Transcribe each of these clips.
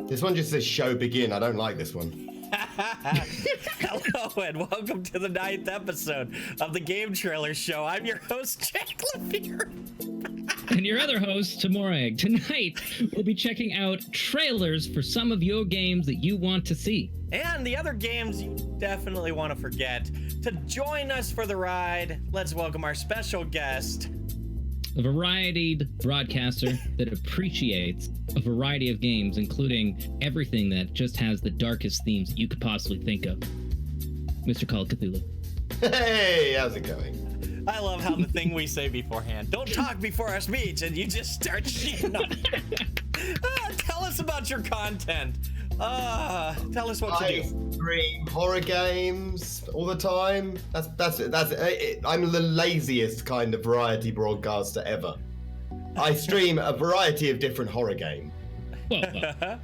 This one just says show begin. I don't like this one. Hello and welcome to the 9th episode of the Game Trailer Show. I'm your host, Jacklifear. And your other host, tehMorag. Tonight, we'll be checking out trailers for some of your games that you want to see. And the other games you definitely want to forget. To join us for the ride, let's welcome our special guest. A varietied broadcaster that appreciates a variety of games, including everything that just has the darkest themes that you could possibly think of. Mr. CallOfCthulhu. Hey, how's it going? I love how the thing we say beforehand, don't talk before our speech, and you just start shitting on it. Tell us about your content. Tell us what you do. I stream horror games all the time. That's it. I'm the laziest kind of variety broadcaster ever. I stream a variety of different horror games. Well,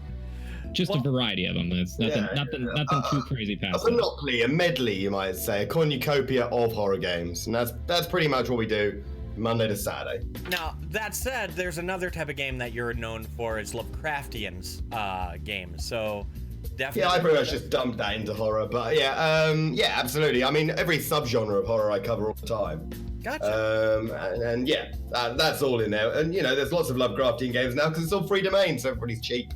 just a variety of them. It's nothing too crazy past a monopoly, a medley, you might say, a cornucopia of horror games, and that's pretty much what we do. Monday to Saturday. Now, that said, there's another type of game that you're known for is Lovecraftian's games. So, definitely. Yeah, I pretty much just dumped that into horror, but yeah, absolutely. I mean, every subgenre of horror I cover all the time. Gotcha. And yeah, that's all in there. And you know, there's lots of Lovecraftian games now because it's all free domain, so everybody's cheap.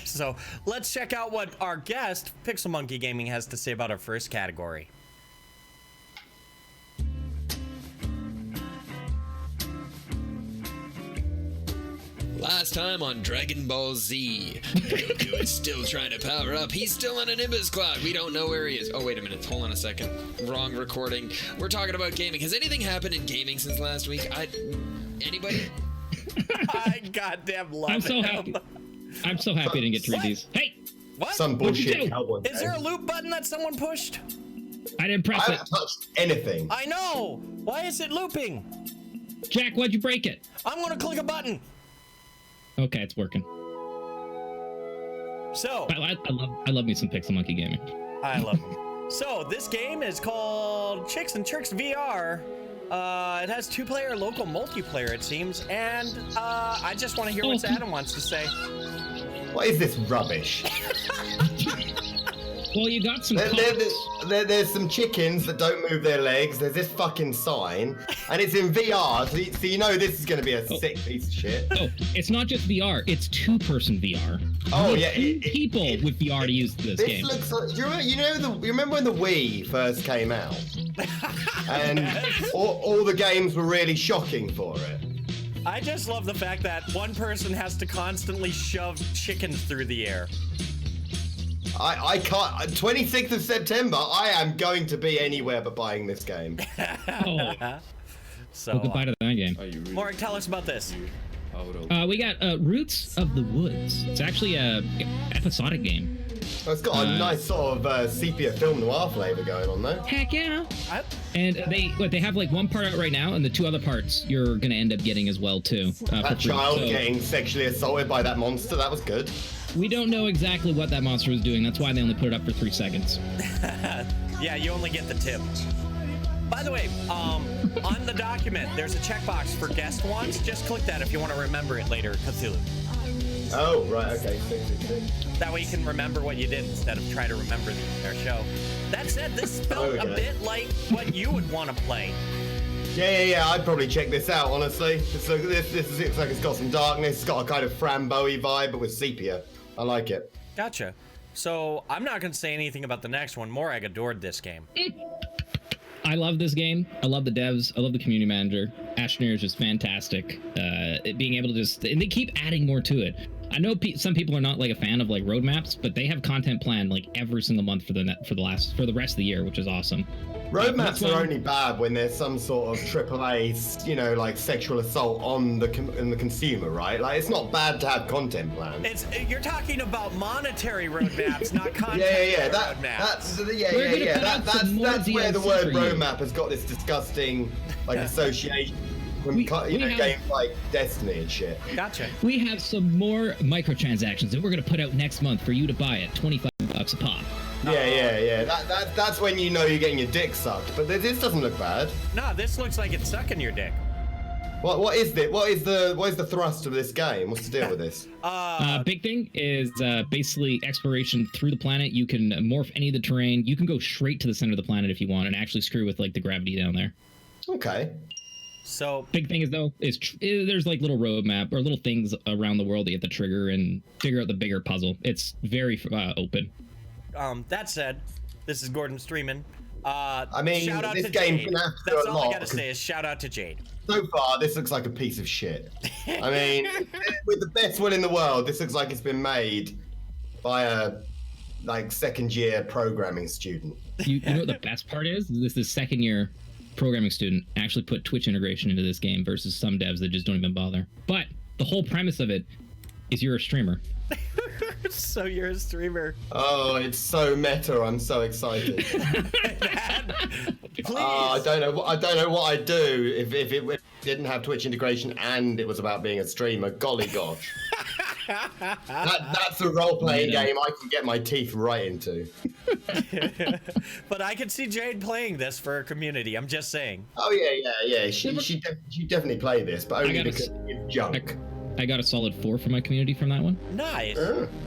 So, let's check out what our guest, PixelMonkey Gaming, has to say about our first category. Last time on Dragon Ball Z, Goku is still trying to power up. He's still on a Nimbus cloud. We don't know where he is. Oh, wait a minute. Hold on a second. Wrong recording. We're talking about gaming. Has anything happened in gaming since last week? Anybody? I goddamn love I'm so happy. I'm so happy I didn't get to read these. Hey! What? Some bullshit cowboy. Is there a loop button that someone pushed? I didn't press I it. haven't touched anything. I know! Why is it looping? Jack, why'd you break it? I'm gonna click a button. Okay, it's working. So I love me some PixelMonkey gaming. I love them. So this game is called Chicks and Tricks VR. It has 2-player local multiplayer, it seems, and I just want to hear what Adam wants to say. What is this rubbish? Well, you got some. There's some chickens that don't move their legs. There's this fucking sign, and it's in VR, so you know this is going to be a sick piece of shit. Oh, it's not just VR; it's 2-person VR. Oh yeah, people with VR to use this game. Looks like, do you remember when the Wii first came out, and all the games were really shocking for it. I just love the fact that one person has to constantly shove chickens through the air. I can't. 26th of September, I am going to be anywhere but buying this game. So, well, goodbye to that game. Morag, tell us about this. We got Roots of the Woods. It's actually a episodic game. Oh, it's got a nice sort of sepia film noir flavor going on there. Heck yeah! And they have like one part out right now, and the 2 other parts you're gonna end up getting as well too. That child getting sexually assaulted by that monster, that was good. We don't know exactly what that monster was doing. That's why they only put it up for 3 seconds. Yeah, you only get the tip. By the way, on the document, there's a checkbox for guest wants. Just click that if you want to remember it later, Cthulhu. Oh, right, okay. That way you can remember what you did instead of try to remember the entire show. That said, this felt a bit like what you would want to play. Yeah, I'd probably check this out, honestly. This looks like it's got some darkness. It's got a kind of framboy vibe, but with sepia. I like it. Gotcha. So, I'm not going to say anything about the next one. Morag adored this game. I love this game. I love the devs. I love the community manager. Ashner is just fantastic. Being able to and they keep adding more to it. I know some people are not like a fan of like roadmaps, but they have content planned like every single month for the rest of the year, which is awesome. Roadmaps are only bad when there's some sort of AAA, like sexual assault on the consumer, right? Like it's not bad to have content planned. You're talking about monetary roadmaps, not content roadmaps. That's where the word roadmap has got this disgusting like association. Games like Destiny and shit. Gotcha. We have some more microtransactions that we're going to put out next month for you to buy at $25 a pop. Yeah. That's when you know you're getting your dick sucked. But this doesn't look bad. No, this looks like it's sucking your dick. What is this? What is the thrust of this game? What's the deal with this? Big thing is basically exploration through the planet. You can morph any of the terrain. You can go straight to the center of the planet if you want, and actually screw with like the gravity down there. Okay. So big thing is though is there's like little roadmap or little things around the world that you have to trigger and figure out the bigger puzzle. It's very open. That said, this is Gordon streaming. I mean, shout out this to game Jade. can have to That's do a all I lot, gotta say is shout out to Jade. So far, this looks like a piece of shit. I mean, with the best will in the world, this looks like it's been made by a second-year programming student. You know what the best part is? This is second-year programming student actually put Twitch integration into this game versus some devs that just don't even bother. But the whole premise of it is you're a streamer. So you're a streamer. Oh, it's so meta. I'm so excited. Please. I don't know what I'd do if it didn't have Twitch integration and it was about being a streamer. Golly gosh. That's a role-playing game I can get my teeth right into. But I could see Jade playing this for her community. I'm just saying. Oh yeah. She definitely play this, but only because it's junk. I got a solid 4 for my community from that one. Nice.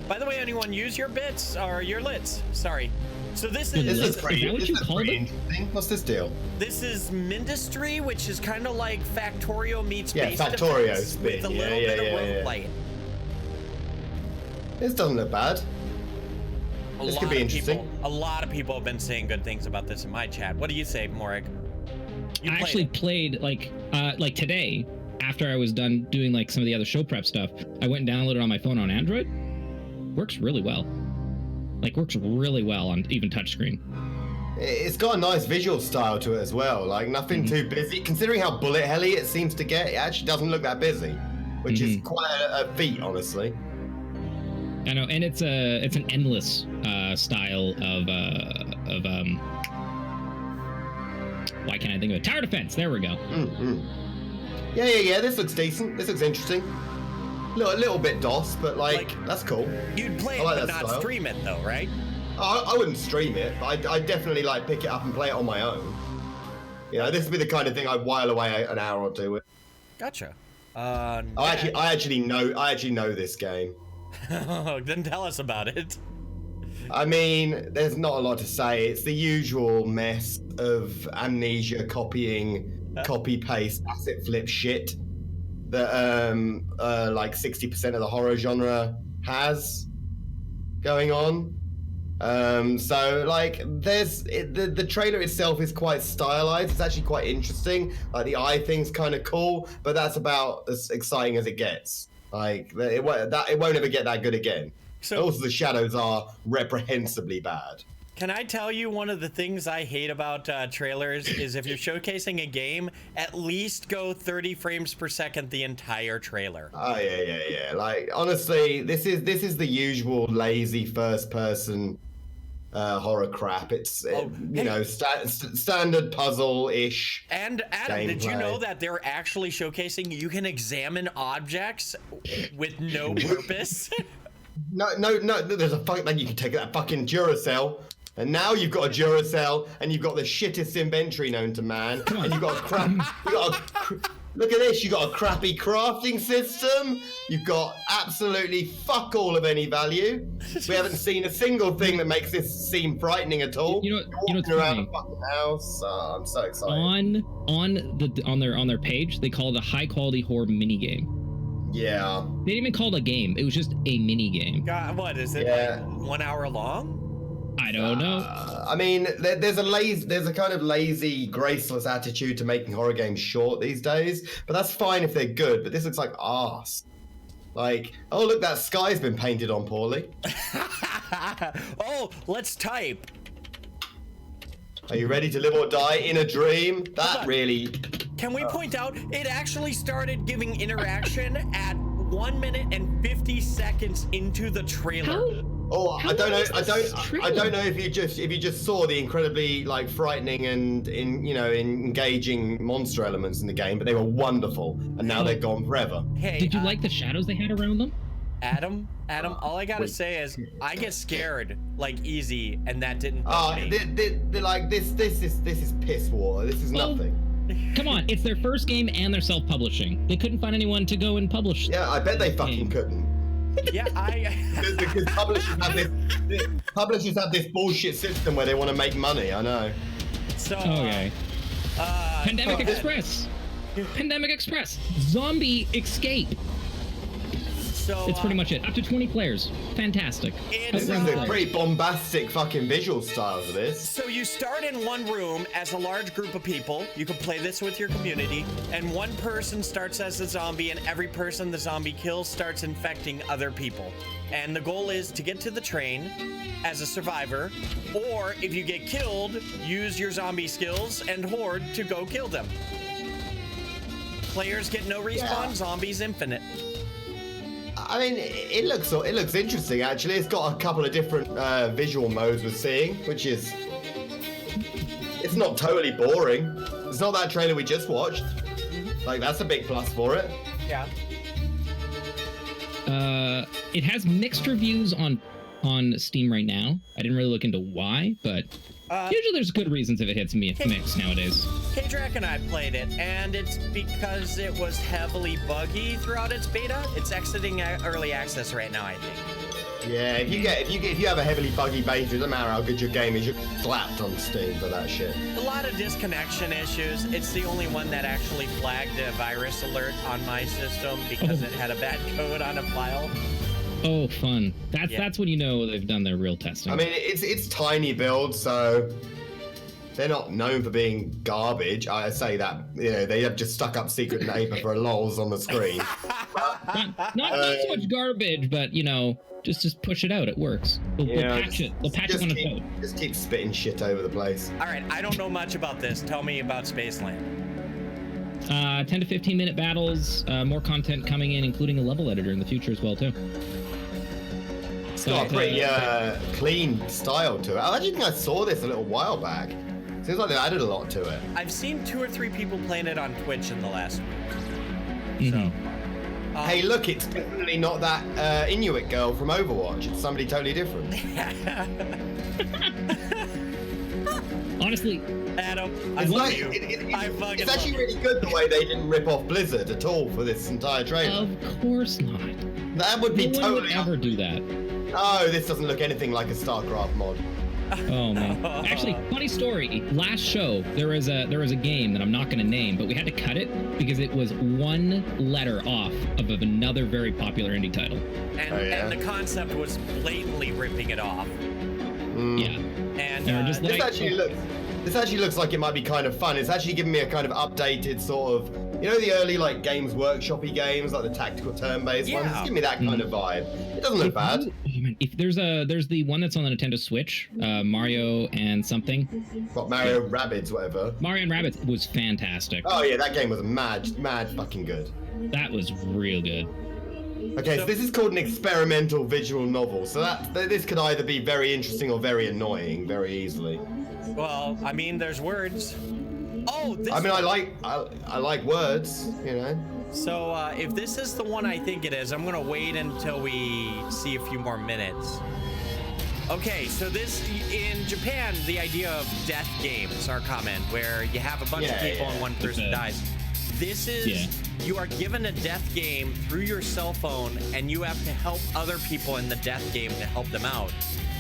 By the way, anyone use your bits or your lits? Sorry. So this is that what you called it? What's this deal? This is Mindustry, which is kind of like Factorio meets Yeah, Base Factorio Defense spin. with a little bit of roleplay. This doesn't look bad. This could be interesting. A lot of people have been saying good things about this in my chat. What do you say, Morag? I actually played like today. After I was done doing like some of the other show prep stuff, I went and downloaded it on my phone on Android. Works really well. Works really well on even touchscreen. It's got a nice visual style to it as well. Like nothing too busy. Considering how bullet helly it seems to get, it actually doesn't look that busy, which is quite a feat, honestly. I know, and it's an endless style of why can't I think of it? Tower defense. There we go. Yeah. This looks decent. This looks interesting. A little bit DOS, but that's cool. You'd play it, but not stream it, though, right? I wouldn't stream it, but I'd definitely pick it up and play it on my own. You know, this would be the kind of thing I'd while away an hour or two with. Gotcha. I actually know this game. Then tell us about it. I mean, there's not a lot to say. It's the usual mess of amnesia copying, copy-paste, asset flip shit that 60% of the horror genre has going on. The trailer itself is quite stylized. It's actually quite interesting. The eye thing's kind of cool, but that's about as exciting as it gets. It won't ever get that good again. So, also, the shadows are reprehensibly bad. Can I tell you one of the things I hate about trailers is if you're showcasing a game, at least go 30 frames per second the entire trailer. Oh yeah. Honestly, this is the usual lazy first-person horror crap. It's standard puzzle-ish. And Adam, gameplay. Did you know that they're actually showcasing you can examine objects with no purpose? No. There's you can take that fucking Duracell, and now you've got a Duracell, and you've got the shittest inventory known to man, and you've got look at this. You've got a crappy crafting system. You've got absolutely fuck all of any value. We haven't seen a single thing that makes this seem frightening at all. You know what's around funny? the fucking house. I'm so excited. On their page, they call it a high quality horror mini game. Yeah. They didn't even call it a game. It was just a mini game. God, what is it? Yeah. 1 hour long? I don't know. I mean, there's a kind of lazy, graceless attitude to making horror games short these days, but that's fine if they're good. But this looks like arse. Oh look, that sky's been painted on poorly. Oh, let's type. Are you ready to live or die in a dream? That really. Can we point out it actually started giving interaction at 1 minute and 50 seconds into the trailer? I don't know if you just saw the incredibly frightening and engaging monster elements in the game, but they were wonderful, and now they're gone forever. Hey, did you like the shadows they had around them? Adam, all I gotta say is I get scared easy, and that didn't bug me. This is piss water. This is nothing. Come on, it's their first game and they're self-publishing. They couldn't find anyone to go and publish. Yeah, I bet they fucking couldn't. Yeah, Because publishers have this bullshit system where they want to make money. I know. So. Okay. Pandemic Express. Pandemic Express. Zombie Escape. So It's pretty much it. Up to 20 players. Fantastic. It's, This is a pretty bombastic fucking visual style to this. So you start in one room as a large group of people. You can play this with your community, and one person starts as a zombie, and every person the zombie kills starts infecting other people. And the goal is to get to the train as a survivor, or if you get killed, use your zombie skills and horde to go kill them. Players get no respawn, Yeah. zombies infinite. I mean, it looks interesting actually. It's got a couple of different visual modes we're seeing, which is it's not totally boring. It's not that trailer we just watched. Like that's a big plus for it. Yeah. It has mixed reviews on Steam right now. I didn't really look into why, but usually there's good reasons if it hits mixed nowadays. K-Drac and I played it, and it's because it was heavily buggy throughout its beta. It's exiting early access right now, I think. Yeah, if you have a heavily buggy beta, it doesn't matter how good your game is, you're slapped on Steam for that shit. A lot of disconnection issues. It's the only one that actually flagged a virus alert on my system because it had a bad code on a file. Oh, fun. That's when you know they've done their real testing. I mean, it's tiny build, so they're not known for being garbage. I say that, you know, they have just stuck up Secret Neighbor for a lols on the screen. not so much garbage, but you know, just push it out. It works. They'll patch it. They'll patch it when it's out. Just keep spitting shit over the place. All right, I don't know much about this. Tell me about Spaceland. 10 to 15 minute battles, more content coming in, including a level editor in the future as well too. It's got a pretty clean style to it. I actually think I saw this a little while back. Seems like they added a lot to it. I've seen 2 or 3 people playing it on Twitch in the last week. So, Hey, look, it's definitely not that Inuit girl from Overwatch. It's somebody totally different. Honestly, Adam, I It's love like, you. I fucking it's actually love you. really good the way they didn't rip off Blizzard at all for this entire trailer. of course not. That would be No one totally. would ever do that. Oh, this doesn't look anything like a StarCraft mod. Oh man. Actually, funny story. Last show, there was a game that I'm not going to name, but we had to cut it because it was one letter off of another very popular indie title. And, Oh, yeah? and the concept was blatantly ripping it off. Yeah. And They were just This like, actually looks like it might be kind of fun. It's actually giving me a kind of updated sort of, you know, the early like Games Workshop-y games, like the tactical turn-based ones. It's giving me that kind of vibe. It doesn't look bad. If there's the one that's on the Nintendo Switch, Mario and something. Got Mario Rabbids, whatever. Mario and Rabbids was fantastic. Oh yeah, that game was mad fucking good. That was real good. Okay, so this is called an experimental visual novel. So this could either be very interesting or very annoying, very easily. well, I mean, there's words. Oh, this I mean, I like words, you know. So if this is the one I think it is, I'm gonna wait until we see a few more minutes. Okay, so this, in Japan, the idea of death games are common, where you have a bunch of people and one person dies. This is, you are given a death game through your cell phone, and you have to help other people in the death game to help them out.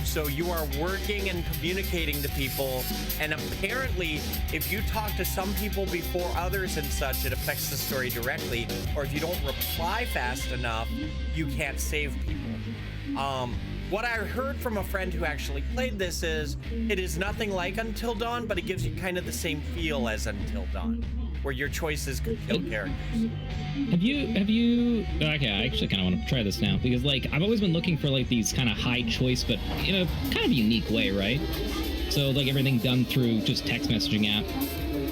So you are working and communicating to people, and apparently, if you talk to some people before others and such, it affects the story directly. Or if you don't reply fast enough, you can't save people. What I heard from a friend who actually played this is, it is nothing like Until Dawn, but it gives you kind of the same feel as Until Dawn, where your choices could kill characters. Have you okay, I actually kind of want to try this now because like I've always been looking for like these kind of high choice but in a kind of unique way, right? So like everything done through just text messaging app.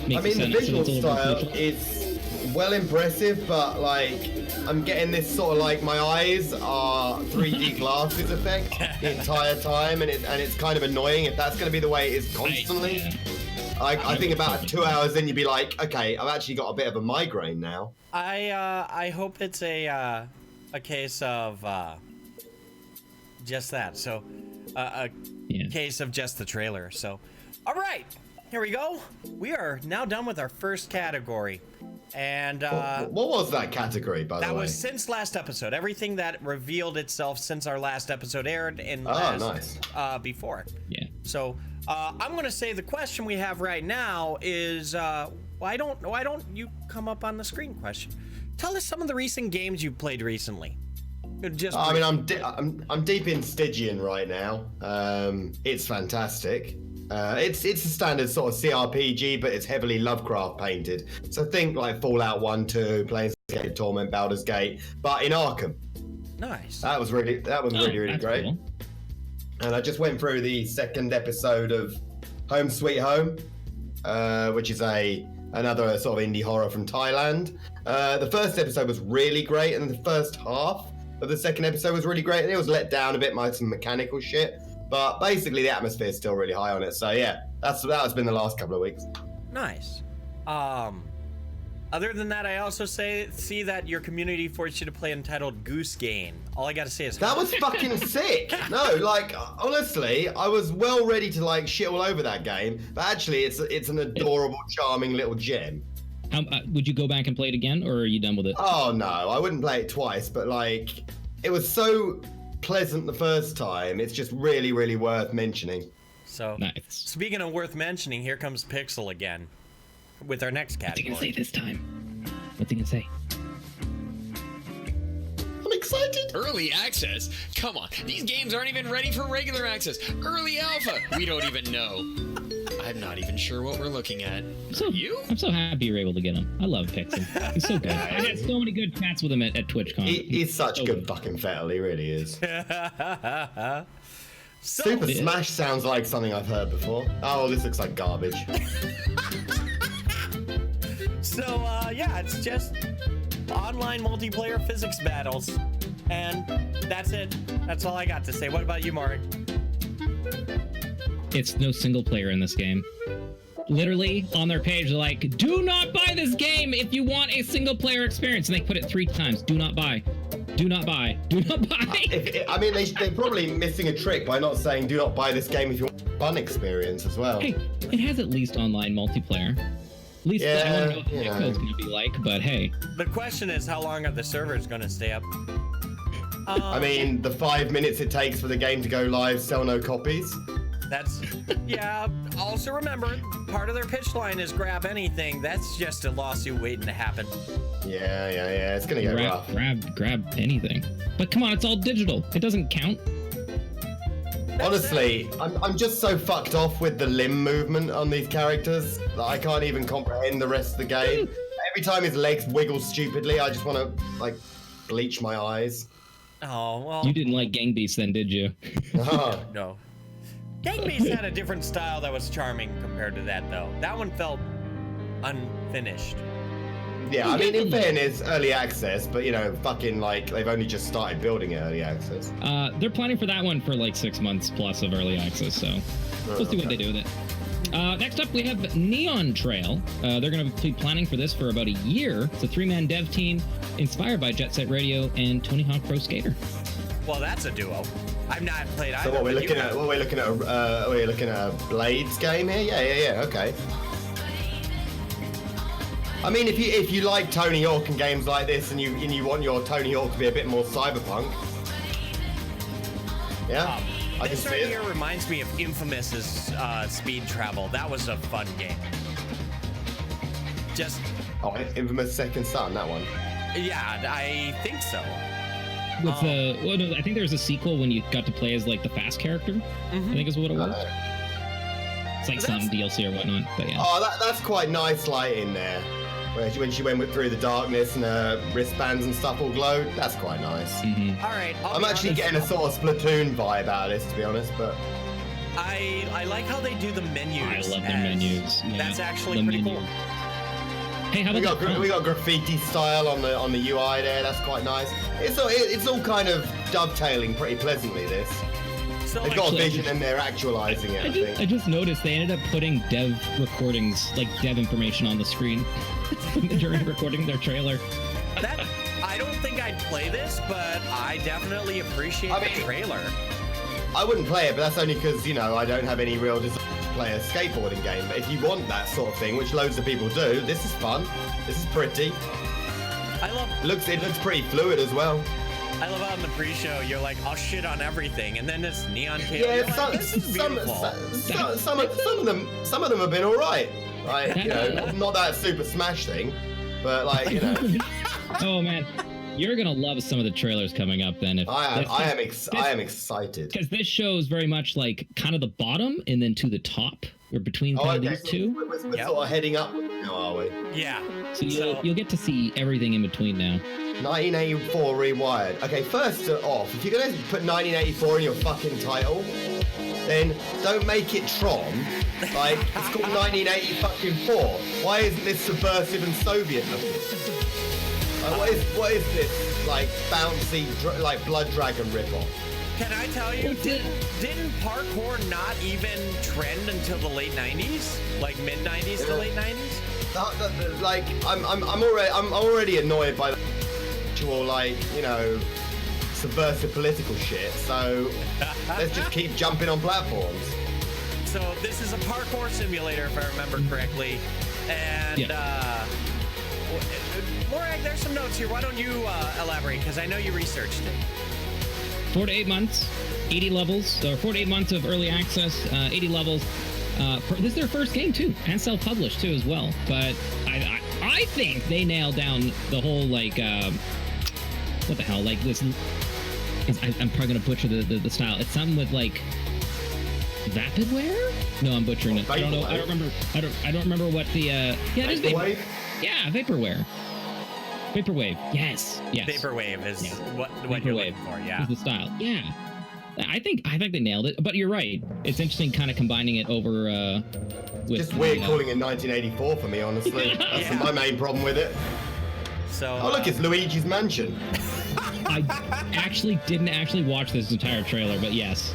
I mean, the visual style is well impressive, but like I'm getting this sort of like my eyes are 3D glasses effect the entire time, and it's kind of annoying if that's going to be the way it is constantly. I think about 2 hours in, you'd be like, okay, I've actually got a bit of a migraine now. I hope it's a case of just that. So a case of just the trailer. So, all right. here we go. We are now done with our first category. And what was that category, by the way? that was since last episode. Everything that revealed itself since our last episode aired in before. Yeah. So I'm gonna say the question we have right now is why don't you come up on the screen? Question. Tell us some of the recent games you've played recently. Just I mean, I'm deep in Stygian right now. It's fantastic. It's a standard sort of CRPG, but it's heavily Lovecraft painted. So think like Fallout 1, 2, Planescape Torment, Baldur's Gate, but in Arkham. Nice. That was really great. Cool. And I just went through the second episode of Home Sweet Home, which is another sort of indie horror from Thailand. The first episode was really great, and the first half of the second episode was really great, and it was let down a bit by some mechanical shit. But basically, the atmosphere is still really high on it. So yeah, that has been the last couple of weeks. Nice. Other than that, I also see that your community forced you to play entitled Goose Game. All I gotta say is that was fucking sick. No, like honestly, I was well ready to like shit all over that game, but actually, it's an adorable, charming little gem. Would you go back and play it again, or are you done with it? Oh no, I wouldn't play it twice. But like, it was so pleasant the first time. It's just really, really worth mentioning. So nice. Speaking of worth mentioning, here comes Pixel again with our next category. What's he gonna say this time? What's he gonna say? I'm excited. Early access? Come on, these games aren't even ready for regular access. Early alpha? We don't even know. I'm not even sure what we're looking at. I'm so happy you're able to get him. I love Pixel. He's so good. I had so many good chats with him at TwitchCon. He's such a good fucking fettle. He really is. So, Super Smash sounds like something I've heard before. Oh, this looks like garbage. So yeah, it's just online multiplayer physics battles, and that's it. That's all I got to say. What about you, Morag? It's no single player in this game. Literally, on their page, they're like, do not buy this game if you want a single player experience. And they put it 3 times. Do not buy. Do not buy. Do not buy. I mean, they're probably missing a trick by not saying do not buy this game if you want a fun experience as well. Hey, it has at least online multiplayer. At least I want to know what the code's going to be like, but hey. The question is, how long are the servers going to stay up? I mean, the 5 minutes it takes for the game to go live, sell no copies. That's, yeah. Also remember, part of their pitch line is grab anything. That's just a lawsuit waiting to happen. Yeah. It's gonna get rough. Grab anything. But come on, it's all digital. It doesn't count. Honestly, I'm just so fucked off with the limb movement on these characters that I can't even comprehend the rest of the game. Every time his legs wiggle stupidly, I just want to like bleach my eyes. Oh well. You didn't like Gang Beasts then, did you? Oh. No. Gang Beasts had a different style that was charming compared to that, though. That one felt unfinished. Yeah, I mean, in fairness, early access, but you know, fucking like they've only just started building it early access. They're planning for that one for like 6 months plus of early access, so we'll see what they do with it. Next up, we have Neon Trail. They're going to be planning for this for about a year. It's a 3-man dev team inspired by Jet Set Radio and Tony Hawk Pro Skater. Well, that's a duo. I've not played either. So what we're looking at? We're looking at a Blades game here. Yeah. Okay. I mean, if you like Tony Hawk and games like this, and you want your Tony Hawk to be a bit more cyberpunk, yeah, I can this see right it. here reminds me of Infamous's Speed Travel. That was a fun game. Just. Oh, Infamous Second Son, that one. Yeah, I think so. With no, I think there was a sequel when you got to play as like the fast character. I think is what it was. It's like some DLC or whatnot, but yeah. Oh, that's quite nice light in there. When she went through the darkness and her wristbands and stuff all glowed, that's quite nice. Mm-hmm. All right. I'm actually getting a sort of Splatoon vibe out of this, to be honest, but I like how they do the menus. I love their menus. Yeah, that's actually pretty cool. Hey, how about we got graffiti style on the UI there. That's quite nice. It's all kind of dovetailing pretty pleasantly. This So they've got a vision and they're actualizing it. I think. I just noticed they ended up putting dev recordings, like dev information, on the screen during recording their trailer. That I don't think I'd play this, but I definitely appreciate the trailer. I wouldn't play it, but that's only because I don't have any real desire to multiplayer skateboarding game. But if you want that sort of thing, which loads of people do, this is fun. This is pretty. It looks pretty fluid as well. I love how in the pre-show you're like, I'll shit on everything, and then this neon kid. Yeah, some of them have been all right. Like, you know, not that Super Smash thing, but like, you know. Oh man, you're gonna love some of the trailers coming up then. I am excited because this shows very much like kind of the bottom and then to the top. We're between these two. We're sort of heading up now, are we? Yeah. So you'll get to see everything in between now. 1984 Rewired. Okay, first off, if you're gonna put 1984 in your fucking title, then don't make it Tron. Like, it's called 1984. Why isn't this subversive and Soviet looking? Like, what is this, like, bouncy, like, Blood Dragon ripoff? Can I tell you, didn't parkour not even trend until the late 90s? Like mid-90s to late 90s? Like, I'm already annoyed by the actual, like, you know, subversive political shit, so let's just keep jumping on platforms. So this is a parkour simulator, if I remember correctly, and Morag, there's some notes here. Why don't you elaborate, because I know you researched it. 4 to 8 months, 80 levels, or 4 to 8 months of early access, 80 levels. This is their first game too, and self-published too as well. But I think they nailed down the whole, like, what the hell, like this. I'm probably gonna butcher the style. It's something with like Vapidware? No, I'm butchering it. I don't know. I don't remember what the yeah, it is Vaporwave. Yeah, Vaporware. Vaporwave. Yes. Vaporwave is what Vaporwave you're looking for. Yeah. Is the style. Yeah. I think they nailed it. But you're right. It's interesting, kind of combining it over with. Just weird calling it 1984 for me, honestly. That's my main problem with it. So. Oh look, it's Luigi's Mansion. I didn't watch this entire trailer, but yes.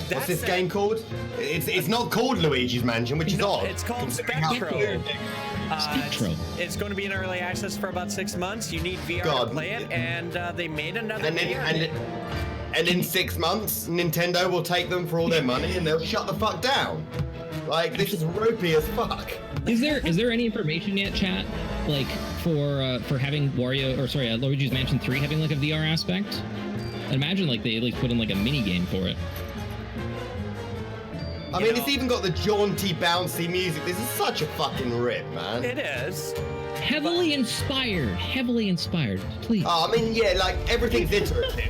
What's this game called? It's not called Luigi's Mansion, which is odd. It's called Spectro. It's going to be in early access for about 6 months. You need VR to play it, and they made another VR. And in 6 months, Nintendo will take them for all their money, and they'll shut the fuck down. Like, this is ropey as fuck. Is there any information yet, chat? Like for having Luigi's Mansion 3 having like a VR aspect? I'd imagine like they at least put in like a mini game for it. I mean, it's even got the jaunty, bouncy music. This is such a fucking rip, man. It is. Heavily inspired. Please. Oh, I mean, yeah, like everything's iterative.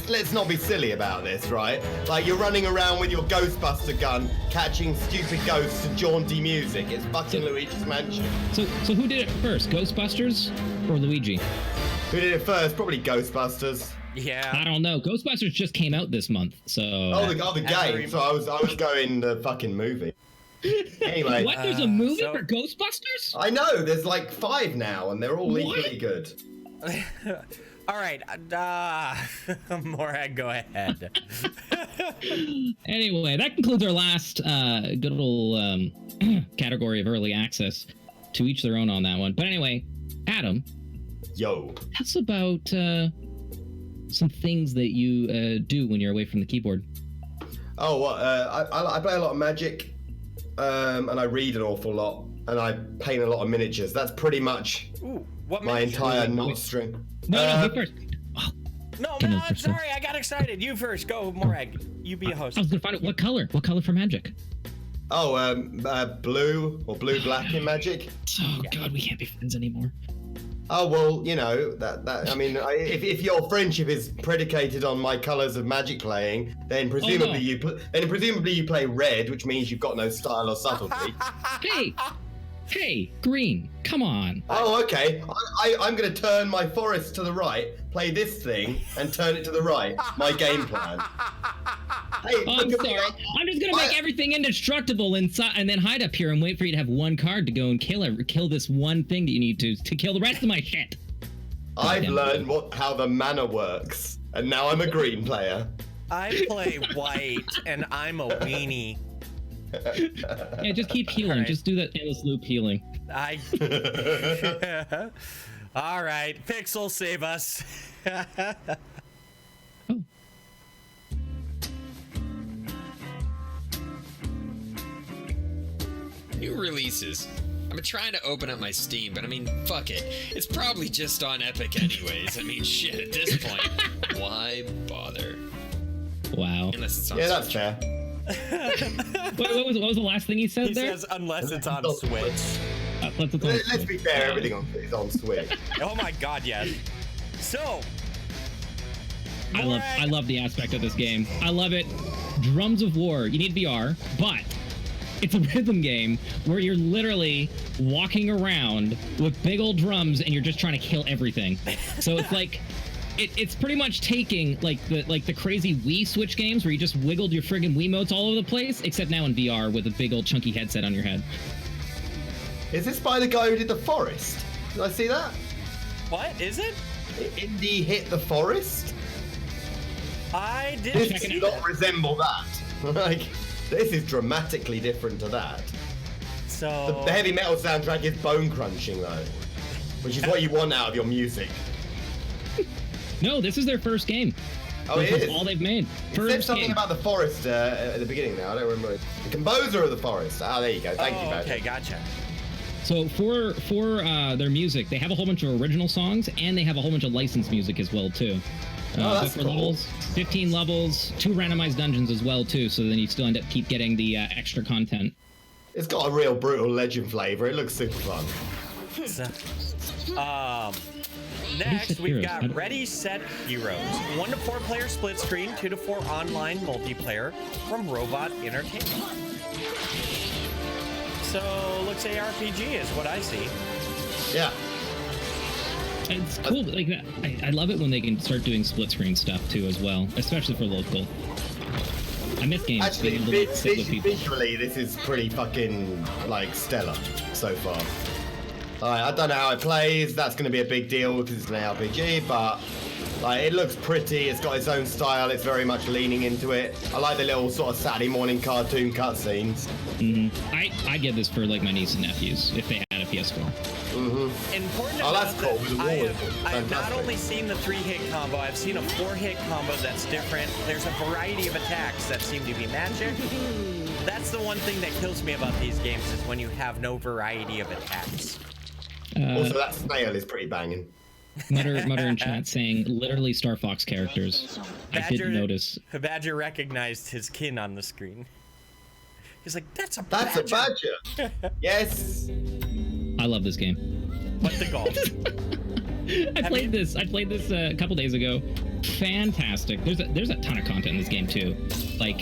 Let's not be silly about this, right? Like you're running around with your Ghostbuster gun, catching stupid ghosts to jaunty music. It's fucking Luigi's Mansion. So who did it first, Ghostbusters or Luigi? Who did it first? Probably Ghostbusters. Yeah. I don't know. Ghostbusters just came out this month, so. Oh, the game. So I was going the fucking movie. Anyway. What? There's a movie for Ghostbusters? I know. There's like 5 now, and they're all equally good. All right, Morag, go ahead. Anyway, that concludes our last good little category of early access. To each their own on that one. But anyway, Adam. Yo. Tell us about some things that you do when you're away from the keyboard. Oh, well, I play a lot of Magic, and I read an awful lot, and I paint a lot of miniatures. That's pretty much my entire knot string. No, you first. Oh. No, I'm sorry. I got excited. You first. Go, Morag. You be a host. I was gonna find out what color. What color for Magic? Oh, blue or blue-black in Magic. Oh God, we can't be friends anymore. Oh well, you know that. I mean, if your friendship is predicated on my colors of Magic playing, then presumably you play red, which means you've got no style or subtlety. Hey, green, come on. Oh, okay. I'm going to turn my forest to the right, play this thing, and turn it to the right. My game plan. Hey, I'm sorry. I'm just going to make everything indestructible inside, and then hide up here and wait for you to have one card to go and kill this one thing that you need to kill the rest of my shit. I've learned how the mana works, and now I'm a green player. I play white, and I'm a weenie. Yeah, just keep healing. Right. Just do that endless loop healing. All right, Pixel, save us. Oh. New releases. I've been trying to open up my Steam, but I mean, fuck it. It's probably just on Epic anyways. I mean, shit, at this point, why bother? Wow. Unless it's on Yeah, Switch. that's fair. What was the last thing he said He there? says unless it's on Switch. Let's be fair, everything is on Switch. Oh my god, yes. So, I love the aspect of this game. I love it. Drums of War. You need VR, but it's a rhythm game where you're literally walking around with big old drums and you're just trying to kill everything. So it's like it's pretty much taking like the crazy Wii Switch games where you just wiggled your friggin' Wiimotes all over the place, except now in VR with a big old chunky headset on your head. Is this by the guy who did The Forest? Did I see that? what is it? Indie Hit The Forest? I did This Check it does out. not resemble that. Like, this is dramatically different to that. So The heavy metal soundtrack is bone crunching though, which is what you want out of your music. No, this is their first game. Oh, This it is is. all they've made. It said First something game. about The Forest at the beginning now. I don't remember it. The composer of The Forest. Ah, there you go. Thank you, Patrick. okay, gotcha. So for their music, they have a whole bunch of original songs and they have a whole bunch of licensed music as well too. Oh, that's for cool. levels, 15 levels, 2 randomized dungeons as well too. So then you still end up keep getting the extra content. It's got a real brutal legend flavor. It looks super fun. So, next we've Heroes? got Ready, Set, Heroes. 1 to 4 player split screen, 2 to 4 online multiplayer from Robot Entertainment. So looks ARPG is what I see. Yeah. It's cool. Like I love it when they can start doing split screen stuff too as well, especially for local. I miss games Actually, being able to sit with people. visually, this is pretty fucking, like, stellar so far. I don't know how it plays. That's going to be a big deal because it's an RPG, but like, it looks pretty. It's got its own style. It's very much leaning into it. I like the little sort of Saturday morning cartoon cutscenes. I give this for like my niece and nephews if they had a PS4. Important Oh, to that's note cool. that With the I wall, have, it's I've not fantastic. only seen the 3-hit combo, I've seen a 4-hit combo that's different. There's a variety of attacks that seem to be magic. That's the one thing that kills me about these games is when you have no variety of attacks. Also, that snail is pretty banging. Mutter in chat saying literally Star Fox characters. I didn't notice. Badger recognized his kin on the screen. He's like, that's a badger. That's a badger. Yes. I love this game. What the golf? I played this a couple days ago. Fantastic. There's a ton of content in this game too. Like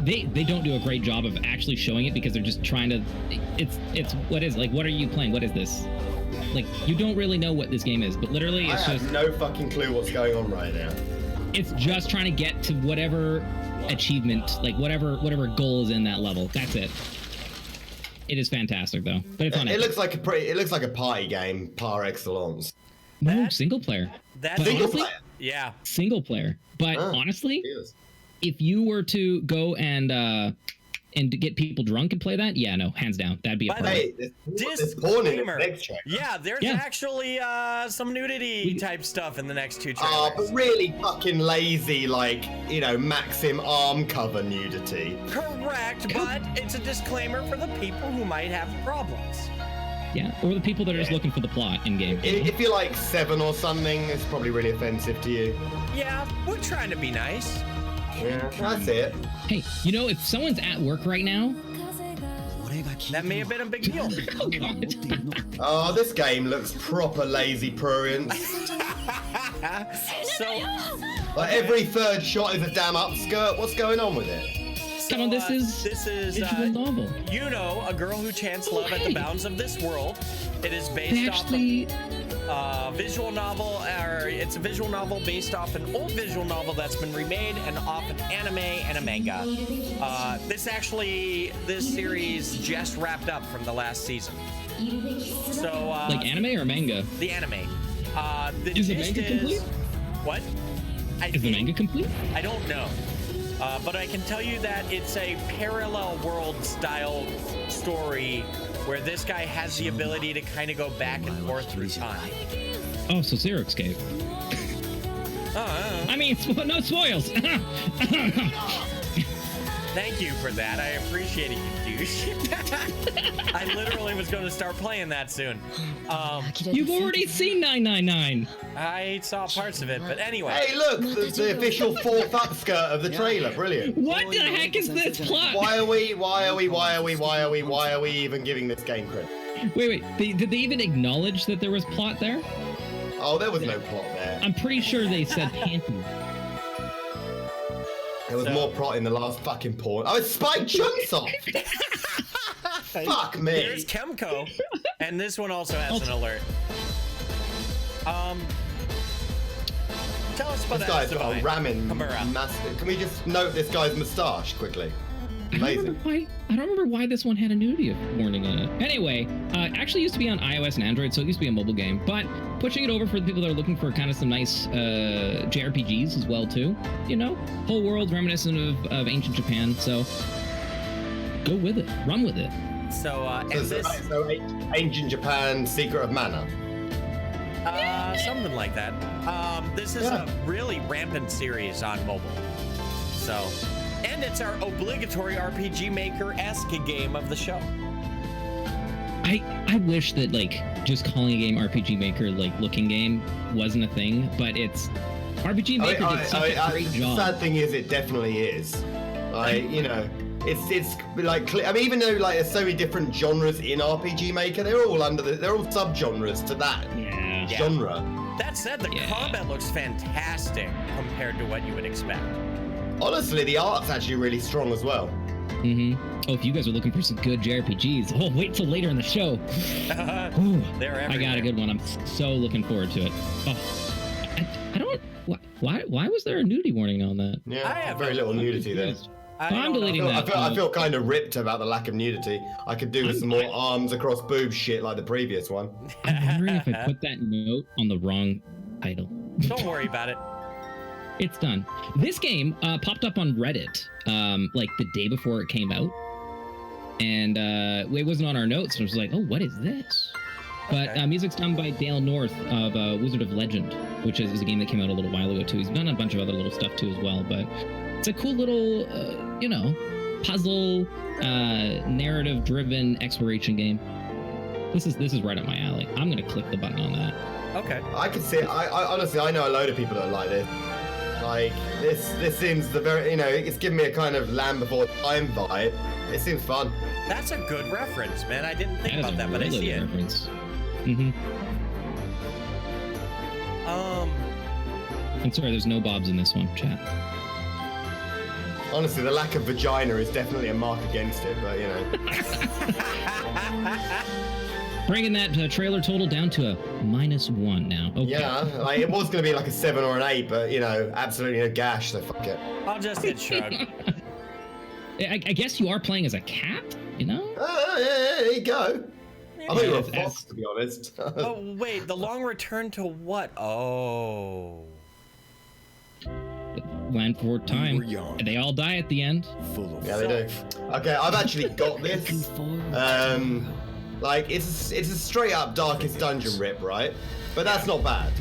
they don't do a great job of actually showing it because they're just trying to it's what is like what are you playing? What is this? Like you don't really know what this game is, but literally I it's have just no fucking clue what's going on right now. it's just trying to get to whatever achievement, like whatever goal is in that level. That's it. It is fantastic though. But it's on It looks like a party game par excellence. No, single player. That's But Single honestly, player. Yeah. single player. But Ah, honestly, yes. if you were to go and to get people drunk and play that, yeah, no, hands down, that'd be a By the party. way, Hey, there's porn in the Disclaimer. next trailer. Yeah, there's Yeah. actually some nudity type stuff in the next 2 Oh, trailers. but really fucking lazy, like, you know, Maxim arm cover nudity. Correct, but it's a disclaimer for the people who might have problems. Yeah, or the people that are just looking for the plot in game. If you're like 7 or something, it's probably really offensive to you. Yeah, we're trying to be nice. Yeah, that's it. Hey, you know, if someone's at work right now, That may have been a big deal. oh god, Oh, this game looks proper lazy prurience. So, Like every third shot is a damn upskirt. What's going on with it? come on, this is visual novel. you know, a girl who chants love at the bounds of this world. It is They based off actually, a visual novel, or it's a visual novel based off an old visual novel that's been remade and off an anime and a manga. This series just wrapped up from the last season. So, like anime or manga? the anime. Is the gist manga complete? What? Is the manga complete? I don't know. But I can tell you that it's a parallel world style story where this guy has the ability to kind of go back and forth through time. Oh, so Zero Escape. I mean, no spoils. Thank you for that. I appreciate it, you douche. I literally was going to start playing that soon. You've already seen 999. I saw parts of it, but anyway. Hey, look, the official fourth upskirt of the trailer. Brilliant. What the heck is this plot? Why are we even giving this game credit? Wait. Did they even acknowledge that there was plot there? Oh, there was no plot there. I'm pretty sure they said panties. There was more plot in the last fucking porn. Oh, it's Spike Chunsoft! Fuck me. There's Kemco, and this one also has an alert. Tell us about This guy's got a ramen master. Can we just note this guy's moustache quickly? Amazing. I don't remember why this one had a nudity warning in it. Anyway, it actually used to be on iOS and Android, so it used to be a mobile game. But pushing it over for the people that are looking for kind of some nice JRPGs as well too. You know, whole world reminiscent of ancient Japan. So go with it, run with it. So Ancient Japan, Secret of Mana. Something like that. This is a really rampant series on mobile. So. And it's our obligatory RPG Maker-esque game of the show. I wish that like just calling a game RPG Maker like looking game wasn't a thing, but it's RPG Maker did such a great job. The sad thing is, it definitely is. Like, you know, it's like, I mean, even though like there's so many different genres in RPG Maker, they're all sub-genres to that genre. That said, the combat looks fantastic compared to what you would expect. Honestly, the art's actually really strong as well. Oh, if you guys are looking for some good JRPGs, wait till later in the show. They're everywhere. I got a good one. I'm so looking forward to it. Oh, I don't. Why was there a nudity warning on that? Yeah, I have very little nudity there. I'm deleting that. I feel kind of ripped about the lack of nudity. I could do with some more arms across boobs shit like the previous one. I'm wondering if I put that note on the wrong title. Don't worry about it. It's done. This game popped up on Reddit like the day before it came out, and it wasn't on our notes. So I was like, oh, what is this? But music's done by Dale North of Wizard of Legend, which is a game that came out a little while ago too. He's done a bunch of other little stuff too as well, but it's a cool little puzzle narrative-driven exploration game. This is right up my alley. I'm gonna click the button on that. Okay. I can see it. I honestly, I know a load of people that like this. Like, this seems the very, it's giving me a kind of Land Before Time vibe. It seems fun. That's a good reference, man. I didn't think about that, but I see it. Reference. I'm sorry, there's no Bobs in this one, chat. Honestly, the lack of vagina is definitely a mark against it, but, Bringing that trailer total down to a -1 now. Okay. Yeah, like, it was going to be like a 7 or an 8, but, absolutely no gash, so fuck it. I'll just hit shrug. I guess you are playing as a cat, Yeah, there you go. I thought you were a fox, to be honest. Oh, wait, the long return to what? Oh. Land Before Time. And they all die at the end. Yeah, they do. Okay, I've actually got this. Like, it's a straight up Darkest Dungeon rip, right? But that's not bad.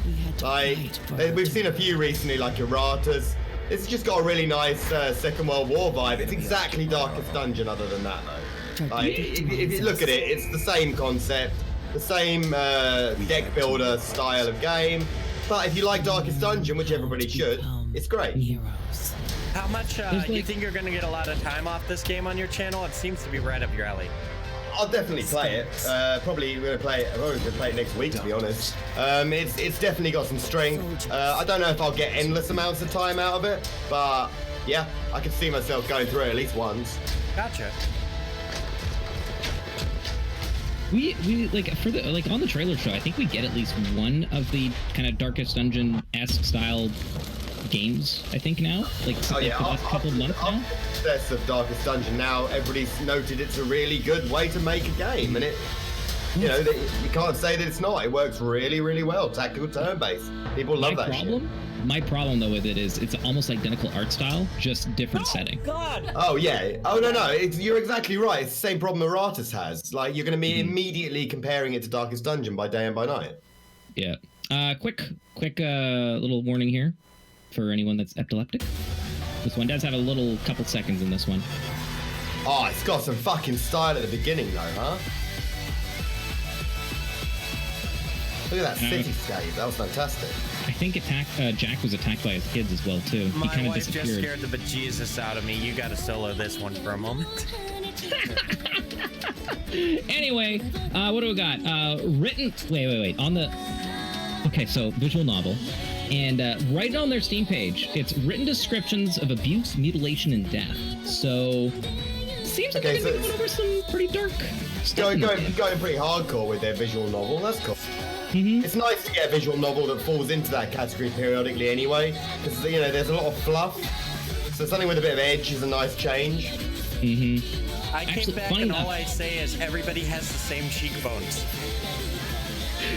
Like, we've seen a few recently, like Errata's. It's just got a really nice Second World War vibe. It's exactly Darkest Dungeon other than that, though. Like, if you look at it, it's the same concept, the same deck builder style of game. But if you like Darkest Dungeon, which everybody should, it's great. How much, you think you're going to get a lot of time off this game on your channel? It seems to be right up your alley. I'll definitely play it. Probably going to play it next week, to be honest. It's definitely got some strength. I don't know if I'll get endless amounts of time out of it, but yeah, I can see myself going through it at least once. Gotcha. We like on the trailer show, I think we get at least one of the kind of Darkest Dungeon-esque style games, I think now, like the last couple of months now. Success of Darkest Dungeon now, everybody's noted it's a really good way to make a game, and it, you can't say that it's not. It works really, really well. Tactical turn-based. People love that shit. My problem though with it is it's almost identical art style, just different setting. God. Oh yeah. Oh no. You're exactly right. It's the same problem Errata's has. Like, you're going to be immediately comparing it to Darkest Dungeon by day and by night. Yeah. Quick little warning here for anyone that's epileptic. This one does have a little couple seconds in this one. Oh, it's got some fucking style at the beginning, though, huh? Look at that cityscape. That was fantastic. I think Jack was attacked by his kids as well, too. He My kind of wife disappeared. just scared the bejesus out of me. You got to solo this one for a moment. Anyway, what do we got? Written. Wait. On the. Okay, so visual novel. And right on their Steam page, it's written descriptions of abuse, mutilation, and death. So, seems like they're going over some pretty dark stuff. Going pretty hardcore with their visual novel. That's cool. It's nice to get a visual novel that falls into that category periodically anyway, because, you know, there's a lot of fluff. So something with a bit of edge is a nice change. I came back and all I say is everybody has the same cheekbones.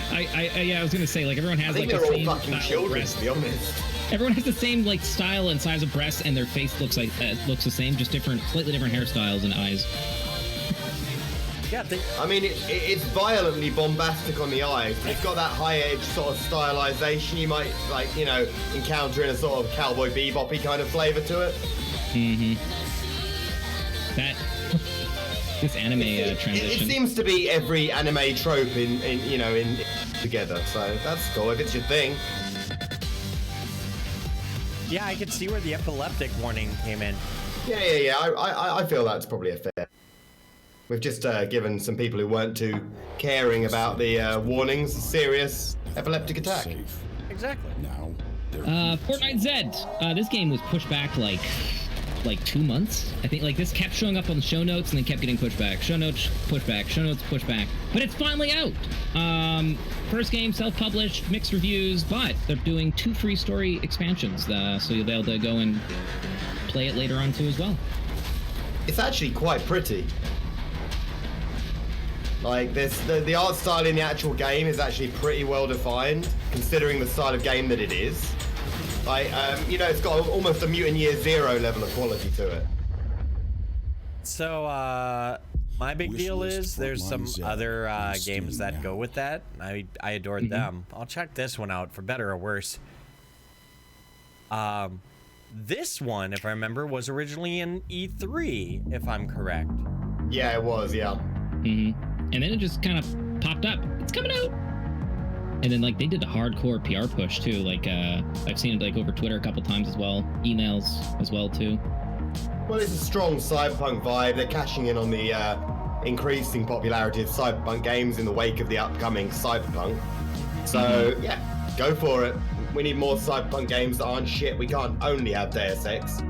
I was gonna say, like, everyone has like the same same fucking children, breast. to be honest. Everyone has the same like style and size of breasts, and their face looks the same, just slightly different hairstyles and eyes. Yeah, I mean, it's violently bombastic on the eyes. It's got that high-edge sort of stylization you might, like, you know, encounter in a sort of Cowboy Bebop-y kind of flavor to it. This anime transition. It seems to be every anime trope in together. So that's cool if it's your thing. Yeah, I could see where the epileptic warning came in. Yeah. I feel that's probably a fair. We've just given some people who weren't too caring about the warnings a serious epileptic attack. Exactly. Fortnite Z. This game was pushed back like 2 months. I think like this kept showing up on the show notes and then kept getting pushed back. Show notes, push back. Show notes, push back. But it's finally out. First game, self-published, mixed reviews, but they're doing 2 free story expansions, so you'll be able to go and play it later on too as well. It's actually quite pretty. Like the art style in the actual game is actually pretty well defined, considering the style of game that it is. Like, it's got almost a Mutant Year Zero level of quality to it. So, my big deal is there's some other games that go with that. I adored them. I'll check this one out for better or worse. This one, if I remember, was originally in E3, if I'm correct. Yeah, it was, yeah. And then it just kind of popped up. It's coming out. And then like they did a hardcore PR push too. Like I've seen it like over Twitter a couple times as well, emails as well too. Well, it's a strong cyberpunk vibe. They're cashing in on the increasing popularity of cyberpunk games in the wake of the upcoming cyberpunk. So yeah, go for it. We need more cyberpunk games that aren't shit. We can't only have Deus Ex.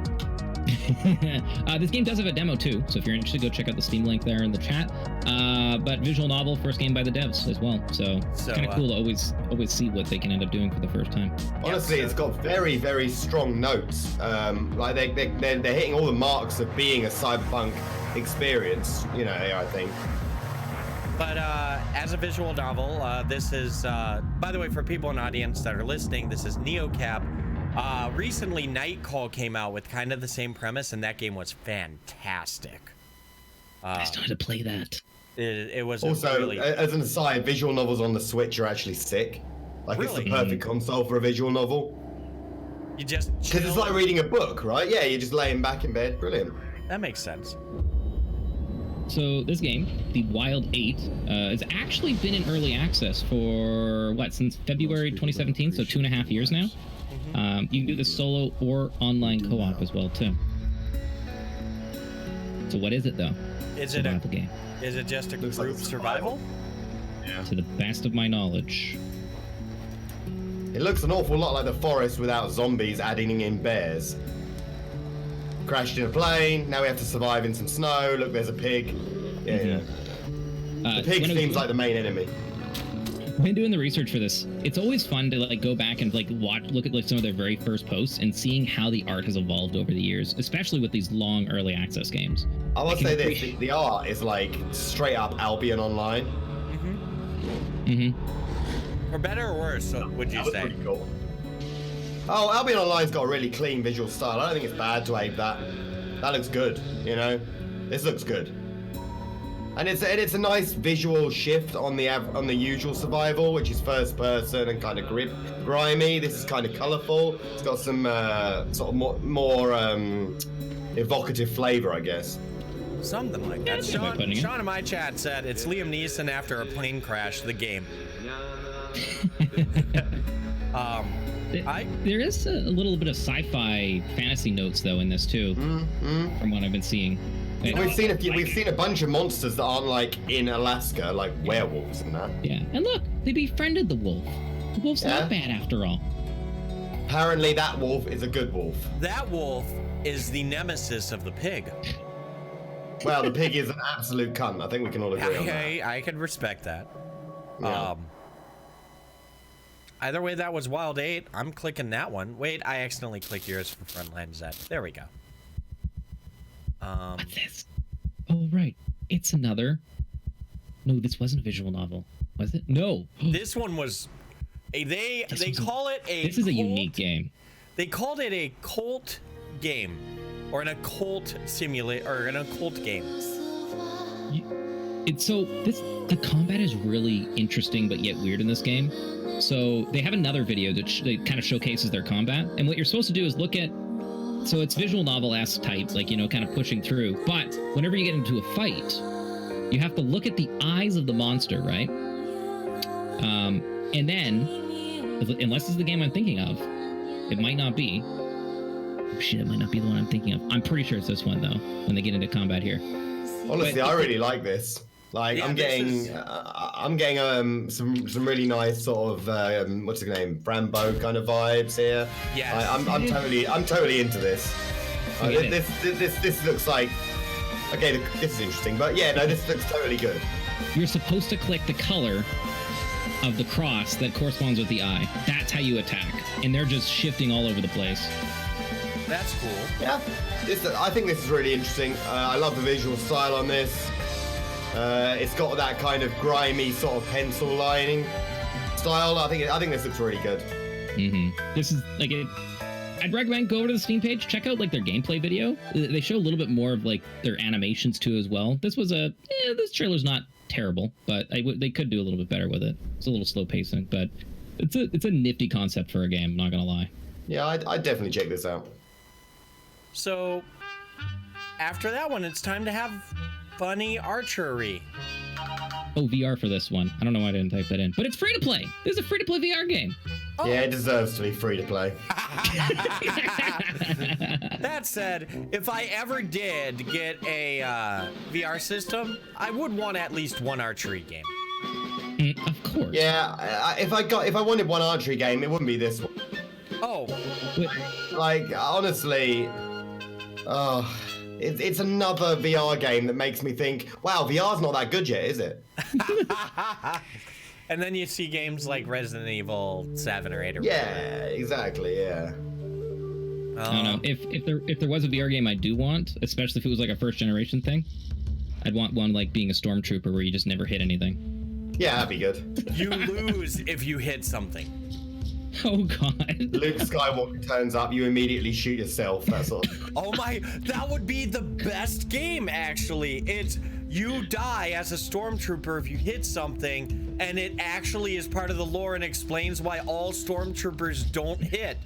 This game does have a demo too, so if you're interested, go check out the Steam link there in the chat. But visual novel, first game by the devs as well, so it's kind of cool to always see what they can end up doing for the first time. Honestly, it's got very, very strong notes. Like they're hitting all the marks of being a cyberpunk experience. You know, I think. But as a visual novel, this is, by the way, for people in the audience that are listening, this is NeoCap. Recently, Nightcall came out with kind of the same premise, and that game was fantastic. I still had to play that. It was also, really... as an aside, visual novels on the Switch are actually sick. Like, really? It's the perfect console for a visual novel. You just because it's like reading a book, right? Yeah, you're just laying back in bed. Brilliant. That makes sense. So this game, The Wild 8, has actually been in early access for since February 2017, so 2.5 years now. You can do the solo or online co-op as well too. So what is it though? Is it just a group survival? Yeah. To the best of my knowledge. It looks an awful lot like The Forest without zombies adding in bears. Crashed in a plane, now we have to survive in some snow. Look, there's a pig. Yeah. The pig seems like the main enemy. When doing the research for this, it's always fun to like go back and like look at like some of their very first posts and seeing how the art has evolved over the years, especially with these long early access games. I must say this: the art is like straight up Albion Online. For better or worse, would you say? Pretty cool. Oh, Albion Online's got a really clean visual style. I don't think it's bad to ape that. That looks good. You know, this looks good. And it's a nice visual shift on the usual survival, which is first person and kind of grimy. This is kind of colourful. It's got some sort of more evocative flavour, I guess. Something like that. Yeah, Sean in my chat said it's Liam Neeson after a plane crash. The game. There is a little bit of sci-fi fantasy notes though in this too, from what I've been seeing. We've seen a bunch of monsters that aren't like in Alaska, like werewolves and that. Yeah, and look, they befriended the wolf. The wolf's not bad after all. Apparently, that wolf is a good wolf. That wolf is the nemesis of the pig. Well, the pig is an absolute cunt. I think we can all agree on that. I can respect that. Yeah. Either way, that was Wild 8. I'm clicking that one. Wait, I accidentally clicked yours for Frontline Z. There we go. What's this? Oh, right. It's another. No, this wasn't a visual novel, was it? No. This one was. They call it a. This is a unique game. They called it a cult game, or an occult simulator, or an occult game. The combat is really interesting, but yet weird in this game. So they have another video that kind of showcases their combat, and what you're supposed to do is look at. So it's visual novel-esque type, like, you know, kind of pushing through. But whenever you get into a fight, you have to look at the eyes of the monster, right? And then, unless this is the game I'm thinking of, it might not be. Oh, shit, it might not be the one I'm thinking of. I'm pretty sure it's this one, though, when they get into combat here. Honestly, I really like this. Like, yeah, I'm getting some really nice sort of what's the name, Rambo kind of vibes here. Yeah, I'm totally into this. This looks like okay. This is interesting, but yeah, no, this looks totally good. You're supposed to click the color of the cross that corresponds with the eye. That's how you attack, and they're just shifting all over the place. That's cool. Yeah, I think this is really interesting. I love the visual style on this. It's got that kind of grimy sort of pencil lining style. I think this looks really good. This is like I'd recommend go over to the Steam page, check out like their gameplay video. They show a little bit more of like their animations too as well. This trailer's not terrible, but they could do a little bit better with it. It's a little slow pacing, but it's a nifty concept for a game. I'm not gonna lie. Yeah, I'd definitely check this out. So after that one, it's time to have funny archery. Oh, VR for this one. I don't know why I didn't type that in, but it's free to play. This is a free to play VR game. Oh. Yeah, it deserves to be free to play. That said, if I ever did get a VR system, I would want at least one archery game. Of course. Yeah, if I wanted one archery game, it wouldn't be this one. Oh. Like, honestly, it's another VR game that makes me think, wow, VR's not that good yet, is it? And then you see games like Resident Evil 7 or 8 or yeah, exactly, yeah. I don't know. If there was a VR game I do want, especially if it was like a first generation thing, I'd want one like being a stormtrooper where you just never hit anything. Yeah, that'd be good. You lose if you hit something. Oh god. Luke Skywalker turns up, you immediately shoot yourself, that sort of. Oh my, that would be the best game actually. It's you die as a stormtrooper if you hit something, and it actually is part of the lore and explains why all stormtroopers don't hit.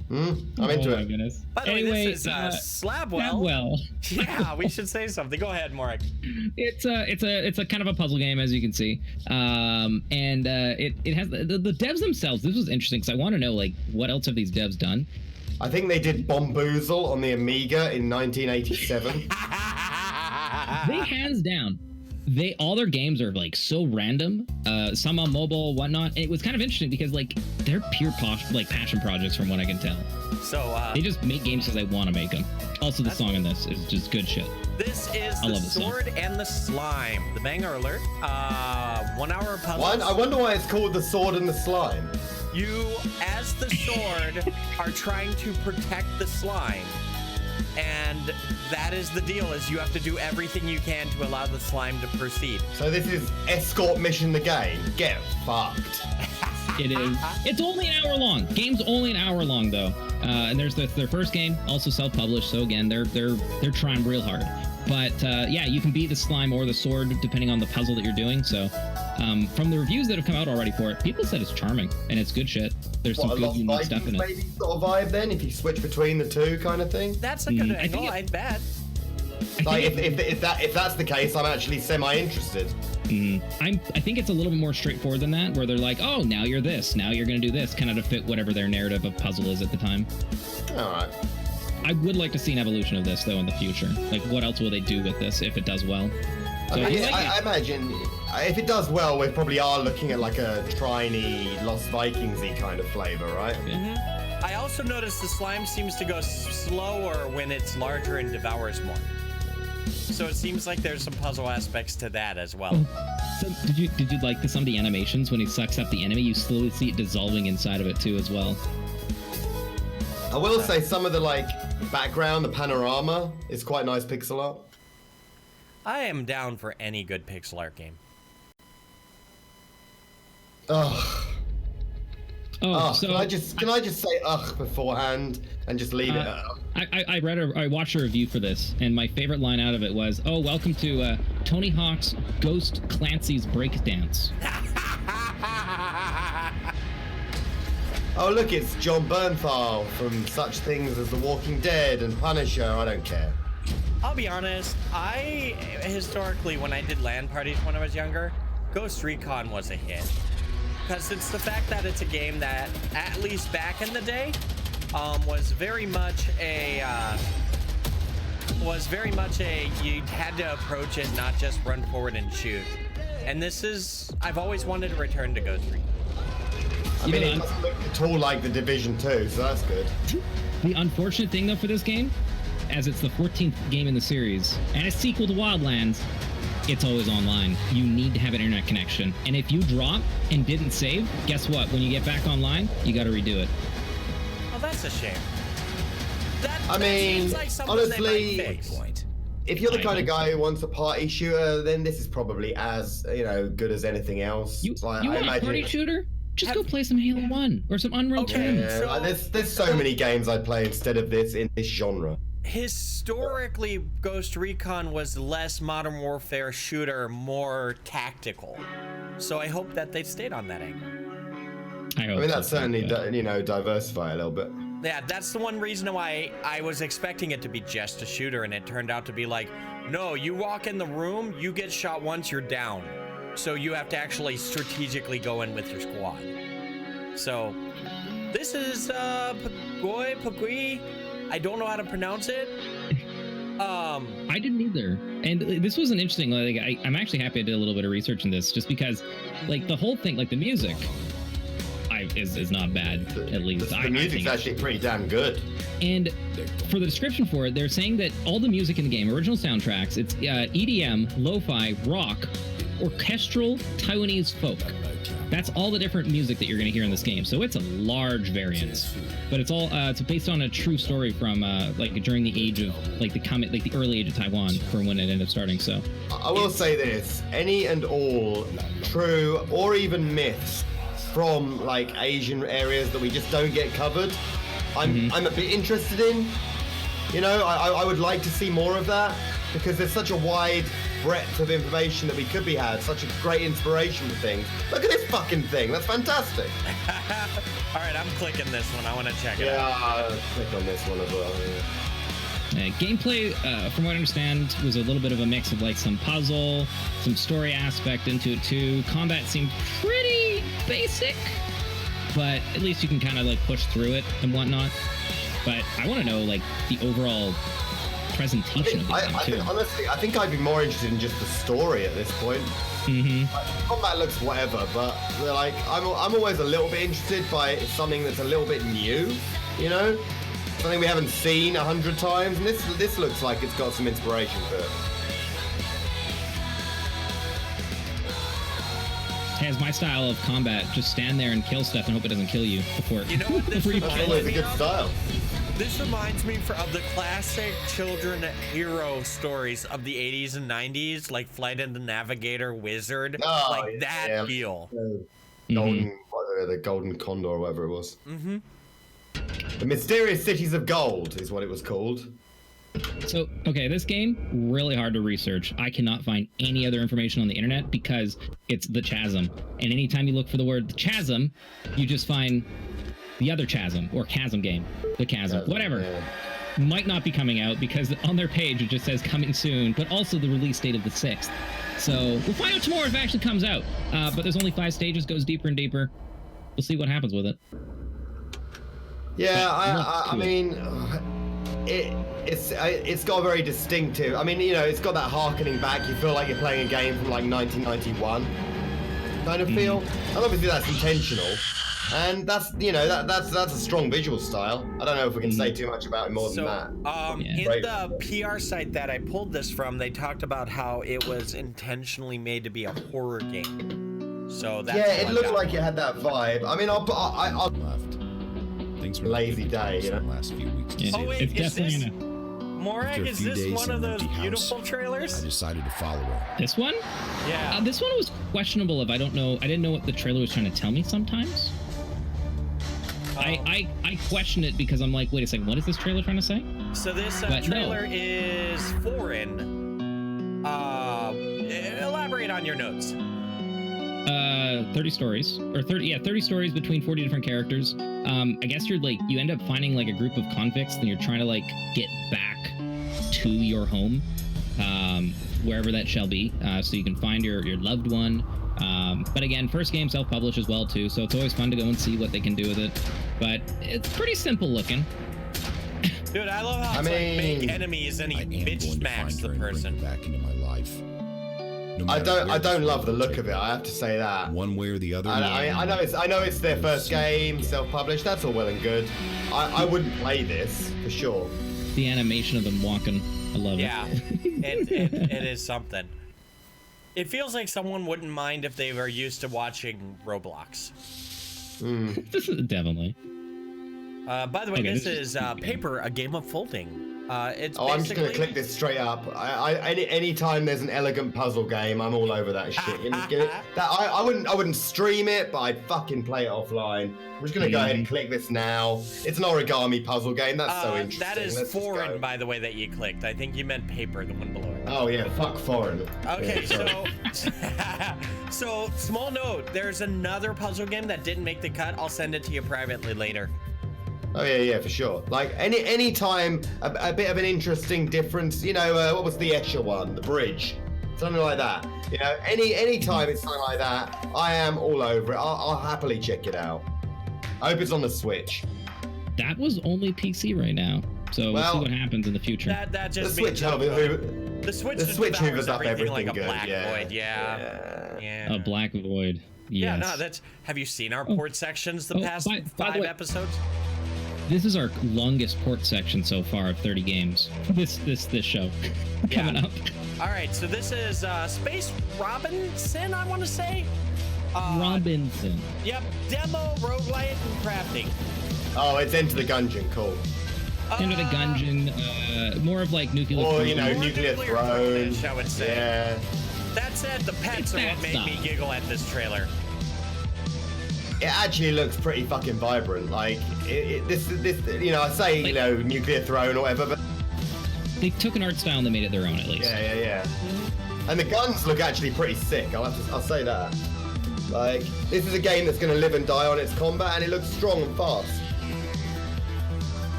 I'm into it. Oh my goodness. By the way, this is Slabwell. Yeah, we should say something. Go ahead, Morag. It's a kind of a puzzle game, as you can see, and it has the devs themselves. This was interesting because I want to know like what else have these devs done. I think they did Bomboozle on the Amiga in 1987. They hands down. All their games are like so random, some on mobile, whatnot. And it was kind of interesting because like they're pure passion projects from what I can tell. So they just make games because they want to make them. Also, the song in this is just good shit. This is The Sword and the Slime. The banger alert. 1 hour of puzzles. I wonder why it's called The Sword and the Slime. You, as the sword, are trying to protect the slime. And that is the deal, is you have to do everything you can to allow the slime to proceed. So this is escort mission the game. Get fucked. It is. It's only an hour long. Game's only an hour long though, and there's their first game, also self-published. So again, they're trying real hard. But yeah, you can beat the slime or the sword depending on the puzzle that you're doing. So from the reviews that have come out already for it, people said it's charming and it's good shit. There's some good unique stuff in it. Maybe sort of vibe then, if you switch between the two kind of thing. That's a good angle. I'd bet. Like if that's the case, I'm actually semi-interested. I think it's a little bit more straightforward than that, where they're like, oh, now you're this, now you're gonna do this, kind of to fit whatever their narrative of puzzle is at the time. All right. I would like to see an evolution of this though in the future. Like, what else will they do with this if it does well? So I imagine if it does well, we probably are looking at like a Triny, Lost Vikingsy kind of flavor, right? Mm-hmm. I also noticed the slime seems to go slower when it's larger and devours more. So it seems like there's some puzzle aspects to that as well. So did you like some of the animations when he sucks up the enemy? You slowly see it dissolving inside of it too as well. I will say some of the like background, the panorama is quite nice pixel art. I am down for any good pixel art game. Ugh. Oh, so can I just say ugh beforehand and just leave it? I watched a review for this, and my favorite line out of it was, "Oh, welcome to Tony Hawk's Ghost Clancy's Breakdance." Oh look, it's John Bernthal from such things as The Walking Dead and Punisher. I don't care. I'll be honest, I historically, when I did LAN parties when I was younger, Ghost Recon was a hit. Because it's the fact that it's a game that, at least back in the day, was very much a you had to approach it, not just run forward and shoot. And this is, I've always wanted to return to Ghost Recon. I mean, it doesn't look at all like the Division 2, so that's good. The unfortunate thing though for this game, as it's the 14th game in the series and a sequel to Wildlands, it's always online. You need to have an internet connection. And if you drop and didn't save, guess what? When you get back online, you got to redo it. Oh, that's a shame. I mean, seems like something honestly, they might fix. if you're the kind of guy who wants a party shooter, then this is probably as, good as anything else. You Like, want a party shooter? Just go play some Halo 1 or some Unreal 2. Yeah, like, there's so many games I'd play instead of this in this genre. Historically, Ghost Recon was less Modern Warfare shooter, more tactical. So I hope that they stayed on that angle. I mean, that's certainly, diversify a little bit. Yeah, that's the one reason why I was expecting it to be just a shooter, and it turned out to be like, no, you walk in the room, you get shot once, you're down. So you have to actually strategically go in with your squad. So this is Pugui. I don't know how to pronounce it. I didn't either. And this was an interesting, like, I'm actually happy I did a little bit of research in this, just because, like, the whole thing, like, the music is not bad, at least. The music's actually pretty damn good. And for the description for it, they're saying that all the music in the game, original soundtracks, it's EDM, lo-fi, rock, orchestral, Taiwanese folk. That's all the different music that you're going to hear in this game. So it's a large variance, but it's all it's based on a true story from like during the age of the early age of Taiwan, from when it ended up starting. So I will say this: any and all true or even myths from like Asian areas that we just don't get covered, I'm a bit interested in. I would like to see more of that, because there's such a wide breadth of information that we could be had, such a great inspiration for things. Look at this fucking thing, that's fantastic. All right, I'm clicking this one. I want to check it out. Yeah, I'll click on this one as well. Yeah. Gameplay, from what I understand, was a little bit of a mix of like some puzzle, some story aspect into it too. Combat seemed pretty basic, but at least you can kind of like push through it and whatnot. But I want to know like the overall presentation of the game too. Honestly, I think I'd be more interested in just the story at this point. Like, combat looks whatever, but like I'm always a little bit interested by something that's a little bit new, something we haven't seen 100 times, and this looks like it's got some inspiration for it. Has my style of combat, just stand there and kill stuff and hope it doesn't kill you before You know what this before you That's kill always it. a good style. This reminds me of the classic children hero stories of the 80s and 90s, like Flight of the Navigator, Wizard, that feel. the Golden Condor or whatever it was. Mm-hmm. The Mysterious Cities of Gold is what it was called. So, okay, this game, really hard to research. I cannot find any other information on the internet because it's the Chasm. And anytime you look for the word Chasm, you just find the other Chasm, or Chasm game. The Chasm, whatever. Yeah. Might not be coming out because on their page it just says coming soon, but also the release date of the 6th. So, we'll find out tomorrow if it actually comes out. But there's only 5 stages, goes deeper and deeper. We'll see what happens with it. Yeah, I mean, it's got a very distinctive. I mean, you know, it's got that harkening back. You feel like you're playing a game from like 1991, kind of feel. And obviously that's intentional, and that's, you know, that's a strong visual style. I don't know if we can say too much about it more than that. In the PR site that I pulled this from, they talked about how it was intentionally made to be a horror game. So that's yeah, it looked like it had that vibe. I mean, I'll left. Thanks for lazy day, you know. last few weeks. Yeah, Oh wait, it's is definitely this gonna... Morag? Is this one of those beautiful I trailers? decided to follow her. This one? Yeah. This one was questionable. If I didn't know what the trailer was trying to tell me sometimes. I question it because I'm like, wait a second, what is this trailer trying to say? So this But trailer is foreign. Elaborate on your notes. 30 stories, or 30 stories between 40 different characters. I guess you end up finding like a group of convicts and you're trying to like get back to your home, wherever that shall be, so you can find your loved one. But again, first game self-published as well too, so it's always fun to go and see what they can do with it. But it's pretty simple looking. Dude, I love how it's like make enemies and he bitch smacks the person. Back into my life. No I matter don't where love the look take of it. I have to say that. One way or the other. I know it's their first game, self-published. That's all well and good. I wouldn't play this for sure. The animation of them walking, I love Yeah, it. it is something. It feels like someone wouldn't mind if they were used to watching Roblox. This is definitely. By the way, Okay, this this is Paper, a game of folding. It's I'm just gonna basically- click this straight up. Any time there's an elegant puzzle game, I'm all over that shit. I wouldn't stream it, but I'd fucking play it offline. I'm just gonna go ahead and click this now. It's an origami puzzle game. That's so interesting. That is Let's just foreign, go. by the way, that you clicked. I think you meant Paper, the one below it. Oh yeah, fuck foreign. Okay, Yeah, sorry. so small note. There's another puzzle game that didn't make the cut. I'll send it to you privately later. Oh yeah, for sure. Like any time a bit of an interesting difference. You know, what was the Escher one? The bridge, something like that. You know, any time it's something like that, I am all over it. I'll happily check it out. I hope it's on the Switch. That was only PC right now, so we'll see what happens in the future. That The just Switch, the Switch just hoovers devours up everything like everything a good. black void. Yeah. A black void. Yeah, Yes. no, that's. Have you seen our port sections the past by the 5 way- episodes? This is our longest port section so far of 30 games. This show coming up. All right, so this is Space Robinson, I want to say. Robinson. Yep, demo, roguelite, and crafting. Oh, it's Enter the Gungeon. Cool. Into the Gungeon, more of like nuclear. Or you know, More nuclear nuclear throne. throne-ish, I would say. Yeah. That said, the pets It's are that what made me stuff. giggle at this trailer. It actually looks pretty fucking vibrant. Like this, you know, I say, you know, nuclear throne or whatever, but They took an art style and they made it their own, at least. yeah. And the guns look actually pretty sick. I'll say that. Like, this is a game that's going to live and die on its combat, and it looks strong and fast.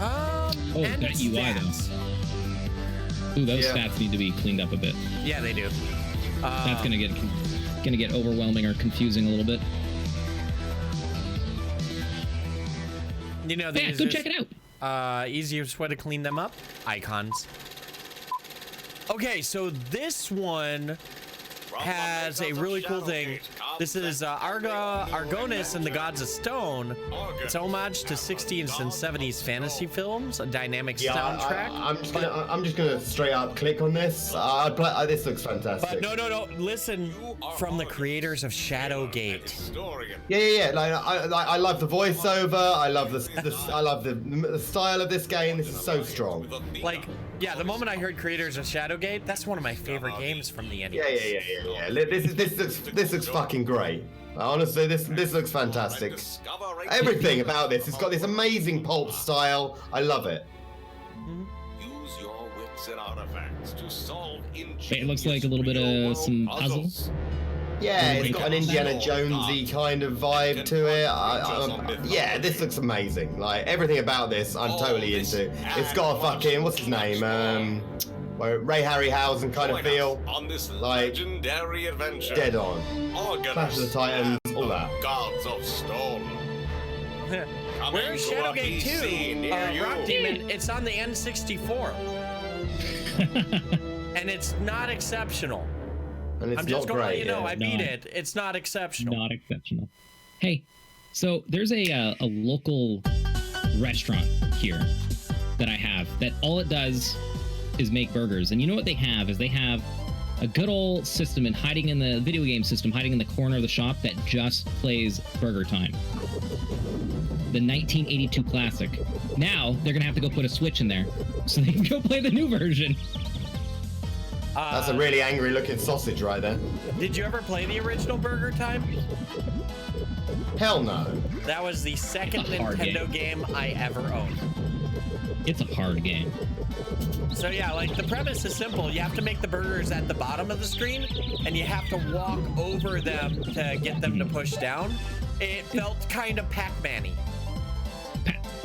Oh, And that its UI stats. though. Ooh, those Yeah. stats need to be cleaned up a bit. Yeah, they do. That's gonna get overwhelming or confusing a little bit. You know, the Yeah, go check it out. Easiest way to clean them up? Icons. Okay, so this one has a really cool thing. This is Argonis and the Gods of Stone. It's a homage to 60s and 70s fantasy films, a dynamic soundtrack. I'm just gonna straight up click on this. This looks fantastic. But no. Listen, from the creators of Shadowgate. Yeah. Like I love the voiceover. I love the style of this game. This is so strong. Like, Yeah, the moment I heard creators of Shadowgate, that's one of my favorite games from the NES. Yeah. This looks fucking great. Honestly, this looks fantastic. Everything about this, it's got this amazing pulp style. I love it. Use your wits and artifacts to solve It looks like a little bit of some puzzles. Yeah, it's got an Indiana Jonesy kind of vibe to it. Yeah, this looks amazing. Like everything about this, I'm totally into. It's got a fucking what's his name? Ray Harryhausen kind of feel. On this like legendary adventure. Dead on. Clash of the Titans, all that. Gods of Stone. Where's Shadowgate 2? Rock Demon, it's on the N64. And it's not exceptional. And it's I'm just not gonna let great. you know, I beat it. It's not exceptional. Not exceptional. Hey, so there's a local restaurant here that I have that all it does is make burgers. And you know what they have is they have a good old system and hiding in the video game system, hiding in the corner of the shop that just plays Burger Time. The 1982 classic. Now they're gonna have to go put a Switch in there so they can go play the new version. That's a really angry looking sausage right there. Did you ever play the original Burger Time? Hell no. That was the second Nintendo game I ever owned. It's a hard game. So yeah, like the premise is simple. You have to make the burgers at the bottom of the screen, and you have to walk over them to get them to push down. It felt kind of Pac-Man-y.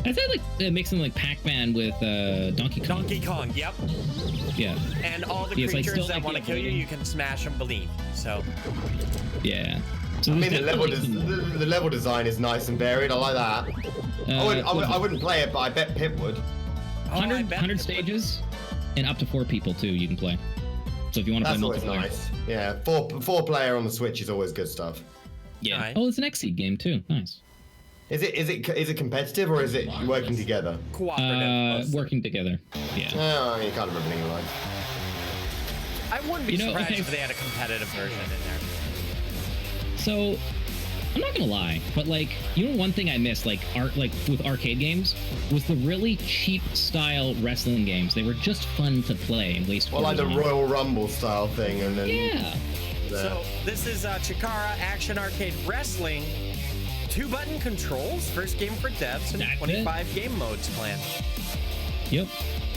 I feel like mixing like Pac-Man with Donkey Kong. Donkey Kong, yep. Yeah. And all the Yeah, it's like creatures still that like want to kill you, avoiding. you can smash them beneath. So Yeah. So I mean, there's the level design is nice and varied. I like that. I wouldn't play it, but I bet Pip would. 100 stages and up to 4 people too you can play. So if you want to play That's always multiplayer. nice. Yeah, four player on the Switch is always good stuff. Yeah. Nice. Oh, it's an X-Seed game too. Nice. Is it competitive or is it working together? cooperative. mostly. Working together. Yeah. Oh, you can't remember the line. I wouldn't be You know, surprised okay. if they had a competitive version in there. So I'm not gonna lie, but like, you know, one thing I miss, like with arcade games, was the really cheap style wrestling games. They were just fun to play and waste. Well, like the quarters on. Royal Rumble style thing, and then Yeah. So this is Takara Action Arcade Wrestling. 2-button controls, first game for devs, and That's 25 game modes planned. Yep.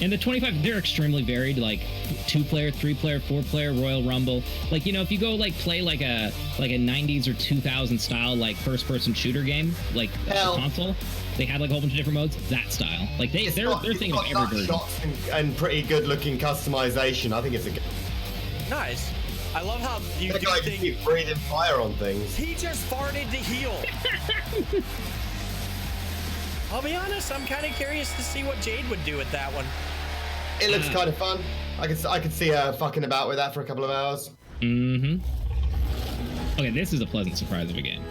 And the 25, they're extremely varied, like 2-player, 3-player, 4-player, Royal Rumble. Like, you know, if you go like play like a 90s or 2000 style like first-person shooter game, like a console, they had like a whole bunch of different modes. That style, like they're thinking of every version. shots and pretty good looking customization. I think it's a good. Nice. I love how you That do guy can things. keep breathing fire on things. He just farted to heal. I'll be honest, I'm kind of curious to see what Jade would do with that one. It looks kind of fun. I could see her fucking about with that for a couple of hours. Mm-hmm. Okay, this is a pleasant surprise of a game.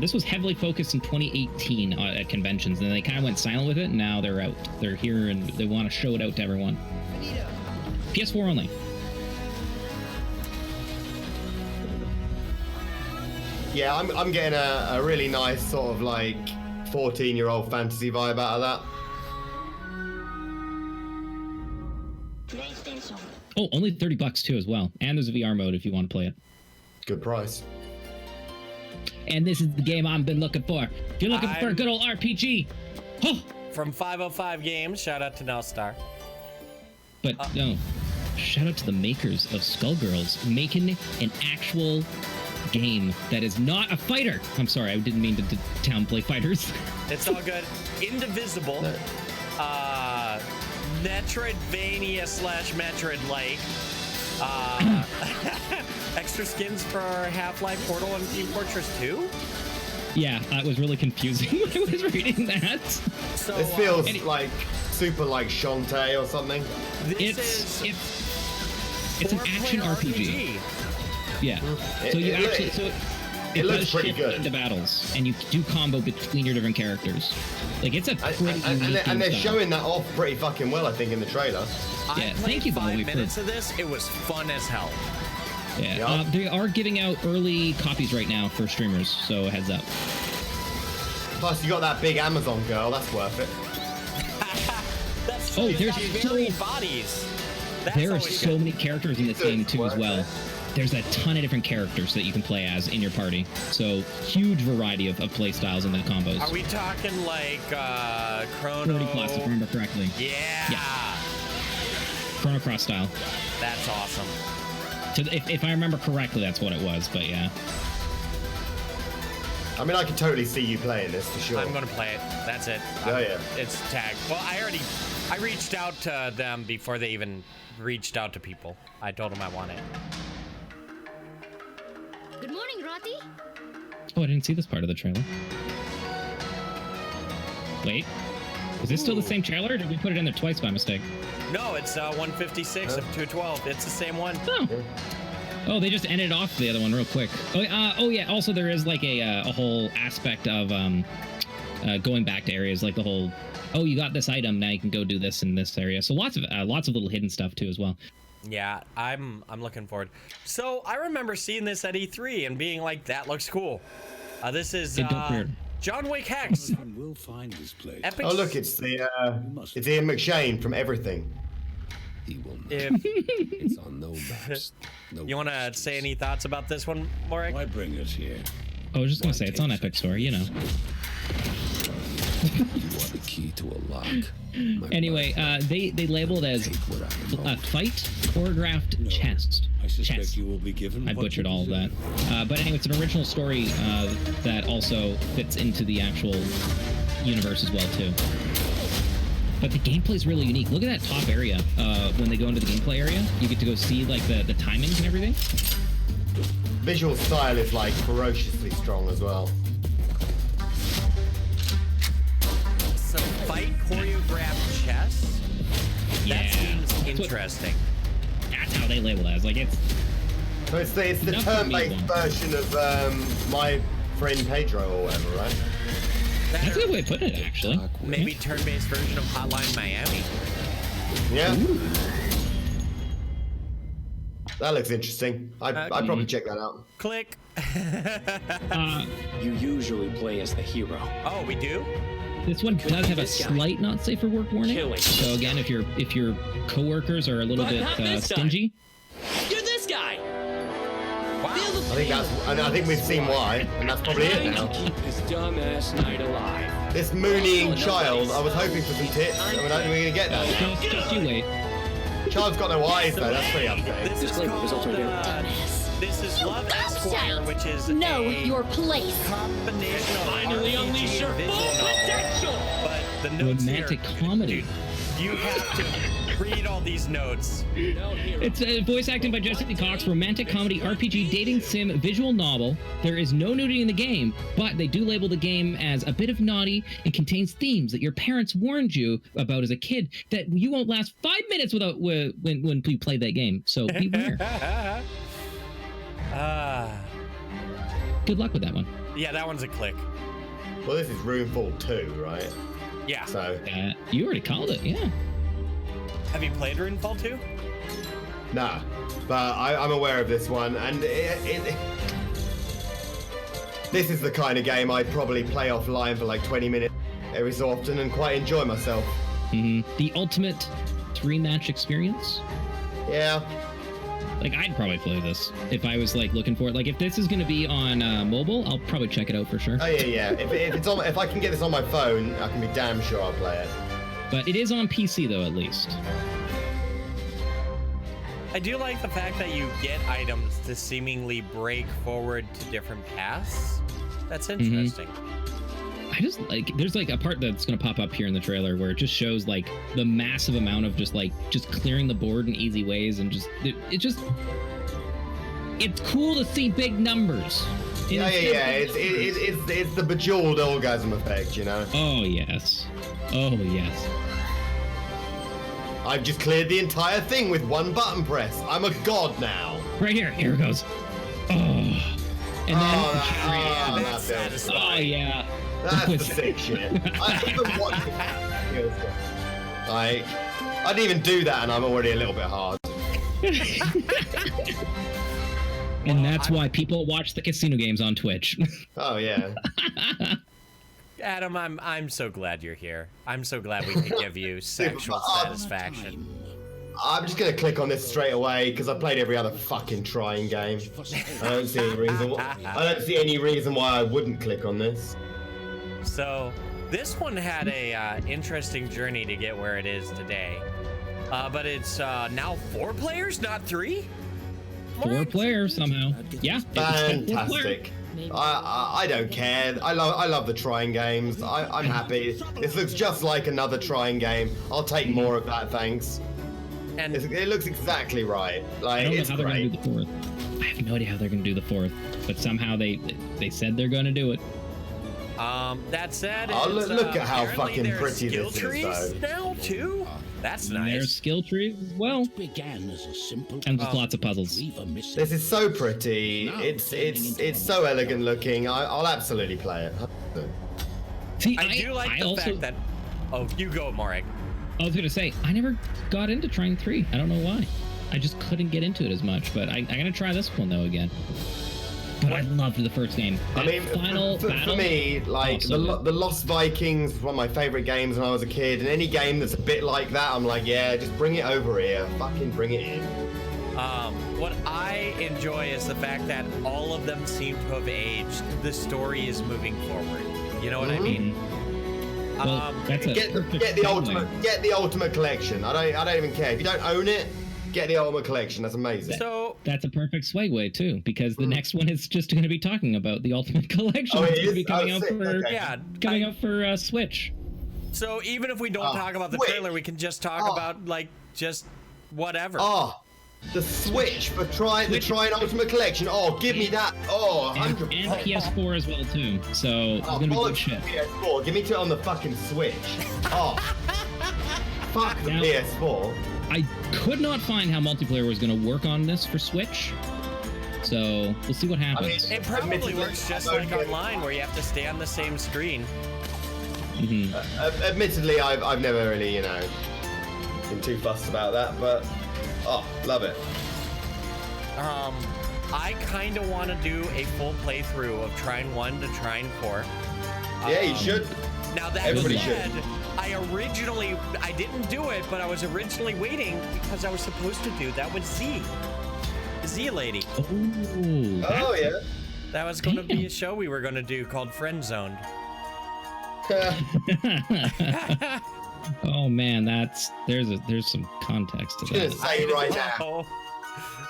This was heavily focused in 2018 at conventions, and then they kind of went silent with it, and now they're out. They're here, and they want to show it out to everyone. PS4 only. Yeah, I'm getting a really nice sort of like 14-year-old fantasy vibe out of that. Oh, only $30 too as well, and there's a VR mode if you want to play it. Good price. And this is the game I've been looking for. If you're looking for a good old RPG, oh! From 505 Games, shout out to Nelstar. But no, shout out to the makers of Skullgirls making an actual game that is not a fighter. I'm sorry, I didn't mean to downplay fighters. It's all good. Indivisible. Metroidvania / Metroid-like. Extra skins for Half-Life, Portal, and Team Fortress 2? Yeah, it was really confusing when I was reading that. So, This feels like super like Shantae or something. It's It's an action RPG. Yeah. So you actually it looks does pretty shift good. into battles, and you do combo between your different characters. Like it's a pretty unique And they're style. showing that off pretty fucking well, I think, in the trailer. Yeah, I thank you, played Bobby, 5 minutes of this. It was fun as hell. Yeah, Yup. they are giving out early copies right now for streamers, so heads up. Plus, you got that big Amazon girl. That's worth it. That's also Oh, it's there's got so- varied bodies. That's There are always so good. many characters in this game too as well. There's a ton of different characters that you can play as in your party. So huge variety of play styles and the combos. Are we talking like Chrono? 40 plus, if I remember correctly. Yeah. Chrono Cross style. That's awesome. So if I remember correctly, that's what it was. But yeah. I mean, I can totally see you playing this for sure. I'm gonna play it. That's it. Oh, yeah. It's tagged. Well, I reached out to them before they even reached out to people. I told them I want it. Good morning, Rati. Oh, I didn't see this part of the trailer. Wait. Is this still the same trailer, or did we put it in there twice by mistake? No, it's 156 of 212. It's the same one. Oh. Oh, they just ended off the other one real quick. Oh yeah. Also, there is like a whole aspect of going back to areas, like the whole. Oh, you got this item, now you can go do this in this area. So lots of little hidden stuff too as well. Yeah, I'm looking forward. So I remember seeing this at E3 and being like, that looks cool. This is John Wick Hex. We'll find this place. Epic. Oh look, it's Ian McShane from Everything. He will not. If It's on no maps. No you want to say any thoughts about this one, Morag? Why bring us here? I was just gonna say it's on Epic Store, you know. You are the key to a lock. My Anyway, life. they labeled as Take what I a fight choreographed chest. I suspect Chess. you will be given. I what butchered you all of that. deserve. But anyway, it's an original story that also fits into the actual universe as well too. But the gameplay is really unique. Look at that top area. When they go into the gameplay area, you get to go see like the timings and everything. Visual style is like ferociously strong as well. So fight choreographed chess? Yeah. That seems That's what- interesting. That's how they label it as. Like it's So it's the Enough for me, turn-based one. version of my friend Pedro or whatever, right? that's a good way of putting it actually. Maybe turn-based version of Hotline Miami. Yeah. That looks interesting. I'd probably check that out. Click. You usually play as the hero. Oh, we do? This one does have a this guy. slight not safe for work warning. Killing. So again, if your coworkers are a little But bit not this time. stingy, You're this guy! Wow. I think we've seen why, and that's probably it Trying now. to keep this dumbass knight alive. This mooneying child, I was hoping for some tits. I mean, I don't think we're gonna get that. just you wait. Child's got no eyes though. That's pretty upsetting. This is Disclaimer, called, results are very this is Love Esquire, which is Know a your place. combination of Finally RPG unleash your and visual full novel. potential! But the notes Romantic here, comedy. you have to read all these notes. No hero. It's voice acting by Jesse Cox, romantic comedy, RPG, dating sim, visual novel. There is no nudity in the game, but they do label the game as a bit of naughty and contains themes that your parents warned you about as a kid that you won't last 5 minutes without when you play that game. So beware. Good luck with that one. Yeah, that one's a click. Well, this is Roomfall 2, right? Yeah. So You already called it, yeah. Have you played Runefall 2? nah, but I'm aware of this one, and this is the kind of game I'd probably play offline for like 20 minutes every so often and quite enjoy myself. The ultimate 3-match experience. Yeah. Like, I'd probably play this if I was like looking for it. Like, if this is going to be on mobile, I'll probably check it out for sure. Oh yeah. If I can get this on my phone, I can be damn sure I'll play it. But it is on PC though, at least. I do like the fact that you get items to seemingly break forward to different paths. That's interesting. I just like there's like a part that's gonna pop up here in the trailer where it just shows like the massive amount of just clearing the board in easy ways and it's cool to see big numbers. Yeah. It's the bejeweled orgasm effect, you know. Oh yes. I've just cleared the entire thing with one button press. I'm a god now. Right here it goes. Oh. And then That feels oh yeah. That's the sick shit. I even watched it. Like, I didn't even do that and I'm already a little bit hard. And that's why people watch the casino games on Twitch. Oh, yeah. Adam, I'm so glad you're here. I'm so glad we could give you sexual satisfaction. I'm just gonna click on this straight away because I played every other fucking trying game. I don't see any reason. I don't see any reason why I wouldn't click on this. So this one had a interesting journey to get where it is today, but it's now 4 players, not 3. 4 players somehow. Yeah. Fantastic. I don't care. I love the trying games. I'm happy. This looks just like another trying game. I'll take more of that, thanks. And It looks exactly right. Like, I don't know it's how they're great. gonna do the 4th. I have no idea how they're gonna do the 4th, but somehow they said they're gonna do it. that said, Oh, it's, look at how apparently fucking there's pretty skill this is, trees though. now too. That's And there's nice. skill trees as well, Began as a simple and just lots of puzzles. This is so pretty. It's so elegant looking. I'll absolutely play it. See, I do like the also, fact that. Oh, you go, Morag. I was gonna say I never got into trying 3. I don't know why. I just couldn't get into it as much. But I'm gonna try this one though again. But I loved the first game. I mean, final for battle. me, like so good. the Lost Vikings was one of my favorite games when I was a kid, and any game that's a bit like that, I'm like, yeah, just bring it over here, fucking bring it in. What I enjoy is the fact that all of them seem to have aged. The story is moving forward. You know what I mean? Well, that's a Get the perfect segue. get the ultimate collection. I don't even care if you don't own it. Get the ultimate collection. That's amazing. So That's a perfect segue too, because the next one is just going to be talking about the Ultimate Collection. Oh, it It's gonna is? be coming Oh, out sick. for Okay. yeah, coming out for Switch. So even if we don't talk about the Switch. trailer, we can just talk about like just whatever. Oh, the Switch for the Trying Ultimate Collection. Oh, give me that. Oh, And 100%. PS4 as well too. So it's Oh, going to be good bollocks shit. PS4. Give me to it on the fucking Switch. Oh, fuck the Now- PS4. I could not find how multiplayer was going to work on this for Switch. So we'll see what happens. It probably Admittedly, works just I don't like get- online, where you have to stay on the same screen. Admittedly, I've never really, been too fussed about that, but love it. I kind of want to do a full playthrough of Trine 1 to Trine 4. Yeah, you should. Now that Everybody said, I didn't do it, but I was originally waiting because I was supposed to do that with Z Lady. Oh yeah. That was going to be Damn. a show we were going to do called Friend Zoned. Oh man, there's some context to gonna that. say right now. Oh,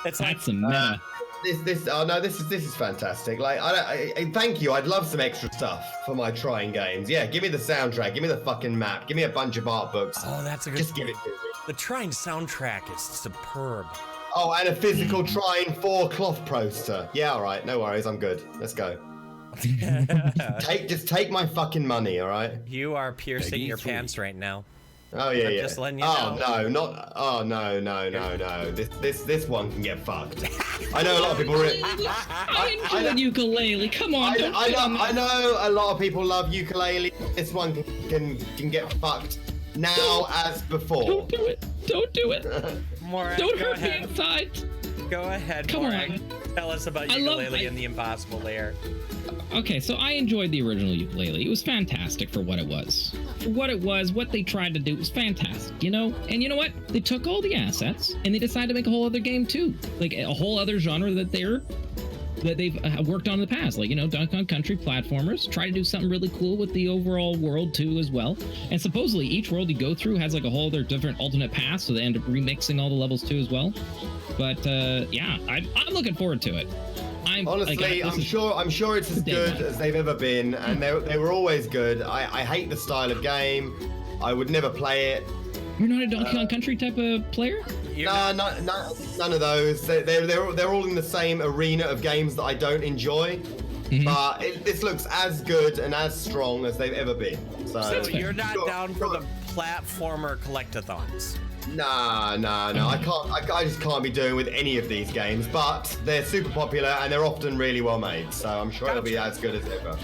it's like That's a meta. This is fantastic. Like, I thank you. I'd love some extra stuff for my trying games. Yeah, give me the soundtrack. Give me the fucking map. Give me a bunch of art books. oh, that's a good. Just give it to me. The Trine soundtrack is superb. Oh, and a physical Trying 4 cloth poster. Yeah, all right. No worries. I'm good. Let's go. Just take my fucking money. All right. You are piercing Peggy your 3. pants right now. Oh yeah, I'm yeah. just letting you oh know. no, not. Oh no. This one can get fucked. I know a lot of people. I enjoyed ukulele. Come on, don't shit on I that. know a lot of people love ukulele. This one can get fucked now as before. Don't do it. Don't do it. Morag, Don't go hurt me ahead. inside. Go ahead, Come Morag. on. Tell us about I love- ukulele and the impossible lair. Okay, so I enjoyed the original ukulele. It was fantastic for what it was. For what it was, what they tried to do was fantastic, you know? And you know what? They took all the assets and they decided to make a whole other game too. Like a whole other genre that they've worked on in the past. Like, Donkey Kong Country platformers. Try to do something really cool with the overall world too as well. And supposedly each world you go through has like a whole other different alternate path, so they end up remixing all the levels too as well. But yeah, I'm looking forward to it. Honestly, I'm sure it's as good as they've ever been, and they were always good. I hate the style of game. I would never play it. You're not a Donkey Kong Country type of player? None of those. They're all in the same arena of games that I don't enjoy. But this looks as good and as strong as they've ever been. So you're not down for the platformer collectathons? Nah. I just can't be doing with any of these games. But they're super popular and they're often really well made. So I'm sure it'll be as good as ever.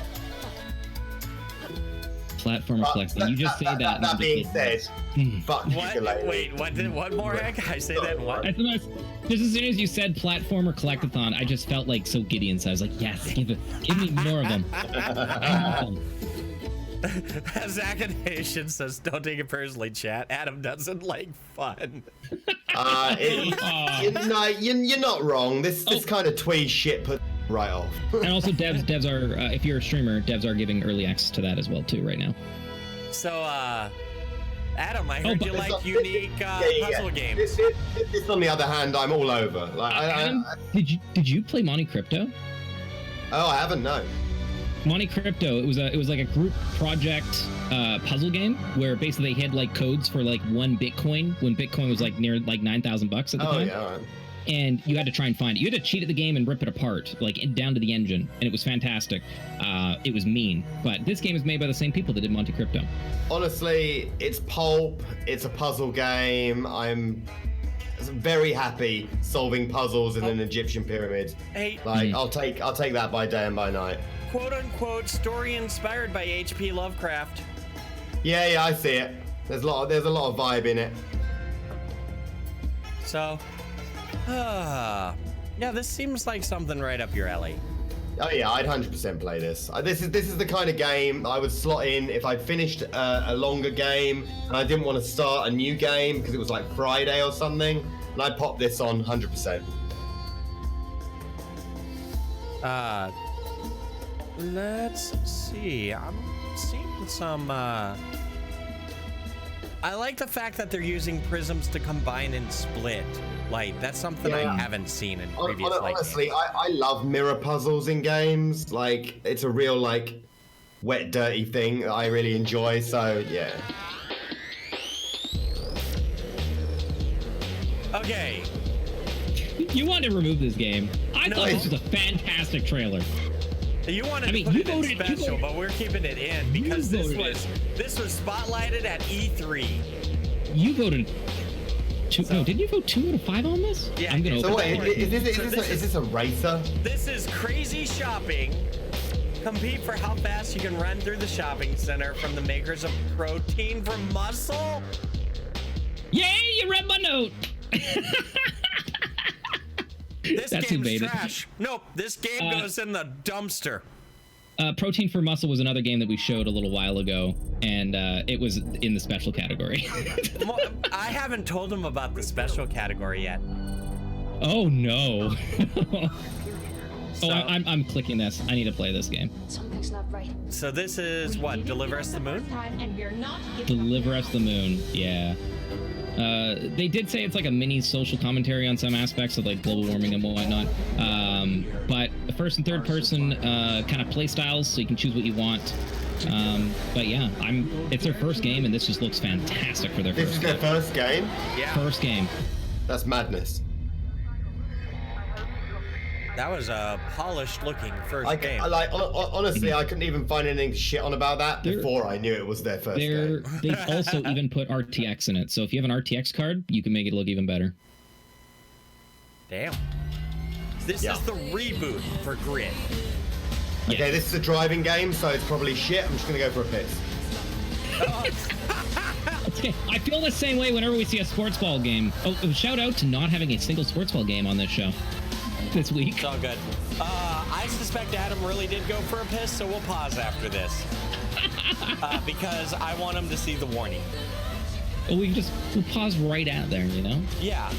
Platformer collection. You just say that. That being said, fuck What? ukulele. Wait, what, Morag? I say that in what? Just as soon as you said platformer collectathon, I just felt like so giddy inside. I was like, yes, give me more of them. I want them. Zach and Haitian says, "Don't take it personally, chat. Adam doesn't like fun." You're not wrong. This kind of twee shit put right off. And also, devs are if you're a streamer, devs are giving early access to that as well too right now. So, Adam, I heard you like unique puzzle games. This, on the other hand, I'm all over. Like, Adam, did you play Monte Crypto? Oh, I haven't. No. Monte Crypto, it was like a group project puzzle game where basically they had like codes for like 1 Bitcoin when Bitcoin was like near like $9,000 at the time. Oh yeah. All right. And you had to try and find it. You had to cheat at the game and rip it apart, like down to the engine, and it was fantastic. It was mean, but this game is made by the same people that did Monte Crypto. Honestly, it's pulp. It's a puzzle game. I'm very happy solving puzzles in an Egyptian pyramid. Hey, like I'll take that by day and by night. "Quote unquote" story inspired by H.P. Lovecraft. Yeah, I see it. There's a lot of vibe in it. So, yeah, this seems like something right up your alley. Oh yeah, I'd 100% play this. This is the kind of game I would slot in if I finished a longer game and I didn't want to start a new game because it was like Friday or something, and I'd pop this on 100%. Let's see. I'm seeing some. I like the fact that they're using prisms to combine and split. Like, that's something I haven't seen in previous honestly, I love mirror puzzles in games. Like, it's a real, like, wet, dirty thing that I really enjoy, so, yeah. Okay. You wanted to remove this game. I thought this was a fantastic trailer. You wanted to put it in special, but we're keeping it in because this was spotlighted at E3. You voted 2. No, didn't you vote 2 out of 5 on this? Yeah. So wait, is this a racer? This is crazy shopping. Compete for how fast you can run through the shopping center from the makers of Protein for Muscle. Yay! You read my note. This game's trash. Nope, this game goes in the dumpster. Protein for Muscle was another game that we showed a little while ago, and it was in the special category. I haven't told him about the special category yet. Oh no. I'm clicking this. I need to play this game. Something's not right. So this is what? Deliver Us the Moon? Deliver Us the Moon. Yeah. They did say it's like a mini social commentary on some aspects of like global warming and whatnot. But the first and third person kind of play styles, so you can choose what you want. But yeah, it's their first game, and this just looks fantastic for their first game. This is their first game? Yeah. First game. That's madness. That was a polished looking first game. Honestly, I couldn't even find anything to shit on about that before I knew it was their first game. They've also even put RTX in it, so if you have an RTX card, you can make it look even better. Damn. This is the reboot for Grid. Okay, this is a driving game, so it's probably shit. I'm just gonna go for a piss. Okay, I feel the same way whenever we see a sports ball game. Oh, shout out to not having a single sports ball game on this show this week. It's all good. I suspect Adam really did go for a piss, so we'll pause after this. Because I want him to see the warning. Well, we'll pause right out there, you know? Yeah.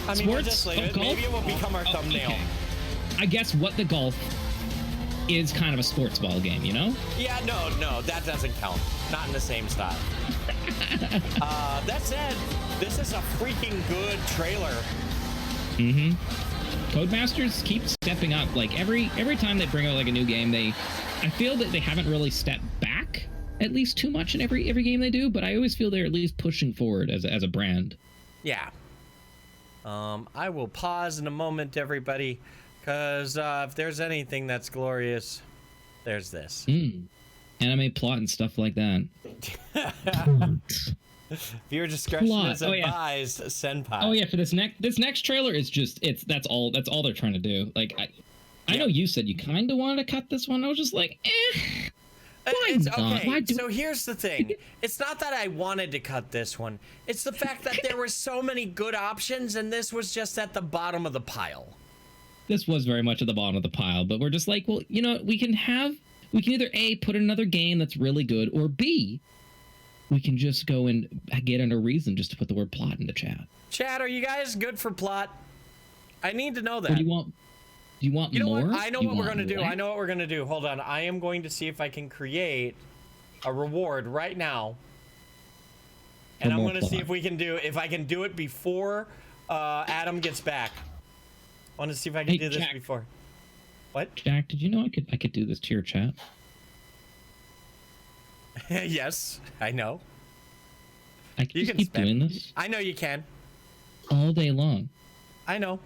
I mean, we'll just leave it. Maybe it will become our thumbnail. Okay. I guess What the Golf is kind of a sports ball game, you know? Yeah, no, that doesn't count. Not in the same style. That said, this is a freaking good trailer. Mm-hmm. Codemasters keep stepping up. Like every time they bring out like a new game, I feel that they haven't really stepped back at least too much in every game they do, but I always feel they're at least pushing forward as a brand. Yeah. I will pause in a moment, everybody, because if there's anything that's glorious, there's this. Anime plot and stuff like that. Viewer discretion is advised, Senpai. Oh yeah, for this next trailer is just that's all they're trying to do. Like I know you said you kind of wanted to cut this one. I was just like, why not? Okay, so here's the thing. It's not that I wanted to cut this one. It's the fact that there were so many good options, and this was just at the bottom of the pile. This was very much at the bottom of the pile, but we're just like, well, you know, we can have we can either A, put in another game that's really good, or B, we can just go and get in a reason just to put the word plot in the chat. Chat, are you guys good for plot? I need to know that. Or do you want You know more? what? I know You what we're want gonna do. less? I know what we're gonna do. Hold on. I am going to see if I can create a reward right now. And I'm more gonna see plot. if we can do if I can do it before Adam gets back. I want to see if I can Hey, do this Jack. before. What? Jack, did you know I could do this to your chat? Yes, I know. I could You just can keep spam. doing this I know you can. all day long. I know.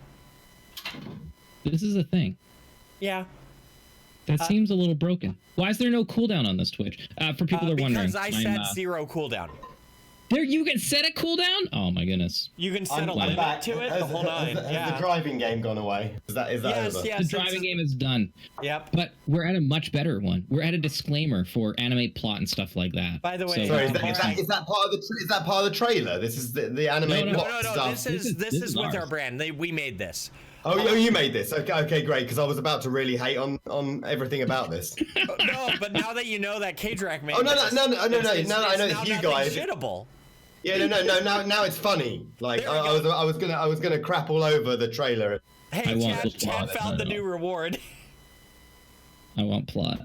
This is a thing. Yeah. That seems a little broken. Why is there no cooldown on this Twitch? For people that are wondering. Because I I'm, set 0 cooldown. There, you can set a cooldown? Oh my goodness. You can set a I'm limit back. to it. Has- The whole nine. has Yeah. the driving game gone away? Is that yes. over? Yes. The driving game is done. Yep. But we're at a much better one. We're at a disclaimer for anime plot and stuff like that. By the way, Sorry, Yeah, is that part of the trailer? This is the anime No, no, plot No. stuff. This is with ours. our brand. We made this. Oh, you made this. Okay, great. Because I was about to really hate on everything about this. No, but now that you know that K-Drac made Oh, no, this, no, it's I know it's now you nothing guys. Shittable. Yeah, no. Now it's funny. Like There we I was gonna crap all over the trailer. Hey, I want Chad, the plot. Chad found the new reward. I want plot.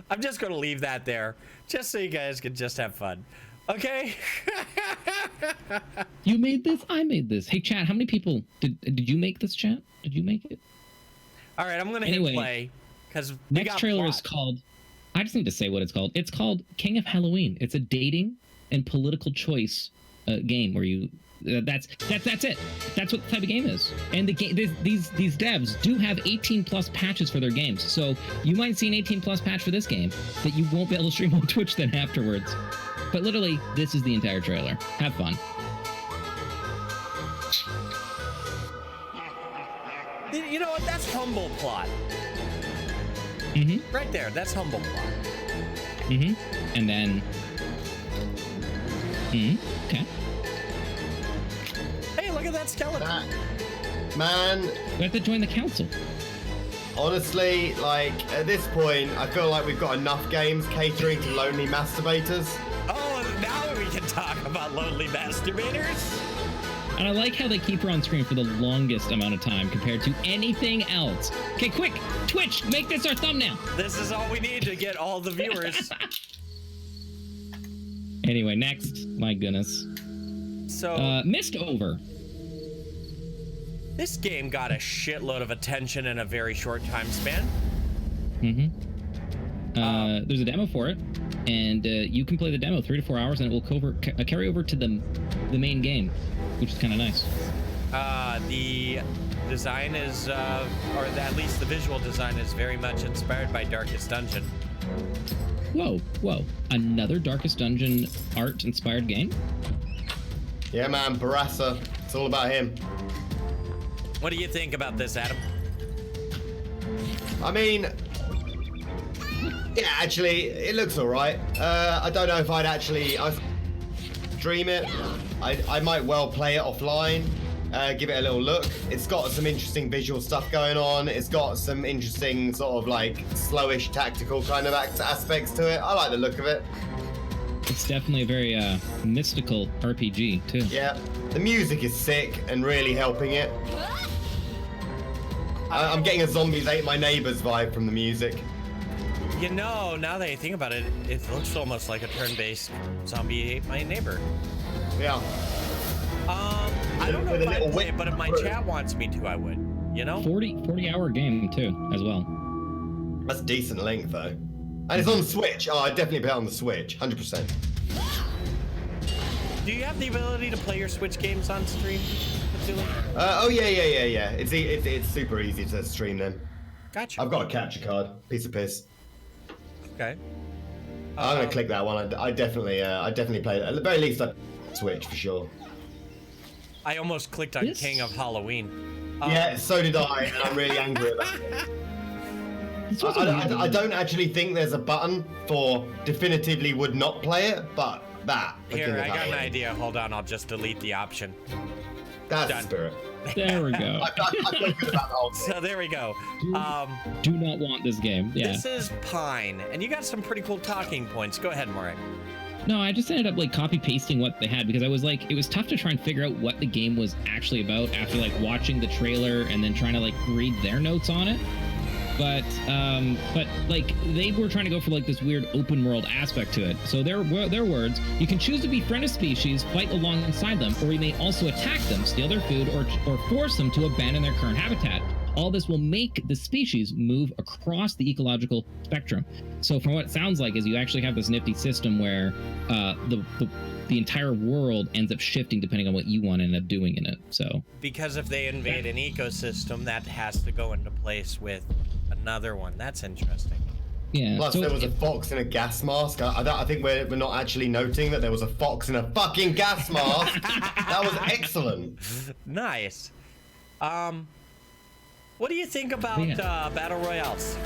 I'm just gonna leave that there, just so you guys can just have fun. Okay. You made this? I made this. Hey, chat, how many people did you make this, chat? Did you make it? All right, I'm gonna Anyway, hit play because Next trailer is called, I just need to say what it's called. It's called King of Halloween. It's a dating and political choice game where you that's it. That's what the type of game is. And the game, these devs do have 18+ patches for their games. So you might see an 18+ patch for this game that you won't be able to stream on Twitch then afterwards. But literally, this is the entire trailer. Have fun. You know what? That's humble plot. Mm-hmm. Right there. That's humble plot. Mm-hmm. And then... okay. Hey, look at that skeleton. Man, We have to join the council. honestly, like at this point, I feel like we've got enough games catering to lonely masturbators. Oh, now we can talk about lonely masturbators. And I like how they keep her on screen for the longest amount of time compared to anything else. Okay, quick! Twitch, make this our thumbnail! This is all we need to get all the viewers. Anyway, next. My goodness. So Mist Over. this game got a shitload of attention in a very short time span. There's a demo for it, and you can play the demo 3 to 4 hours, and it will carry over to the main game, which is kind of nice. The design is, or at least the visual design is very much inspired by Darkest Dungeon. Whoa, another Darkest Dungeon art-inspired game? Yeah, man, Barassa. It's all about him. What do you think about this, Adam? I mean, yeah, actually, it looks all right. I don't know if I'd stream it. I might well play it offline, give it a little look. It's got some interesting visual stuff going on. It's got some interesting sort of like slowish tactical kind of aspects to it. I like the look of it. It's definitely a very mystical RPG, too. Yeah, the music is sick and really helping it. I'm getting a Zombies Ate My Neighbors vibe from the music. You know, now that I think about it, it looks almost like a turn-based Zombie Ate My Neighbor. Yeah. I don't know With a if I'd little play it, whip but if my through. chat wants me to, I would. You know? 40-hour game, too, as well. That's decent length though. And it's on Switch. Oh, I'd definitely play it on the Switch, 100%. Do you have the ability to play your Switch games on stream, Cthulhu? Oh yeah. It's super easy to stream them. Gotcha. I've got a capture card. Piece of piss. Okay. I'm gonna click that one. I definitely play it. At the very least, I Switch for sure. I almost clicked on This- King of Halloween. Yeah, so did I, and I'm really angry about it. I don't actually think there's a button for definitively would not play it, but that. for King Here, of I got an Halloween. idea. Hold on, I'll just delete the option. That's Done. the spirit. There we go. I feel good about the whole thing. So there we go. Do not want this game. Yeah. This is Pine, and you got some pretty cool talking points. Go ahead, Morag. No, I just ended up like copy pasting what they had because I was like, it was tough to try and figure out what the game was actually about after like watching the trailer and then trying to like read their notes on it. But like they were trying to go for like this weird open world aspect to it. So their words: you can choose to befriend a species, fight alongside them, or you may also attack them, steal their food, or force them to abandon their current habitat. All this will make the species move across the ecological spectrum. So from what it sounds like is you actually have this nifty system where the entire world ends up shifting depending on what you want to end up doing in it. So Because if they invade an ecosystem, that has to go into place with another one. That's interesting. yeah. Plus, so there was a fox in a gas mask. I think we're not actually noting that there was a fox in a fucking gas mask. That was excellent. Nice. What do you think about battle royales?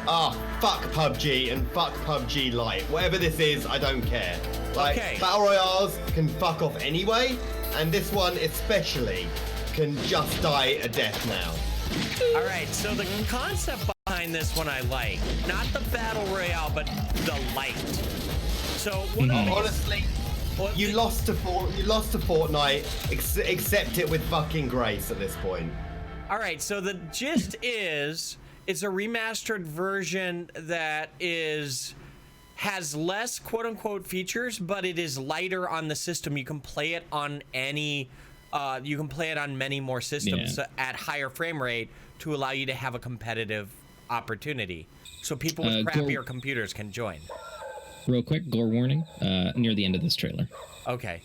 Fuck PUBG and fuck PUBG Lite. Whatever this is, I don't care. Like, Okay. battle royales can fuck off anyway, and this one especially can just die a death now. All right, so the concept behind this one I like. Not the battle royale, but the light. So what Honestly, what you the- lost to Fortnite. Accept it with fucking grace at this point. All right, so the gist is it's a remastered version that has less quote unquote features, but it is lighter on the system. You can play it on you can play it on many more systems at higher frame rate to allow you to have a competitive opportunity. So people with crappier computers can join. real quick, gore warning near the end of this trailer. Okay.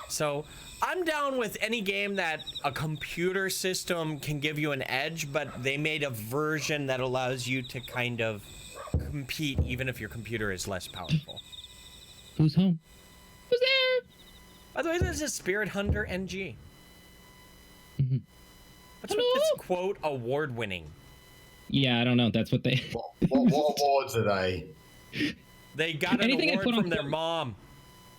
So I'm down with any game that a computer system can give you an edge, but they made a version that allows you to kind of compete even if your computer is less powerful. Who's home? Who's there? By the way, this is Spirit Hunter NG. Mm-hmm. What's with this quote award-winning? Yeah, I don't know. That's what they. What awards are they? They got an Anything I award put on from their quote- mom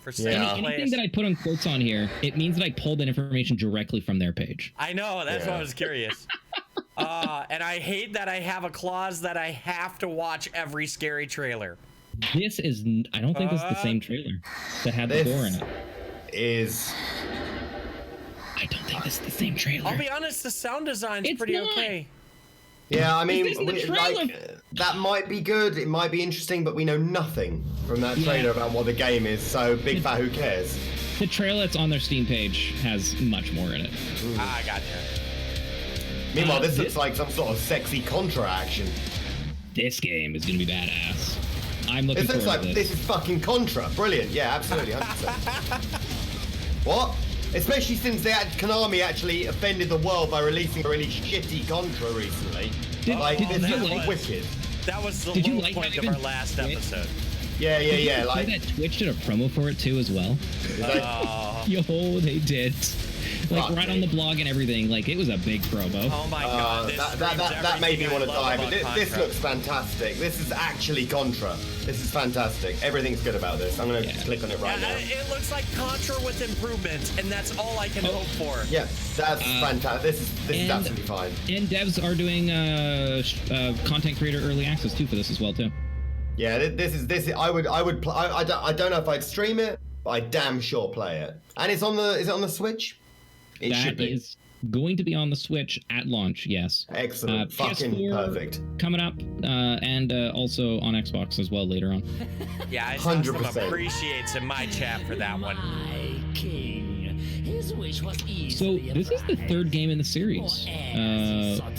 for Yeah. second Anything place. that I put on quotes on here, it means that I pulled that information directly from their page. I know, that's why I Yeah. was curious. And I hate that I have a clause that I have to watch every scary trailer. This is. I don't think this is the same trailer that had the gore in it. Is I don't think this is the same trailer. I'll be honest, the sound design's It's pretty not. okay. yeah, I mean, This isn't the trailer. that might be good. It might be interesting, but we know nothing from that trailer about what the game is. So big fat, who cares? The trailer that's on their Steam page has much more in it. I got you. Meanwhile, this this- looks like some sort of sexy Contra action. This game is gonna be badass. I'm looking It looks forward like to this this. is fucking Contra. Brilliant. Yeah, absolutely, 100%. What? Especially since Konami actually offended the world by releasing a really shitty Contra recently. Did- Like, did this you looks like- wicked. That was the Did you low like point that of our even last Twitch? episode. Yeah, See like. that Twitch did a promo for it too as well. Yo, they did. Like Fuck right me. on the blog and everything. Like it was a big promo. Oh my god, this that made me want to die, but this Contra. looks fantastic. This is actually Contra. This is fantastic. Everything's good about this. I'm gonna click on it right now. It looks like Contra with improvements, and that's all I can hope for. Yeah, that's fantastic. This is and- absolutely fine. And devs are doing content creator early access too for this as well too. Yeah, this is. I would. I don't know if I'd stream it, but I damn sure play it. And it's on the. Is it on the Switch? It should That be. is going to be on the Switch at launch. Yes. Excellent. Fucking PS4 perfect. coming up, and also on Xbox as well later on. Yeah, I saw some 100%. appreciates in my chat for that one. So this is the third game in the series.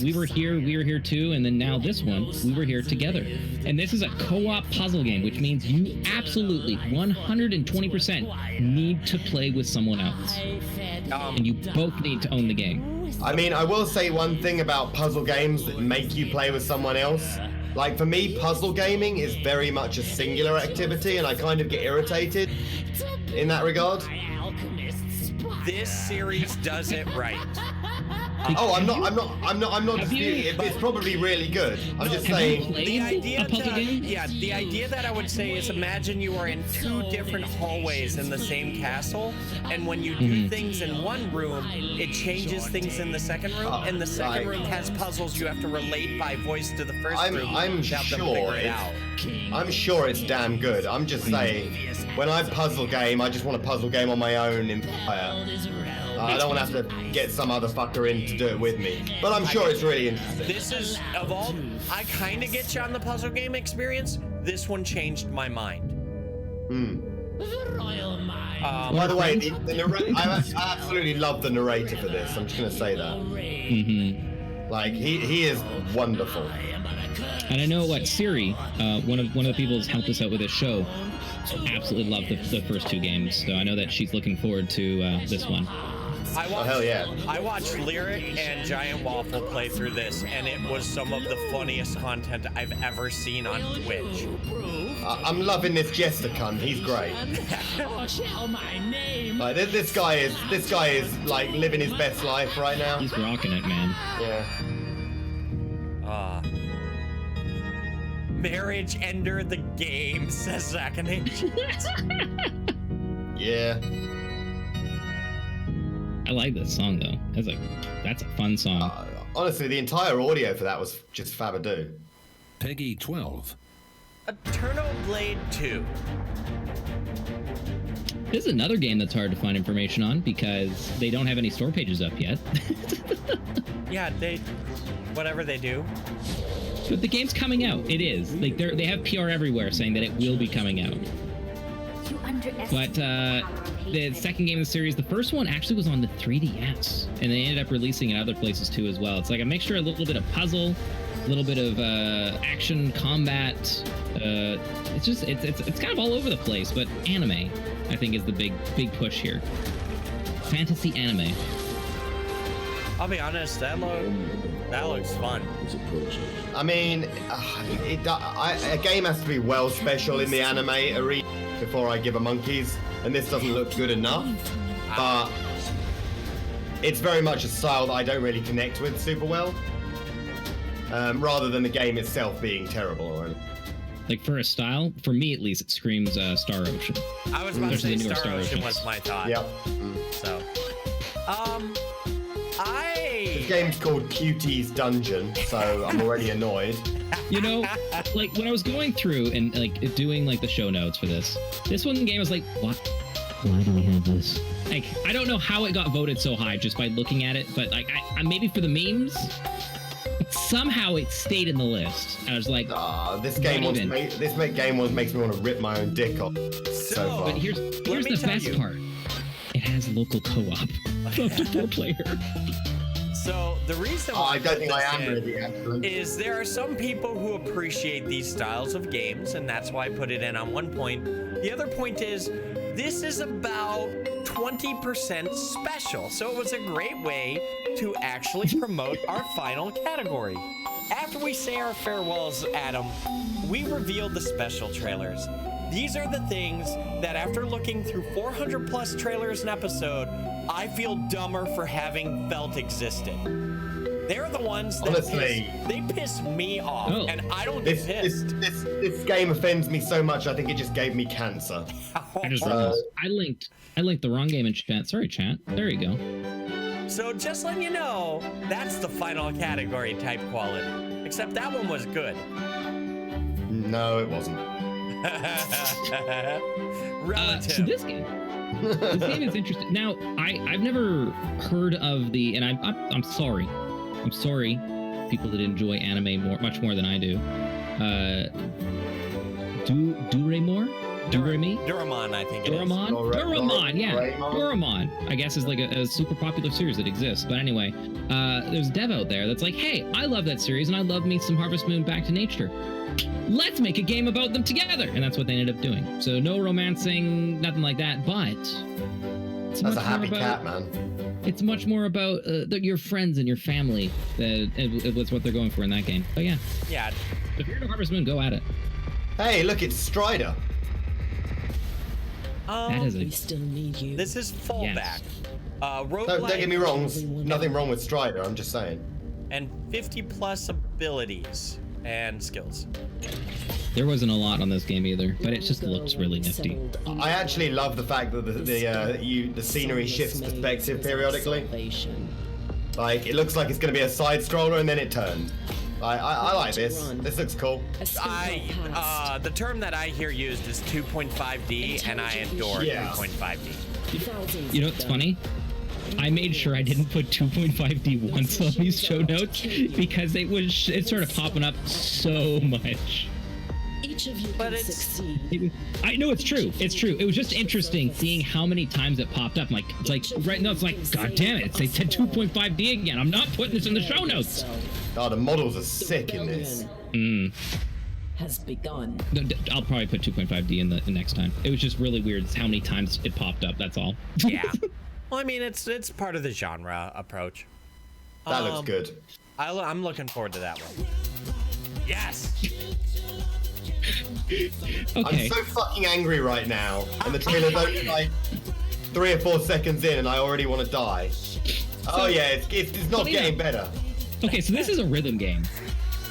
We were here too, and then now this one, we were here together. And this is a co-op puzzle game, which means you absolutely 120% need to play with someone else. And you both need to own the game. I mean, I will say one thing about puzzle games that make you play with someone else. Like, for me, puzzle gaming is very much a singular activity, and I kind of get irritated in that regard. This series does it right. Oh, I'm not Have you- disputing it. It's probably really good. I'm just Have you saying. played The idea a puzzle game? yeah, the idea that I would say is imagine you are in 2 different hallways in the same castle, and when you do things in one room, it changes things in the second room, and the second room has puzzles you have to relate by voice to the first room. I'm to help them sure figure it it's, out. I'm sure it's damn good. I'm just saying, when I puzzle game, I just want a puzzle game on my own in fire. I don't want to have to get some other fucker in to do it with me. But I'm sure it's really interesting. This is, of all, I kind of get you on the puzzle game experience. This one changed my mind. By the way, I absolutely love the narrator for this. I'm just gonna say that. Like he is wonderful. And I know what s0e9, one of the people who's helped us out with this show, absolutely loved the first 2 games. So I know that she's looking forward to this one. I watched, hell yeah. I watched Lyric and Giant Waffle play through this, and it was some of the funniest content I've ever seen on Twitch. I'm loving this Jester cunt. He's great. Like this guy is like living his best life right now. He's rocking it, man. Yeah. Marriage ender the game, says Zach and H. Yeah. I like this song though. That's a fun song. Honestly, the entire audio for that was just fabadoo. Peggy 12. Eterno Blade 2. This is another game that's hard to find information on because they don't have any store pages up yet. Yeah, whatever they do. But the game's coming out. It is. Like they have PR everywhere saying that it will be coming out. But the second game in the series, the first one actually was on the 3DS, and they ended up releasing it other places too as well. It's like a mixture, a little bit of puzzle, a little bit of action, combat. It's kind of all over the place. But anime, I think, is the big push here. Fantasy anime. I'll be honest, that looks fun. I mean, a game has to be well special in the anime arena before I give a monkeys, and this doesn't look good enough. But it's very much a style that I don't really connect with super well. Rather than the game itself being terrible or anything. Like for a style, for me at least, it screams Star Ocean. I was about to say Especially the newer Star Ocean Oceans. was my thought. Yep. So, This game's called Cutie's Dungeon, so I'm already annoyed. You know, like when I was going through and like doing like the show notes for this one game was like, what? Why do we have this? Like, I don't know how it got voted so high just by looking at it, but like, I maybe for the memes, somehow it stayed in the list. I was like, This game makes me want to rip my own dick off. So far. but here's the best part. It has local co-op up to 4 player. So the reason I don't put think I this am in ready, actually. is there are some people who appreciate these styles of games, and that's why I put it in on one point. The other point is this is about 20% special, so it was a great way to actually promote our final category. After we say our farewells, Adam, we revealed the special trailers. These are the things that after looking through 400 plus trailers an episode, I feel dumber for having felt existed. They're the ones that Honestly, piss me off, and I don't get pissed. This game offends me so much. I think it just gave me cancer. I just realized I linked the wrong game in chat. Sorry, chat. There you go. So just letting you know, that's the final category type quality. Except that one was good. No, it wasn't. Relative. So this game is interesting. Now, I've never heard of the, and I'm sorry. I'm sorry, people that enjoy anime much more than I do. Duramon, I think it is. Duramon, yeah. Doraemon? Duramon, I guess, is like a super popular series that exists. But anyway, there's a dev out there that's like, hey, I love that series and I love me some Harvest Moon Back to Nature. Let's make a game about them together. And that's what they ended up doing. So no romancing, nothing like that, but That's a happy cat, man. it's much more about your friends and your family. It was what they're going for in that game. But yeah. Yeah. If you're into Harvest Moon, go at it. Hey, look, it's Strider. That is We still need you. This is fallback. Yes. Roguelike. Don't get me wrong, nothing wrong with Strider, I'm just saying. And 50 plus abilities and skills. There wasn't a lot on this game either, but it just looks really nifty. I actually love the fact that the scenery shifts perspective periodically. Like, it looks like it's going to be a side scroller and then it turns. I like this. This looks cool. The term that I hear used is 2.5D, and I adore 2.5D. You know what's funny? I made sure I didn't put 2.5D once on these show notes because it's sort of popping up so much. Each of you But can it's- succeed. I know it's true. It's true. It was just interesting seeing how many times it popped up. Like right now, it's like, God damn it! They said 2.5D again. I'm not putting this in the show notes. Oh, the models are sick in this. Has begun. I'll probably put 2.5D in the next time. It was just really weird how many times it popped up. That's all. Yeah. Well, I mean, it's part of the genre approach. That looks good. I'm looking forward to that one. Yes. Okay. I'm so fucking angry right now, and the trailer's only like 3 or 4 seconds in, and I already want to die. Oh yeah, it's not getting better. Okay, so this is a rhythm game.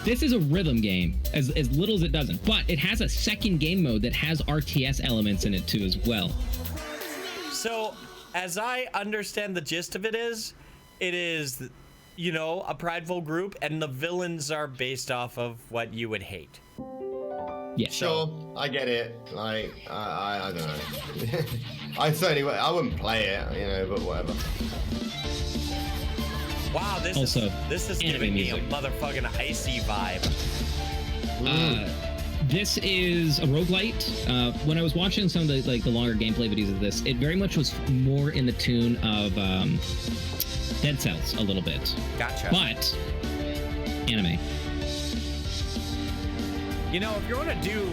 This is a rhythm game, as little as it doesn't. But it has a second game mode that has RTS elements in it too as well. So, as I understand the gist of it is, you know, a prideful group, and the villains are based off of what you would hate. Yeah. Sure, I get it. Like, I don't know. I wouldn't play it, you know, but whatever. Wow, this is anime giving me a music. motherfucking icy vibe. This is a roguelite. When I was watching some of the longer gameplay videos of this, it very much was more in the tune of Dead Cells a little bit. Gotcha. But anime. You know, if you want to do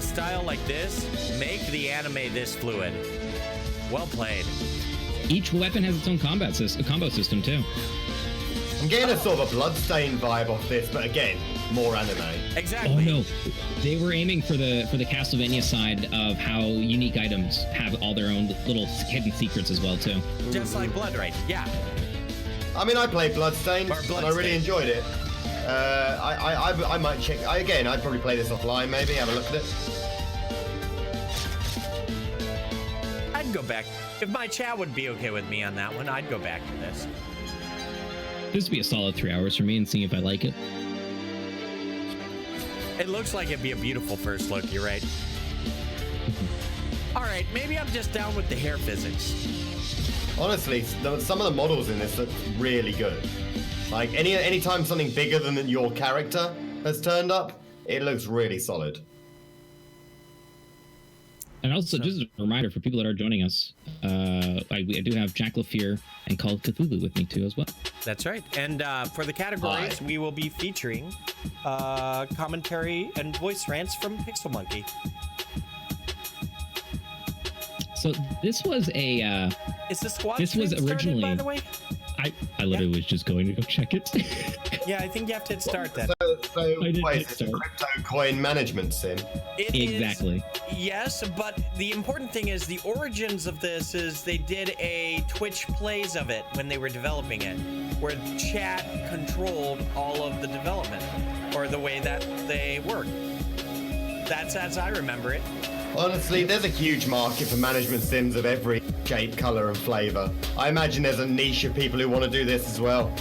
style like this, make the anime this fluid. Well played. Each weapon has its own combo system too. I'm getting a sort of a Bloodstained vibe off this, but again, more anime. Exactly. Oh no, they were aiming for the Castlevania side of how unique items have all their own little hidden secrets as well too. Just like Blood Rain, yeah. I mean, I played Bloodstained, Or and I really Bloodstained. enjoyed it. I might check. I'd probably play this offline, maybe have a look at it. I'd go back. If my chat would be okay with me on that one, I'd go back to this. This would be a solid 3 hours for me and seeing if I like it. It looks like it'd be a beautiful first look, you're right. All right, maybe I'm just down with the hair physics. Honestly, some of the models in this look really good. Like, anytime something bigger than your character has turned up, it looks really solid. And also, just a reminder for people that are joining us, I do have Jacklifear and CallOfCthulhu with me too as well. That's right. And for the categories, Hi. we will be featuring commentary and voice rants from PixelMonkey. So this was a Is the squad This was stream started, originally- by the way? I literally was just going to go check it. Yeah, I think you have to hit start then. So I did what hit is this, a start. crypto coin management sim? It is- Exactly. yes, but the important thing is the origins of this is they did a Twitch plays of it when they were developing it, where chat controlled all of the development, or the way that they work. That's as I remember it. Honestly, there's a huge market for management sims of every shape, color, and flavor. I imagine there's a niche of people who want to do this as well.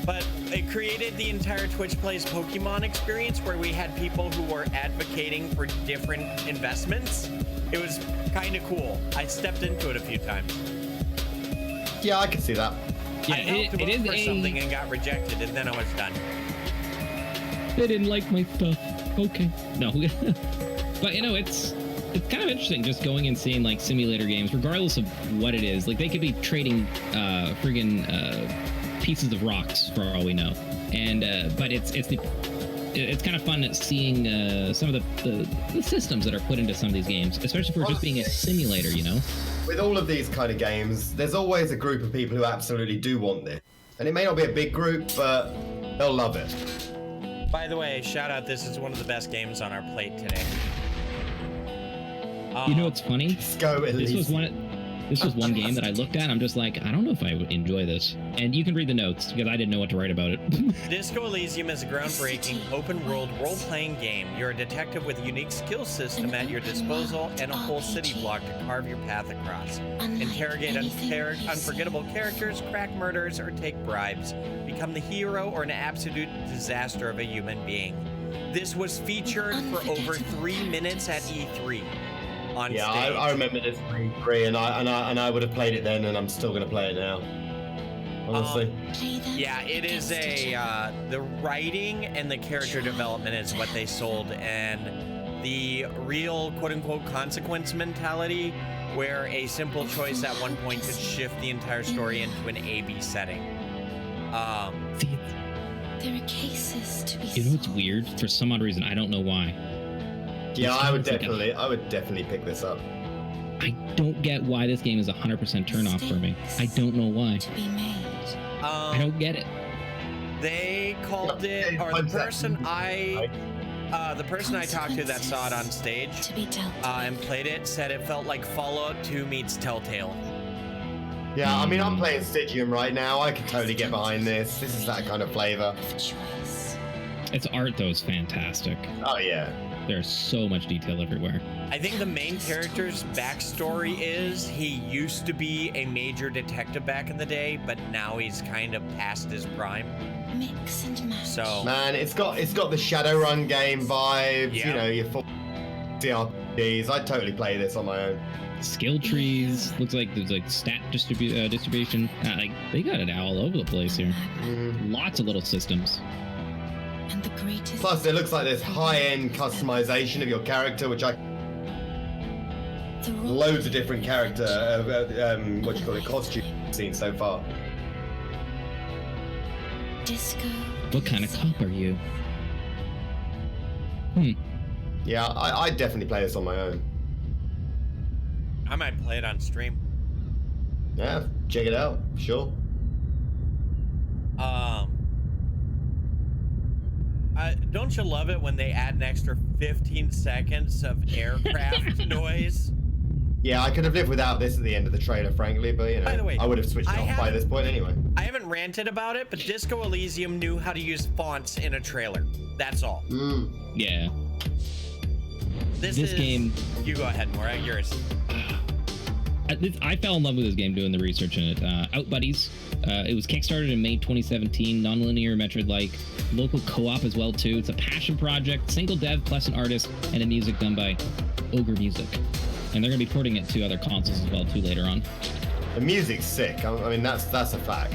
But it created the entire Twitch Plays Pokemon experience where we had people who were advocating for different investments. It was kind of cool. I stepped into it a few times. Yeah, I can see that. Yeah, I helped it is vote for a- something and got rejected, and then I was done. They didn't like my stuff. Okay. No. But you know, it's kind of interesting just going and seeing like simulator games, regardless of what it is. Like they could be trading friggin' pieces of rocks for all we know. And but it's kind of fun seeing some of the systems that are put into some of these games, especially for just being a simulator, you know? With all of these kind of games, there's always a group of people who absolutely do want this. And it may not be a big group, but they'll love it. By the way, shout out, this is one of the best games on our plate today. You know what's funny? Let's go at This least. was one. This was one game that I looked at and I'm just like, I don't know if I would enjoy this. And you can read the notes because I didn't know what to write about it. Disco Elysium is a groundbreaking open-world role-playing game. You're a detective with a unique skill system at your disposal and a whole city block to carve your path across. Interrogate unforgettable characters, crack murders, or take bribes. Become the hero or an absolute disaster of a human being. This was featured for over 3 minutes at E3. On Yeah, stage. I remember this pre, and I would have played it then, and I'm still gonna play it now. Honestly. Yeah, it is the writing and the character development is what they sold, and the real quote-unquote consequence mentality, where a simple choice at one point could shift the entire story into an A/B setting. See, There are cases to be you know what's weird? For some odd reason, I don't know why. Yeah, I would It's like definitely pick this up. I don't get why this game is 100% turnoff for me. I don't know why. to be made. I don't get it. They called it, or the person I talked to that saw it on stage To be dealt and played it said it felt like Fallout 2 meets Telltale. Yeah, I mean, I'm playing Stygian right now. I can totally get behind this. This is that kind of flavor. of choice. Its art, though, is fantastic. Oh, yeah. There's so much detail everywhere. I think the main character's backstory is he used to be a major detective back in the day, but now he's kind of past his prime. Mix and match. So Man, it's got the Shadowrun game vibes, Yeah. you know, your full CRPGs. I'd totally play this on my own. Skill trees. Looks like there's like stat distribution. Like they got it all over the place here. Lots of little systems. And the greatest. Plus, it looks like there's high-end customization of your character, which the rule loads of different character, costumes I've seen so far. disco. What kind of cop are you? Yeah, I'd definitely play this on my own. I might play it on stream. Yeah, check it out, sure. Don't you love it when they add an extra 15 seconds of aircraft noise? Yeah, I could have lived without this at the end of the trailer, frankly, but you know, By the way, I would have switched it off by this point anyway. I haven't ranted about it, but Disco Elysium knew how to use fonts in a trailer. That's all. Yeah. This This game- You go ahead, Morag. Yours. I fell in love with this game doing the research in it. Out Buddies. It was kickstarted in May 2017. Non-linear, Metroid-like, local co-op as well too. It's a passion project, single dev plus an artist, and a music done by Ogre Music. And they're gonna be porting it to other consoles as well too later on. The music's sick. I mean, that's a fact.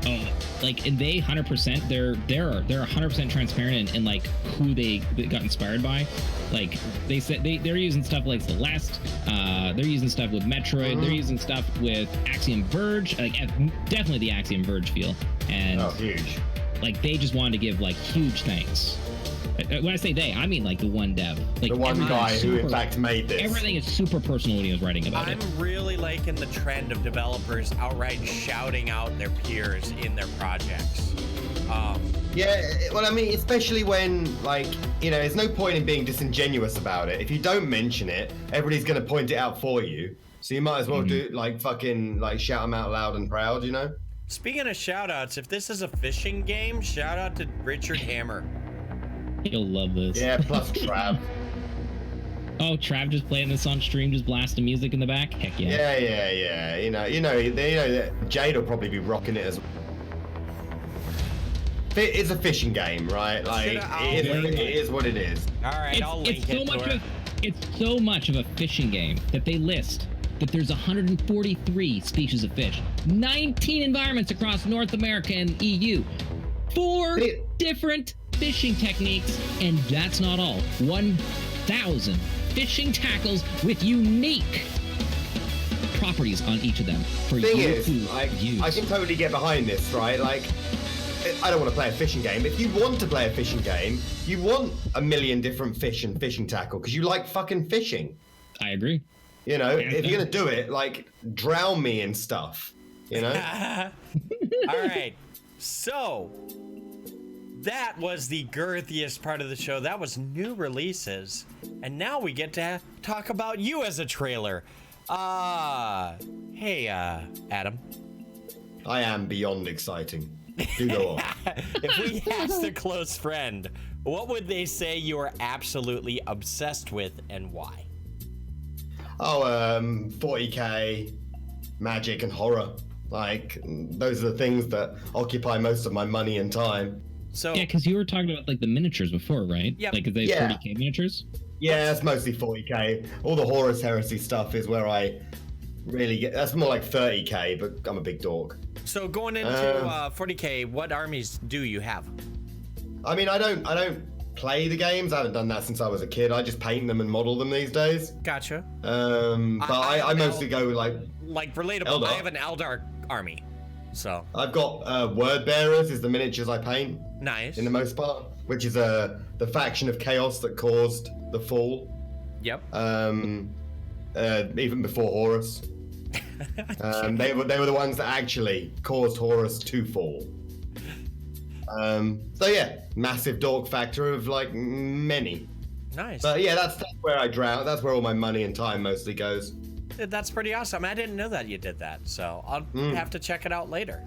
Oh, like, and they 100%. They're 100% transparent in like who they got inspired by. Like they said they're using stuff like Celeste. They're using stuff with Metroid. They're using stuff with Axiom Verge. Like definitely the Axiom Verge feel. And huge. Like they just wanted to give like huge thanks. When I say they, I mean like the one dev. Like The one everything guy is who in super- fact made this. Everything is super personal when he was writing about I'm it. really liking the trend of developers outright shouting out their peers in their projects. Yeah, well, I mean, especially when, like, you know, there's no point in being disingenuous about it. If you don't mention it, everybody's going to point it out for you. So you might as well do, like, fucking, like, shout them out loud and proud, you know? Speaking of shout outs, if this is a fishing game, shout out to Richard Hammer. You'll love this. Yeah, plus Trav. Oh, Trav just playing this on stream, just blasting music in the back. Heck yeah. Yeah. You know, Jade will probably be rocking it as well. It's a fishing game, right? Like, it is what it is. All right, I'll link it to her. It's so much of a fishing game that they list that there's 143 species of fish, 19 environments across North America and EU, 4 different fishing techniques, and that's not all. 1,000 fishing tackles with unique properties on each of them for Thing you is, to like, use. I can totally get behind this, right? Like, I don't want to play a fishing game. If you want to play a fishing game, you want a million different fish and fishing tackle because you like fucking fishing. I agree. You know, if you're gonna do it, like, drown me and stuff. You know. All right, so that was the girthiest part of the show. That was new releases, and now we get to talk about you as a trailer. Hey, Adam. I am beyond exciting. Do go on. If we asked a close friend, what would they say you are absolutely obsessed with and why? Oh, 40k, magic and horror. Like, those are the things that occupy most of my money and time. So Yeah, because you were talking about like the miniatures before, right? Yep. Like, are they Yeah. 40k miniatures? Yeah, it's mostly 40k. All the Horus Heresy stuff is where I really get. That's more like 30k, but I'm a big dork. So going into 40k, what armies do you have? I mean, I don't play the games. I haven't done that since I was a kid. I just paint them and model them these days. Gotcha. But I mostly go like relatable. Eldar. I have an Eldar army, so I've got Word Bearers is the miniatures I paint nice. in the most part, which is the faction of chaos that caused the fall. Yep. Even before Horus. They were the ones that actually caused Horus to fall. So yeah, massive dork factor of like many. Nice. But yeah, that's where I drown. That's where all my money and time mostly goes. That's pretty awesome. I didn't know that you did that, so I'll have to check it out later.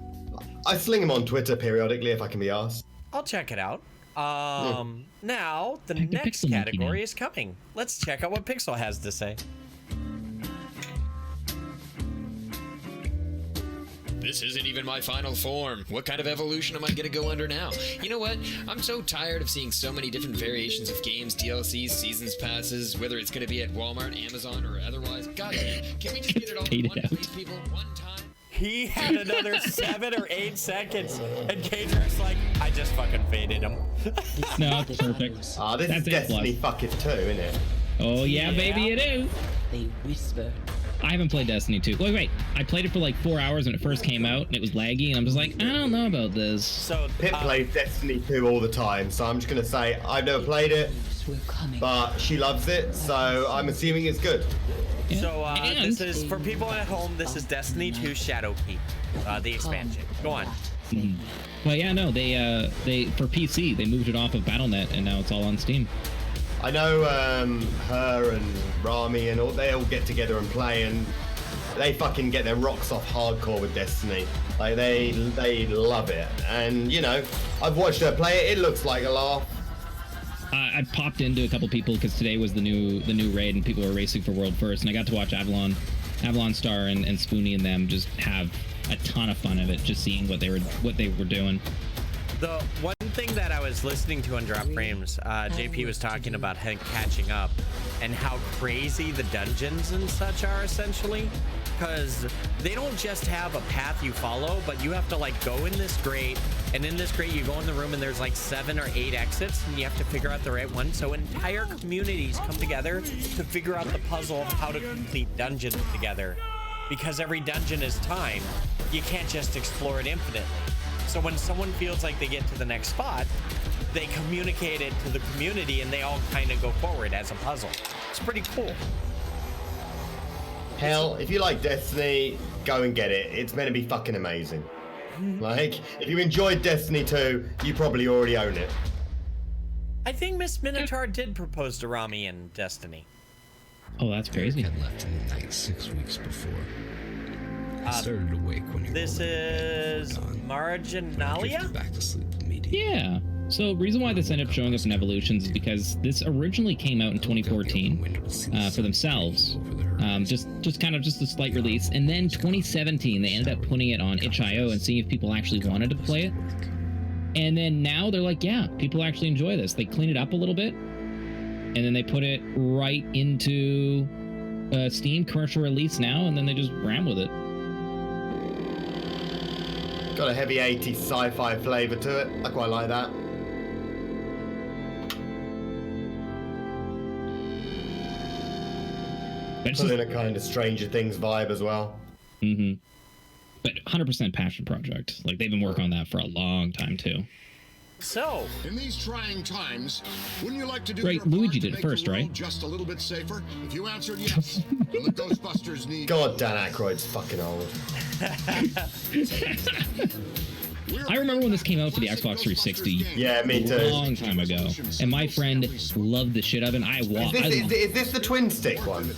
I sling them on Twitter periodically if I can be asked. I'll check it out. Now the Back to next PixelMonkey category now. is coming. Let's check out what Pixel has to say. This isn't even my final form. What kind of evolution am I gonna go under now? You know what? I'm so tired of seeing so many different variations of games, DLCs, seasons passes, whether it's gonna be at Walmart, Amazon, or otherwise. God damn, can we just get it all in Faded one, out. please, people? One time? He had another 7 or 8 seconds, and K-Drag's like, I just fucking faded him. No, it's perfect. This That's is it, Destiny plus. fucking 2, isn't it? Oh yeah, baby, it is. They whisper. I haven't played Destiny 2. Wait, I played it for like 4 hours when it first came out, and it was laggy, and I'm just like, I don't know about this. So Pip plays Destiny 2 all the time, so I'm just gonna say I've never played it, We're coming. but she loves it, so I'm assuming it's good. So And- this is for people at home. This is Destiny 2 Shadowkeep, the expansion. Go on. But yeah, no, they for PC they moved it off of BattleNet, and now it's all on Steam. I know her and Rami and all, they all get together and play, and they fucking get their rocks off hardcore with Destiny. Like they love it, and you know, I've watched her play it. It looks like a laugh. I popped into a couple people because today was the new raid, and people were racing for world first, and I got to watch Avalon Star and Spoonie and them just have a ton of fun of it, just seeing what they were doing. The one thing that I was listening to on Drop Frames, JP was talking about him catching up and how crazy the dungeons and such are essentially, because they don't just have a path you follow, but you have to like go in this grate, and in this grate you go in the room and there's like 7 or 8 exits, and you have to figure out the right one. So entire communities come together to figure out the puzzle of how to complete dungeons together, because every dungeon is timed. You can't just explore it infinitely. So when someone feels like they get to the next spot, they communicate it to the community and they all kind of go forward as a puzzle. It's pretty cool. Hell, if you like Destiny, go and get it. It's meant to be fucking amazing. Like, if you enjoyed Destiny 2, you probably already own it. I think Miss Minotaur did propose to Rami in Destiny. Oh, that's crazy. Had left in the night 6 weeks before. I started awake when you This rolled in is the bed, but I Marginalia? drifted back to sleep immediately. Yeah. So reason why this ended up showing up in Evolutions is because this originally came out in 2014 for themselves. Just kind of a slight release, and then 2017 they ended up putting it on itch.io and seeing if people actually wanted to play it. And then now they're like, yeah, people actually enjoy this. They clean it up a little bit, and then they put it right into Steam commercial release now, and then they just ran with it. Got a heavy 80s sci-fi flavor to it. I quite like that. But it's Put just, in a kind of Stranger Things vibe as well. but 100% passion project. Like they've been working on that for a long time too. So, In these trying times, wouldn't you like to do Right, your part Luigi to did it make the first, world right? just a little bit safer? If you answered yes, then the Ghostbusters need. God, Dan Aykroyd's fucking old. I remember when this came out for the Xbox 360. Yeah, me A too. long time ago, and my friend loved the shit out of it. And Is this the twin stick one?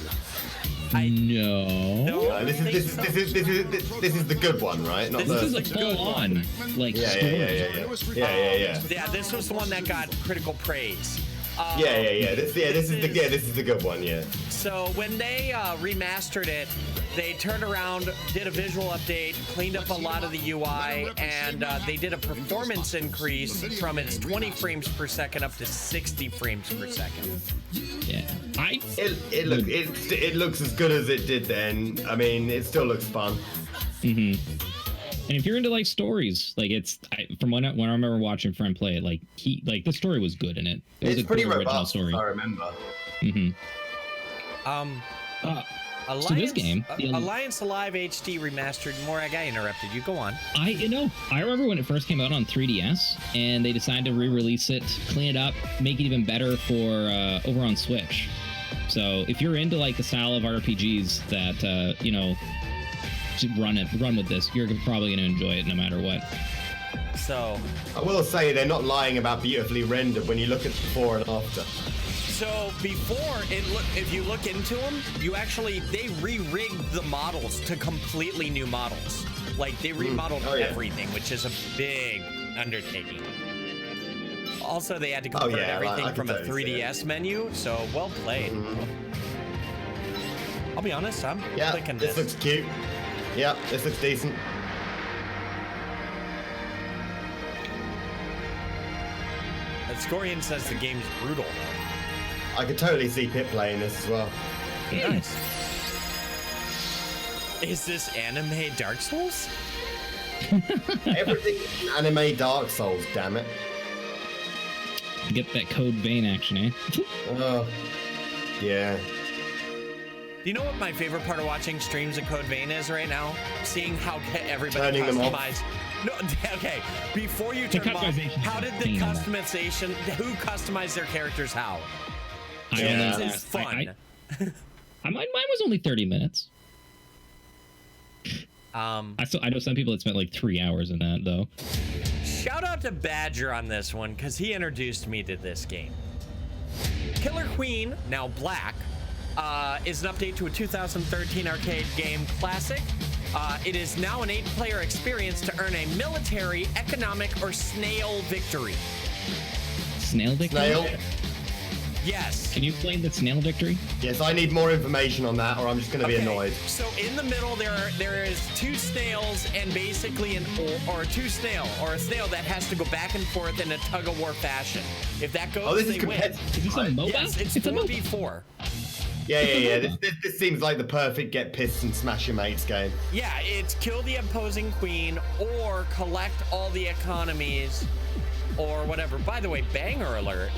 No. This is the good one, right? Not This the. is a full-on, like, story. Yeah. Yeah, this was the one that got critical praise. This is the good one. Yeah. So when they remastered it, they turned around, did a visual update, cleaned up a lot of the UI, and they did a performance increase from its 20 frames per second up to 60 frames per second. Yeah. It looks as good as it did then. I mean, it still looks fun. And if you're into like stories, like from when I remember watching Friend play it, like the story was good in it. It was It's a pretty good original robust, story. I remember. Alliance, so this game, Alliance Alive HD Remastered. Morag, I interrupted you. Go on. I remember when it first came out on 3DS, and they decided to re-release it, clean it up, make it even better for over on Switch. So if you're into like the style of RPGs that should run with this, you're probably gonna enjoy it no matter what. So I will say they're not lying about beautifully rendered when you look at before and after. So before if you look into them, they re-rigged the models to completely new models. Like they remodeled everything, which is a big undertaking. Also, they had to convert everything from a 3DS menu, so well played. I'll be honest, I'm clicking this. This looks cute. Yeah, this looks decent. Scorian says the game's brutal, though. I could totally see Pip playing this as well. Nice. Is this anime Dark Souls? Everything is anime Dark Souls, damn it. Get that Code Vein action, eh? Oh, yeah. Do you know what my favorite part of watching streams of Code Vein is right now? Seeing how everybody Turning them off. customized. No, okay. Before you turn them off, how did the customization? Who customized their characters? How? This is fun. Mine was only 30 minutes. I know some people that spent like 3 hours in that though. Shout out to Badger on this one because he introduced me to this game. Killer Queen, now Black, is an update to a 2013 arcade game classic. It is now an 8-player experience to earn a military, economic, or snail victory. Snail victory? Snail? Yes. Can you explain the snail victory? Yes, I need more information on that, or I'm just going to be annoyed. So in the middle, there is 2 snails and basically a snail that has to go back and forth in a tug-of-war fashion. If that goes, this is they win. competitive. Is this a MOBA? Yes, it's 4v4. Yeah. This seems like the perfect get pissed and smash your mates game. Yeah, it's kill the opposing queen or collect all the economies or whatever. By the way, banger alert.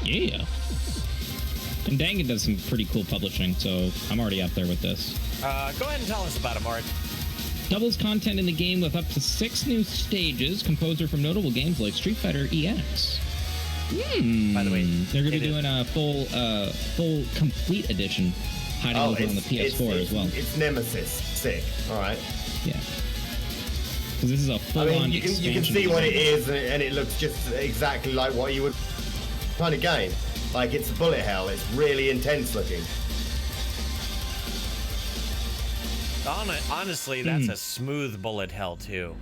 Yeah. And Dangan does some pretty cool publishing, so I'm already up there with this. Go ahead and tell us about it, Mark. Doubles content in the game with up to 6 new stages, composer from notable games like Street Fighter EX. By the way, they're going to be doing a full complete edition hiding over on the PS4 as well. It's Nemesis. Sick. All right. Yeah. Because this is a full-on you can see what it is, and it looks just exactly like what you would kind of game. Like it's bullet hell. It's really intense looking. Honestly, that's a smooth bullet hell too.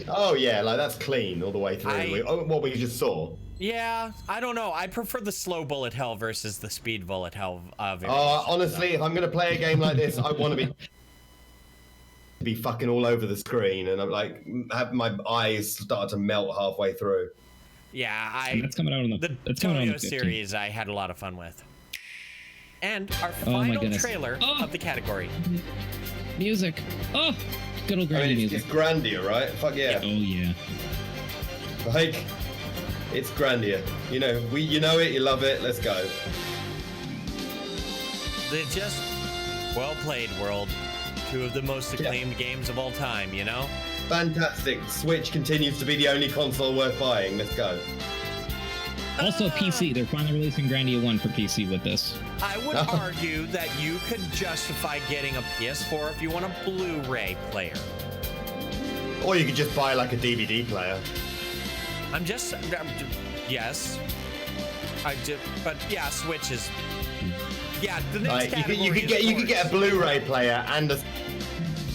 Oh yeah, like that's clean all the way through. What we just saw. Yeah, I don't know. I prefer the slow bullet hell versus the speed bullet hell. Honestly, if I'm gonna play a game like this, I want to be fucking all over the screen, and I'm like have my eyes start to melt halfway through. Yeah, that's coming out on the Tokyo series. I had a lot of fun with, and our final trailer of the category. Music. Oh, good old Grandia music. It's Grandia, right? Fuck yeah. Oh yeah. Like, it's Grandia. You know it, you love it. Let's go. They just well played, world. 2 of the most acclaimed games of all time. You know. Fantastic. Switch continues to be the only console worth buying. Let's go. Also PC. They're finally releasing Grandia 1 for PC with this. I would argue that you could justify getting a PS4 if you want a Blu-ray player. Or you could just buy like a DVD player. Yes. But yeah, Switch is Yeah, the next Like category you could get a Blu-ray player and a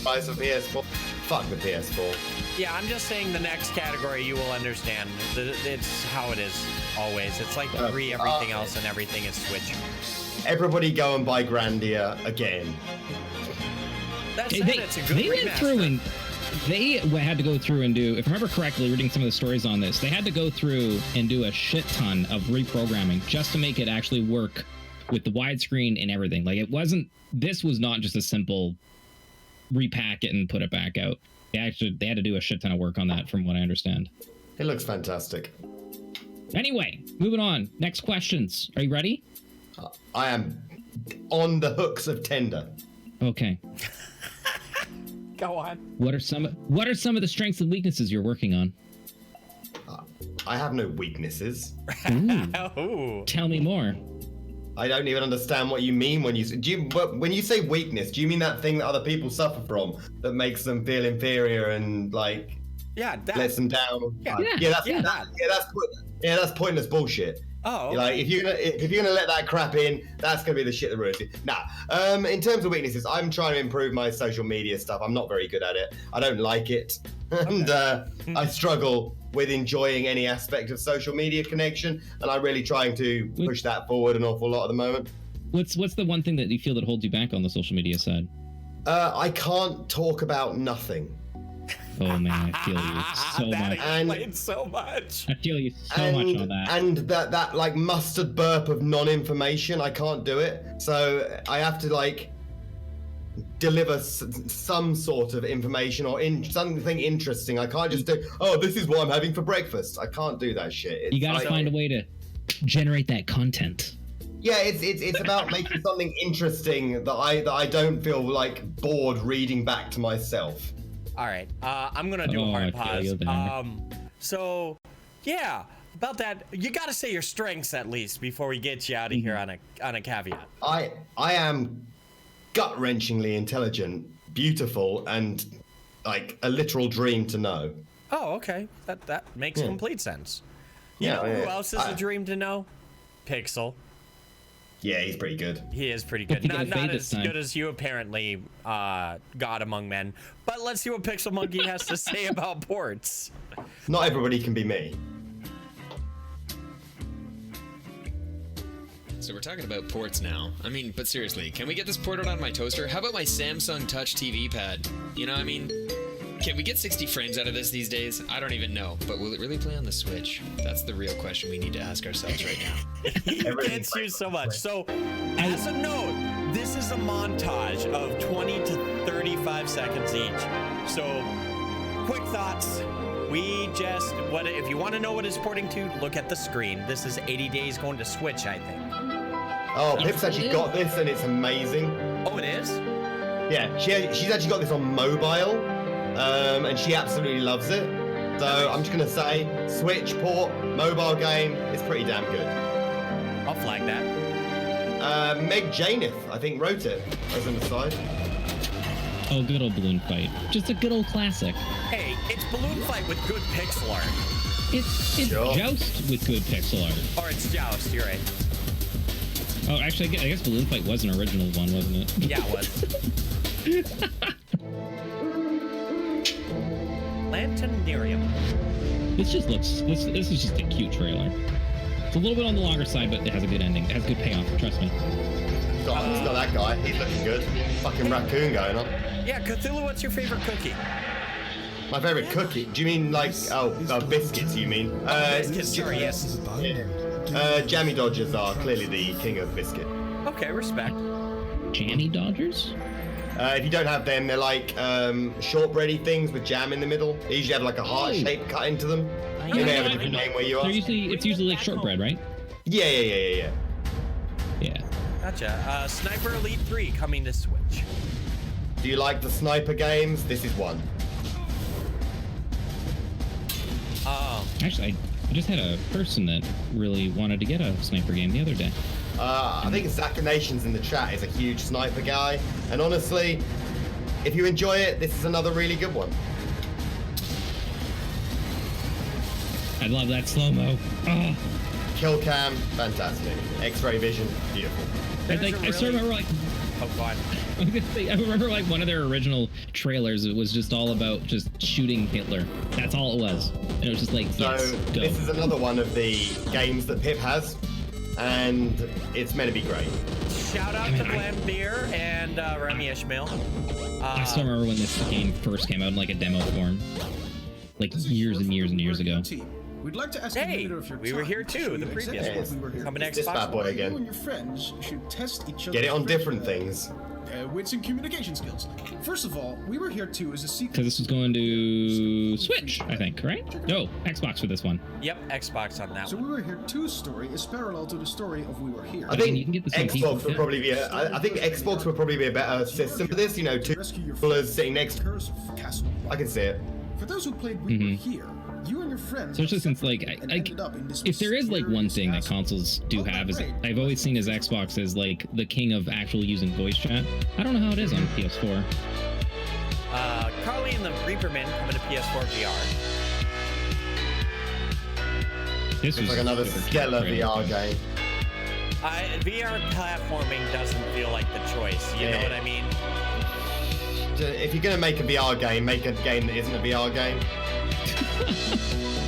price of PS4. Fuck the PS4. Yeah, I'm just saying the next category you will understand. It's how it is always. It's like everything else and everything is Switch. Everybody go and buy Grandia again. That's it's a good They went remaster. through and they had to go through and do, if I remember correctly, reading some of the stories on this, they had to go through and do a shit ton of reprogramming just to make it actually work with the widescreen and everything. Like this was not just a simple repack it and put it back out. They had to do a shit ton of work on that from what I understand. It looks fantastic. Anyway, moving on. Next questions. Are you ready? I am on the hooks of tender. Okay. Go on. What are some of the strengths and weaknesses you're working on? I have no weaknesses. Oh. Tell me more. I don't even understand what you mean when you say weakness. Do you mean that thing that other people suffer from that makes them feel inferior and like lets them down? That's pointless bullshit. Oh, okay. Like if you're gonna let that crap in, that's gonna be the shit that ruins it. Nah. In terms of weaknesses, I'm trying to improve my social media stuff. I'm not very good at it. I don't like it, and I struggle with enjoying any aspect of social media connection, and I'm really trying to push that forward an awful lot at the moment. What's the one thing that you feel that holds you back on the social media side? I can't talk about nothing. Oh man, I feel you so much. Explains so much. I feel you so much on that. And that like mustard burp of non-information, I can't do it. So I have to like deliver some sort of information or something interesting. I can't just do, oh, this is what I'm having for breakfast. I can't do that shit. You gotta find a way to generate that content. Yeah, it's about making something interesting that I don't feel like bored reading back to myself. All right, I'm gonna do a hard pause. So, yeah, about that, you gotta say your strengths at least before we get you out of here on a caveat. I am gut-wrenchingly intelligent, beautiful, and like a literal dream to know. Oh, okay, that makes complete sense. You know who else is a dream to know? Pixel. Yeah, he's pretty good. He is pretty good. Not as good as you apparently got among men. But let's see what PixelMonkey has to say about ports. Not everybody can be me. So we're talking about ports now. I mean, but seriously, can we get this ported on my toaster? How about my Samsung Touch TV pad? You know, I mean, can we get 60 frames out of this these days? I don't even know. But will it really play on the Switch? That's the real question we need to ask ourselves right now. He gets you so much. So, as a note, this is a montage of 20 to 35 seconds each. So, quick thoughts. If you want to know what it's porting to, look at the screen. This is 80 Days going to Switch, I think. Oh, Pip's actually got this and it's amazing. Oh, it is? Yeah, she's actually got this on mobile, and she absolutely loves it. So I'm just gonna say, Switch port, mobile game, it's pretty damn good. I'll flag that. Meg Janeth, I think, wrote it as an aside. Oh, good old Balloon Fight. Just a good old classic. Hey, it's Balloon Fight with good pixel art. It's Joust with good pixel art. Or it's Joust, you're right. Oh, actually, I guess Balloon Fight was an original one, wasn't it? Yeah, it was. Lanternarium. This is just a cute trailer. It's a little bit on the longer side, but it has a good ending. It has a good payoff, trust me. It's got that guy. He's looking good. Fucking raccoon going on. Yeah, Cthulhu, what's your favorite cookie? My favorite cookie? Do you mean like, biscuits you mean? Biscuits, sorry, yes. Jammy Dodgers are clearly the king of biscuit. Okay, respect. Jammy Dodgers? If you don't have them, they're like shortbready things with jam in the middle. They usually have like a heart shape cut into them. They may have a different name where you are. It's usually like shortbread, right? Yeah. Yeah. Gotcha. Sniper Elite 3 coming to Switch. Do you like the sniper games? This is one. Actually, I just had a person that really wanted to get a sniper game the other day. I think Zach Nations in the chat is a huge sniper guy, and honestly, if you enjoy it, this is another really good one. I love that slow-mo. Oh. Kill cam, fantastic. X-ray vision, beautiful. I still remember like. Oh God. I remember like one of their original trailers. It was just all about just shooting Hitler. That's all it was. And it was just like, So yes, go. this is another one of the games that Pip has, and it's meant to be great. Shout out to Bland Beer and Remy Ishmael. I still remember when this game first came out in like a demo form, like years and years and years ago. We'd like to ask Hey, a minute of your we were time here to too, show the you previous exactly one. what we were here Coming for. next This bad boy You again. and your friends should test each other's Get it on different friendship, things. wits and communication skills. First of all, we were here too as a secret. Because this was going to Switch, I think, right? No, Xbox for this one. Yep, Xbox on that So one. we were here 2's story is parallel to the story of We Were Here. I think you can get this on Xbox PC. would probably be I think Xbox would probably be a better system for this. You know, two people sitting next. Curse of Castle. I can see it. For those who played We Were Here, you and your friends. Especially since like, if there is like one thing that consoles do have is I've always seen as Xbox as like the king of actually using voice chat. I don't know how it is on PS4. Carly and the Reaperman coming to PS4 VR. This It's was like another stellar VR game. VR platforming doesn't feel like the choice. You know what I mean? If you're gonna make a VR game, make a game that isn't a VR game.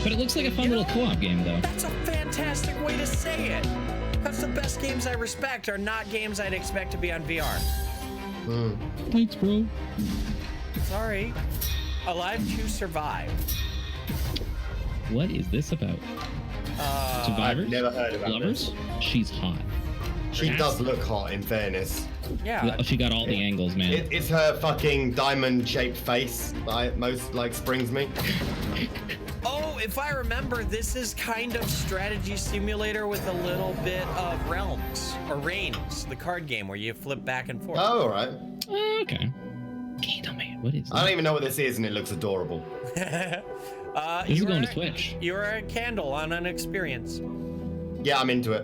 But it looks like a fun little co-op game, though. That's a fantastic way to say it. Because the best games I respect are not games I'd expect to be on VR. Thanks, bro. Sorry. Alive to Survive. What is this about? Survivors? I've never heard about Lovers? She's hot. She does look hot, in fairness. Yeah. She got all the angles, man. It's her fucking diamond-shaped face that most like springs me. Oh, if I remember, this is kind of strategy simulator with a little bit of realms or reigns, the card game where you flip back and forth. Oh, all right. Okay. Kingdom Man, what is that? I don't even know what this is, and it looks adorable. This is going to Switch. You're a candle on an experience. Yeah, I'm into it.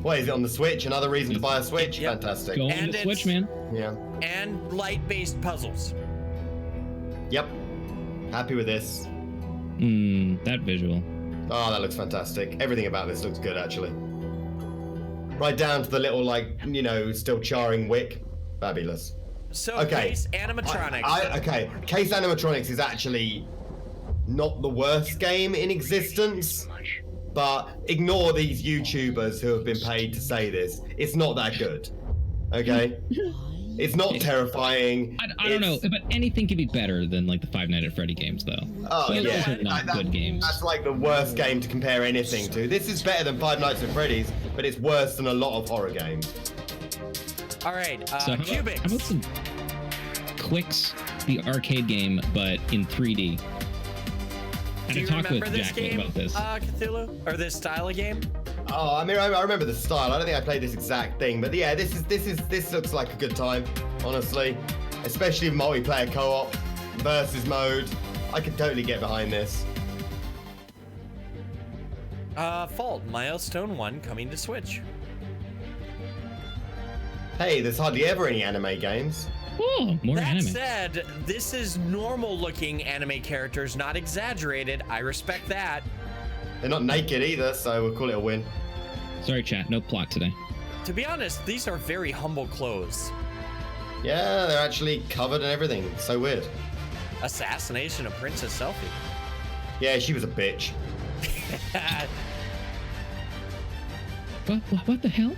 What is it on the Switch? Another reason to buy a Switch? Yep. Fantastic. Going And to Switch, man. Yeah. And light-based puzzles. Yep. Happy with this. That visual. Oh, that looks fantastic. Everything about this looks good, actually. Right down to the little, like, you know, still charring wick. Fabulous. So, Okay. Case Animatronics. Okay. Case Animatronics is actually not the worst game in existence, but ignore these YouTubers who have been paid to say this. It's not that good. Okay? It's not terrifying. I don't know, but anything could be better than like the Five Nights at Freddy games, though. Oh, Those yeah. are not good games. That's like the worst game to compare anything to. This is better than Five Nights at Freddy's, but it's worse than a lot of horror games. All right, So how Cubics. about some Quicks, the arcade game, but in 3D? I Do had you to talk remember with this Jack game, about this. Cthulhu? Or this style of game? Oh, I mean, I remember the style. I don't think I played this exact thing, but yeah, this looks like a good time, honestly. Especially multiplayer co-op versus mode. I could totally get behind this. Fault, Milestone 1 coming to Switch. Hey, there's hardly ever any anime games. Oh, more That anime. said, this is normal looking anime characters, not exaggerated. I respect that. They're not naked either, so we'll call it a win. Sorry, chat, no plot today. To be honest, these are very humble clothes. Yeah, they're actually covered and everything. So weird. Assassination of Princess Selfie. Yeah, she was a bitch. What the hell?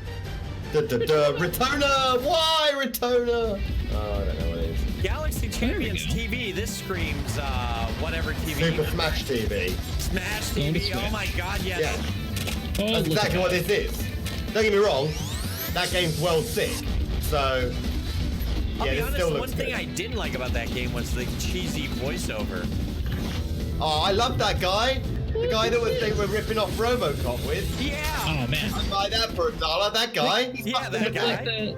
Retona! Why Retona? Oh, I don't know what it is. Galaxy Champions go. TV. This screams whatever TV. Super Smash TV. Smash Going to TV. Oh Switch. my God, yes. Yeah, Oh, that's look exactly at what that. this is. Don't get me wrong, that game's well sick. So, I'll yeah, be this honest, still the looks one thing good. I didn't like about that game was the cheesy voiceover. Oh, I love that guy. The guy that they were ripping off RoboCop with. Yeah. Oh man. I'd buy that for $1. That guy. He's Yeah, fucking that the guy.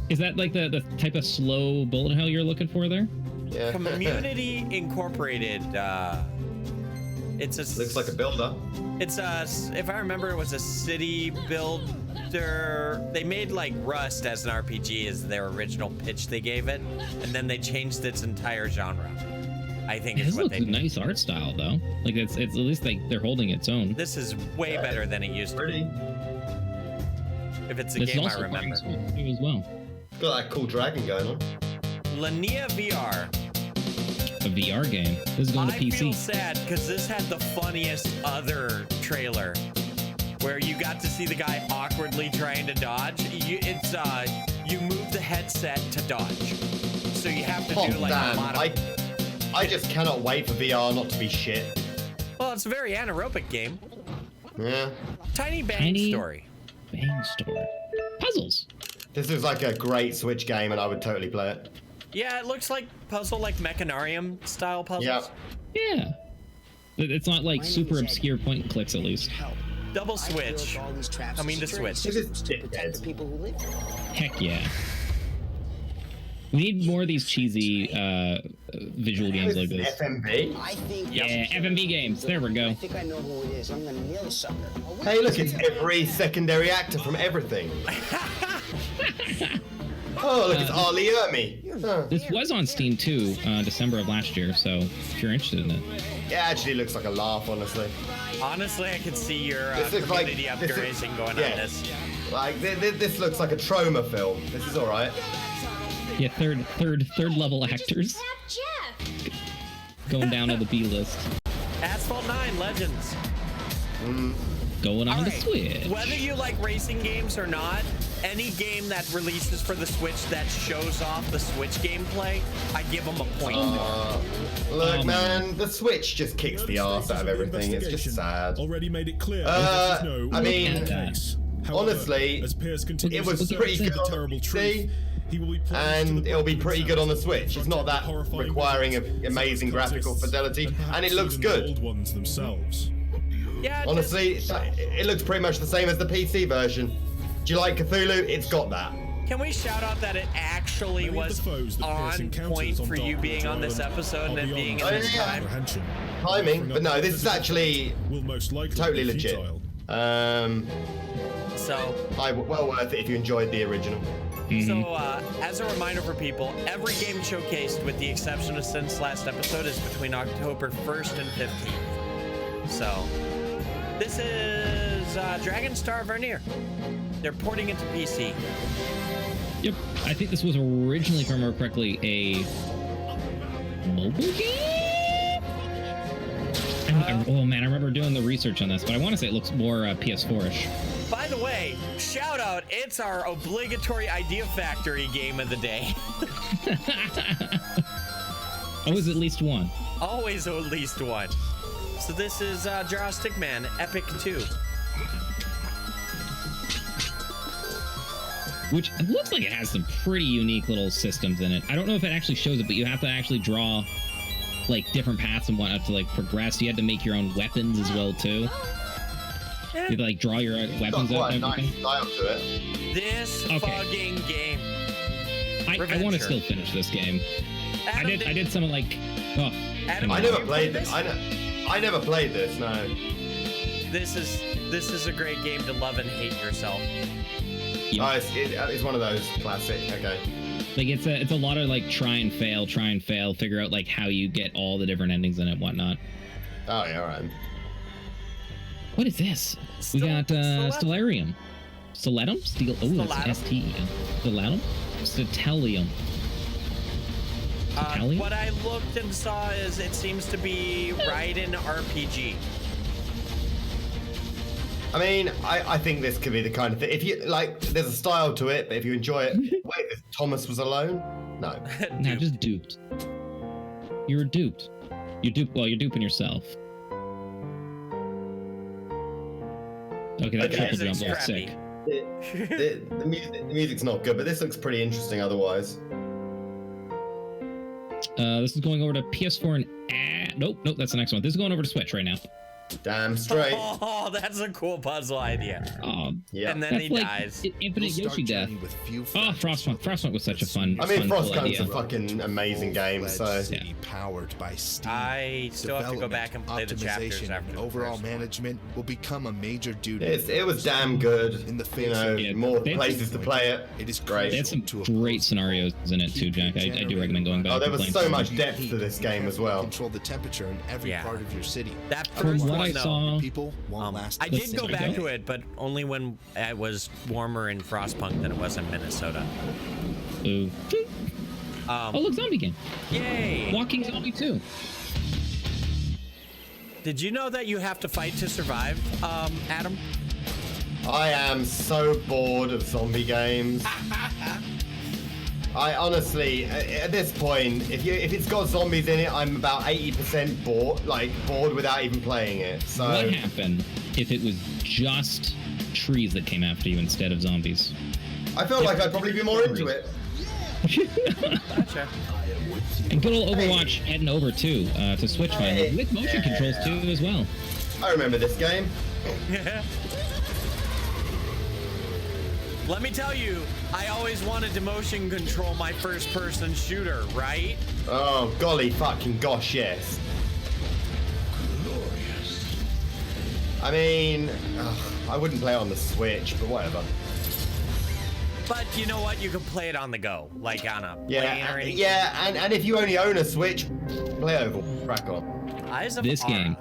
Is that like the type of slow bullet hell you're looking for there? Yeah. Community Incorporated. It's a. Looks like a builder. It's a. If I remember, it was a city builder. They made like Rust as an RPG as their original pitch they gave it, and then they changed its entire genre. I think This is what looks they a do. nice art style though. Like it's at least like they're holding its own. This is way better than it used to be. If it's a This is game I also remember. playing as well. Got that cool dragon going on. Linnea VR. A VR game. This is going to I PC. feel sad because this had the funniest other trailer where you got to see the guy awkwardly trying to dodge. You move the headset to dodge. So you have to do like damn. a lot of... I just cannot wait for VR not to be shit. Well, it's a very anaerobic game. Yeah. Tiny Bang Tiny Story. Bang Story. Puzzles. This looks like a great Switch game, and I would totally play it. Yeah, it looks like Mechanarium style puzzles. Yeah. It's not like super obscure point and clicks at least. Double Switch. I mean, the Switch. This is dickhead. Heck yeah. We need more of these cheesy visual games like this. FMV? Yeah, FMV games. There we go. I think I know who it is. I'm gonna nail the sucker. Hey, look, it's every secondary actor from everything. Oh, look, it's Ali Ermi. Huh. This was on Steam too, December of last year, so if you're interested in it. It actually looks like a laugh, honestly. Honestly, I could see your This looks like- community this upgrading going yeah. on this. Like, this looks like a trauma film. This is alright. Yeah, third level actors going down on the B list. Asphalt 9 Legends. Going on the Alright, Switch. Whether you like racing games or not, any game that releases for the Switch that shows off the Switch gameplay, I give them a point for. Look, man, the Switch just kicks the arse out of everything. It's just sad. Already made it clear. I mean, honestly, it was pretty good on the PC, and it'll be pretty good on the Switch. It's not that requiring amazing graphical fidelity, and it looks good. Yeah, Honestly, it looks pretty much the same as the PC version. Do you like Cthulhu? It's got that. Can we shout out that it actually was on point for you being on this episode and it being in this time? Timing, but no, this is actually totally legit. So, well worth it if you enjoyed the original. So, as a reminder for people, every game showcased, with the exception of since last episode, is between October 1st and 15th. So, this is Dragon Star Vernier. They're porting it to PC. Yep, I think this was originally, if I remember correctly, a mobile game? Oh man, I remember doing the research on this, but I want to say it looks more PS4-ish. By the way, shout out, it's our obligatory Idea Factory game of the day. Always at least one. Always at least one. So this is Draw Stickman Epic 2. Which it looks like it has some pretty unique little systems in it. I don't know if it actually shows it, but you have to actually draw like different paths and whatnot to like progress. You had to make your own weapons as well too. You had to like draw your weapons out and everything. Style to it. This fucking game. I want to still finish this game. I did some of like. Oh, Adam, I never played this. I never played this. No. This is a great game to love and hate yourself. Oh, it's one of those classic. Okay. Like it's a lot of like try and fail, figure out like how you get all the different endings in it, and whatnot. Oh yeah, all right. What is this? We got Stellarium. Stellatum? Steel. Oh, that's an ST. Stellatum? Stellium. What I looked and saw is it seems to be Raiden RPG. I mean, I think this could be the kind of thing. If you like, there's a style to it, but if you enjoy it, wait, if Thomas was alone? No. No, just duped. You were duped. You're duped. Well, you're duping yourself. Okay, that triple jump looks sick. The music's not good, but this looks pretty interesting otherwise. This is going over to PS4 and nope, that's the next one. This is going over to Switch right now. Damn straight. Oh, that's a cool puzzle idea. Yeah. And then he dies. Infinite Yoshi death. Oh, Frostpunk. Frostpunk was such a fun. I mean, fun Frostpunk's idea. a fucking amazing game. So powered by Steam. I still have to go back and play the chapters Optimization after and the overall first one. management will become a major duty. it was damn good. In the You face know, of more They- places to play it. It is Great. They had some great scenarios in it too, Jack. I do recommend going back. Oh, there and was playing so some. much depth to this game as well. Control the temperature in every Yeah. part of your city. That From first what one, I though, saw, People won't last. I a did go single back day. to it, but only when it was warmer in Frostpunk than it was in Minnesota. Ooh. Oh, look, zombie game. Yay! Walking Zombie 2. Did you know that you have to fight to survive, Adam? I am so bored of zombie games. I honestly, at this point, if it's got zombies in it, I'm about 80% bored without even playing it. So What happened if it was just trees that came after you instead of zombies? I feel like I'd probably be more into it. Gotcha. And good old Overwatch heading over too to Switch finally with motion controls too as well. I remember this game. Let me tell you, I always wanted to motion control my first-person shooter, right? Oh, golly fucking gosh, yes. I mean, I wouldn't play it on the Switch, but whatever. But you know what? You can play it on the go, like on a plane or anything. Yeah, and if you only own a Switch, play Oval. Crack on. Eyes of This Aura. game,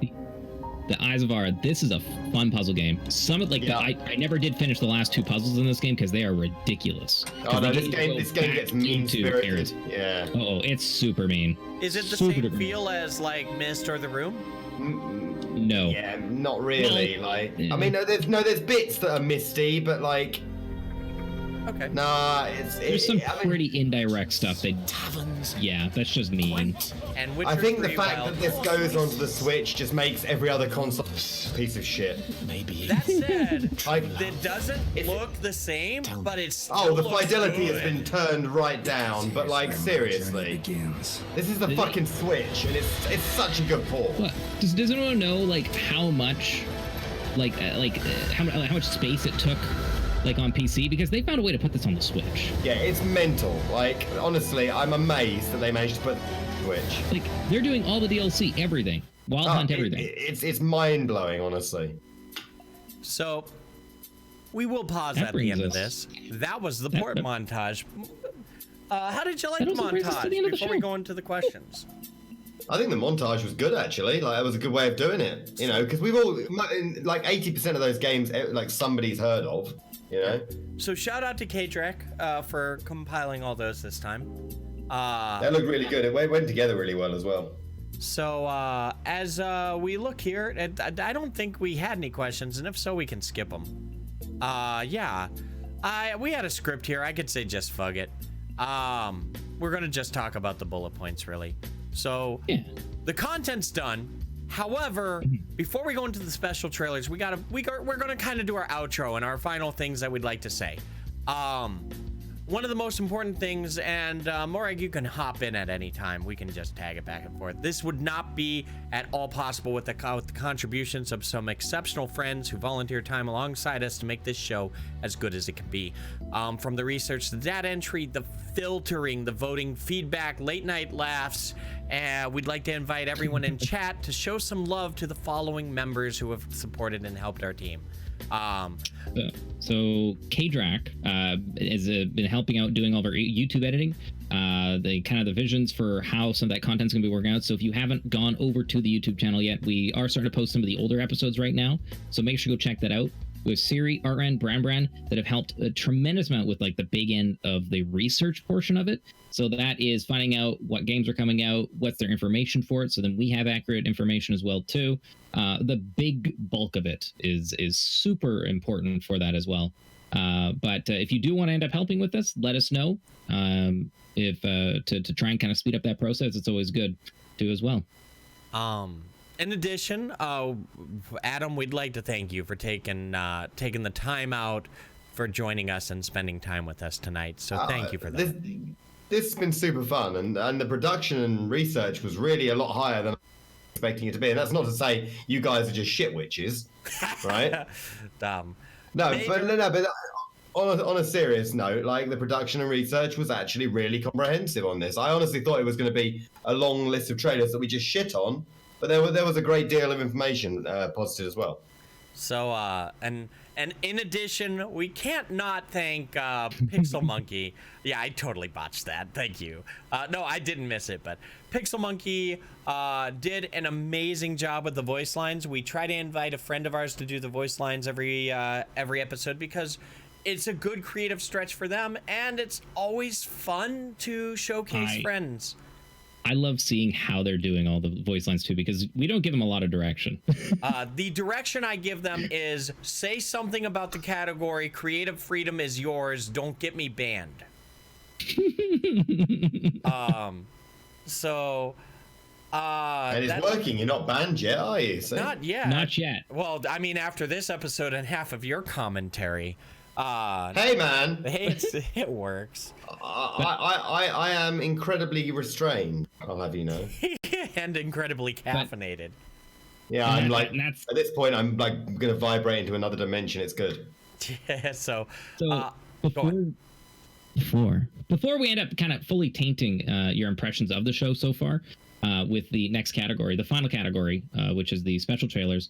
the Eyes of Aura, this is a fun puzzle game. Some of I never did finish the last two puzzles in this game because they are ridiculous. Oh no, They this go game back gets into mean-spirited. areas. Yeah. Oh, it's super mean. Is it the Super same duper. feel as like Myst or The Room? No. Yeah, not really. No. Like, Yeah. I mean, there's bits that are misty, but like, Okay. nah, There's some pretty indirect stuff. Yeah, that's just mean. And Witcher I think the 3 fact Wild that this goes onto the Switch just makes every other console a piece of shit. Maybe. That said, Like, it doesn't look the same, but it's oh, the fidelity has been turned right down, but like, seriously. This is the fucking Switch, and it's such a good port. What? Does anyone know like how much, how much space it took, like on PC? Because they found a way to put this on the Switch. Yeah, it's mental. Like, honestly, I'm amazed that they managed to put Switch. Like they're doing all the DLC, everything, Wild Hunt, everything. It's mind blowing, honestly. So, we will pause That at the end of brings this. us- That was the port montage. How did you like That the also brings us to the montage end of the before we show. go into the questions? I think the montage was good, actually. Like, it was a good way of doing it, you know, because we've all, like, 80% of those games, like, somebody's heard of, you know? So shout out to K-Drek for compiling all those this time. That looked really good. It went together really well as well. So as we look here, I don't think we had any questions, and if so, we can skip them. Yeah, we had a script here. I could say just fuck it. We're gonna just talk about the bullet points, really. So the content's done. However, before we go into the special trailers, we're gonna kind of do our outro and our final things that we'd like to say. One of the most important things, and Morag, you can hop in at any time. We can just tag it back and forth. This would not be at all possible with the contributions of some exceptional friends who volunteer time alongside us to make this show as good as it can be. From the research, the data entry, the filtering, the voting, feedback, late night laughs, we'd like to invite everyone in chat to show some love to the following members who have supported and helped our team. So K-Drac has been helping out doing all of our YouTube editing, the visions for how some of that content's gonna be working out. So if you haven't gone over to the YouTube channel yet, we are starting to post some of the older episodes right now. So make sure you go check that out. With Siri, Artran, Bran that have helped a tremendous amount with like the big end of the research portion of it. So that is finding out what games are coming out, what's their information for it. So then we have accurate information as well too. The big bulk of it is super important for that as well. But if you do want to end up helping with this, let us know. If to try and kind of speed up that process, it's always good too as well. In addition, Adam, we'd like to thank you for taking the time out for joining us and spending time with us tonight. So thank you for that. This has been super fun, and the production and research was really a lot higher than expecting it to be. And that's not to say you guys are just shit witches, right? Dumb. But on a serious note, like the production and research was actually really comprehensive on this. I honestly thought it was going to be a long list of trailers that we just shit on, but there was a great deal of information positive as well. So, and in addition, we can't not thank PixelMonkey. Yeah, I totally botched that. Thank you. No, I didn't miss it, but PixelMonkey did an amazing job with the voice lines. We try to invite a friend of ours to do the voice lines every episode because it's a good creative stretch for them, and it's always fun to showcase friends. I love seeing how they're doing all the voice lines too, because we don't give them a lot of direction. The direction I give them is say something about the category. Creative freedom is yours. Don't get me banned. And it's working. You're not banned yet, are you? So. Not yet. Not yet. Well, I mean, after this episode and half of your commentary. Hey, man. It works. I am incredibly restrained, I'll have you know. And incredibly caffeinated. Yeah, I'm like, at this point, I'm like going to vibrate into another dimension. It's good. Yeah, so before we end up kind of fully tainting your impressions of the show so far, with the next category, the final category, which is the special trailers,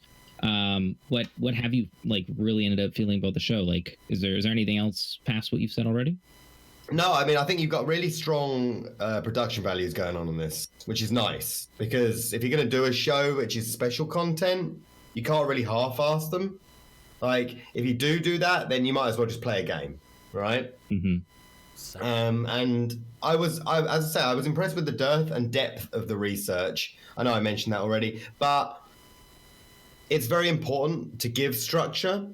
what have you like really ended up feeling about the show? Like, is there anything else past what you've said already? No, I mean, I think you've got really strong production values going on this, which is nice, because if you're going to do a show which is special content, you can't really half-ass them. Like, if you do that, then you might as well just play a game, right? Mm-hmm. And as I say, I was impressed with the dearth and depth of the research. I know I mentioned that already, but it's very important to give structure,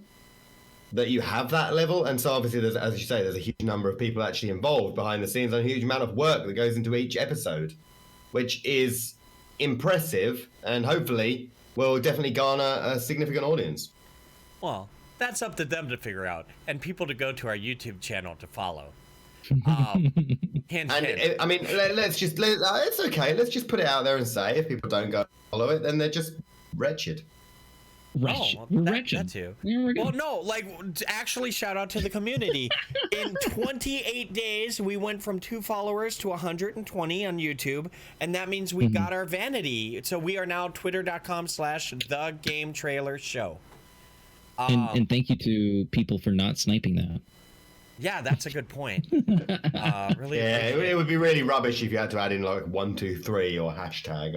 that you have that level. And so obviously, there's, as you say, there's a huge number of people actually involved behind the scenes and a huge amount of work that goes into each episode, which is impressive and hopefully will definitely garner a significant audience. Well, that's up to them to figure out, and people to go to our YouTube channel to follow. I mean, it's okay. Let's just put it out there and say if people don't go follow it, then they're just wretched. That too. Well, no, like, actually, shout out to the community. In 28 days, we went from 2 followers to 120 on YouTube, and that means we got our vanity. So we are now twitter.com/TheGameTrailerShow. And thank you to people for not sniping that. Yeah, that's a good point. Really. Yeah, it would be really rubbish if you had to add in like 1, 2, 3 or hashtag.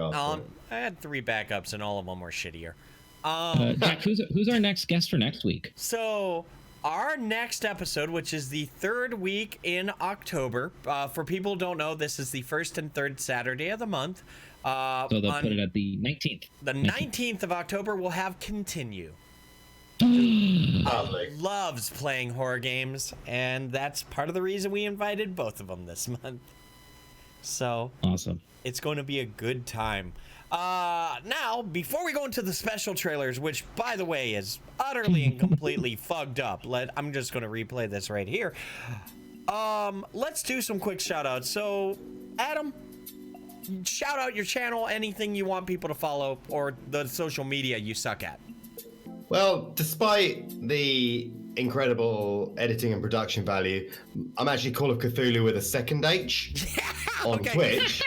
I had 3 backups, and all of them were shittier. Jack, who's our next guest for next week? So our next episode, which is the 3rd week in October, for people who don't know, this is the 1st and 3rd Saturday of the month. So they'll put it at the 19th. The 19th of October, we'll have Continue. Loves playing horror games, and that's part of the reason we invited both of them this month. So awesome. It's going to be a good time. Now, before we go into the special trailers, which, by the way, is utterly and completely fucked up, I'm just going to replay this right here. Let's do some quick shout-outs. So, Adam, shout out your channel, anything you want people to follow, or the social media you suck at. Well, despite the incredible editing and production value, I'm actually Call of Cthulhu with a second H on Twitch.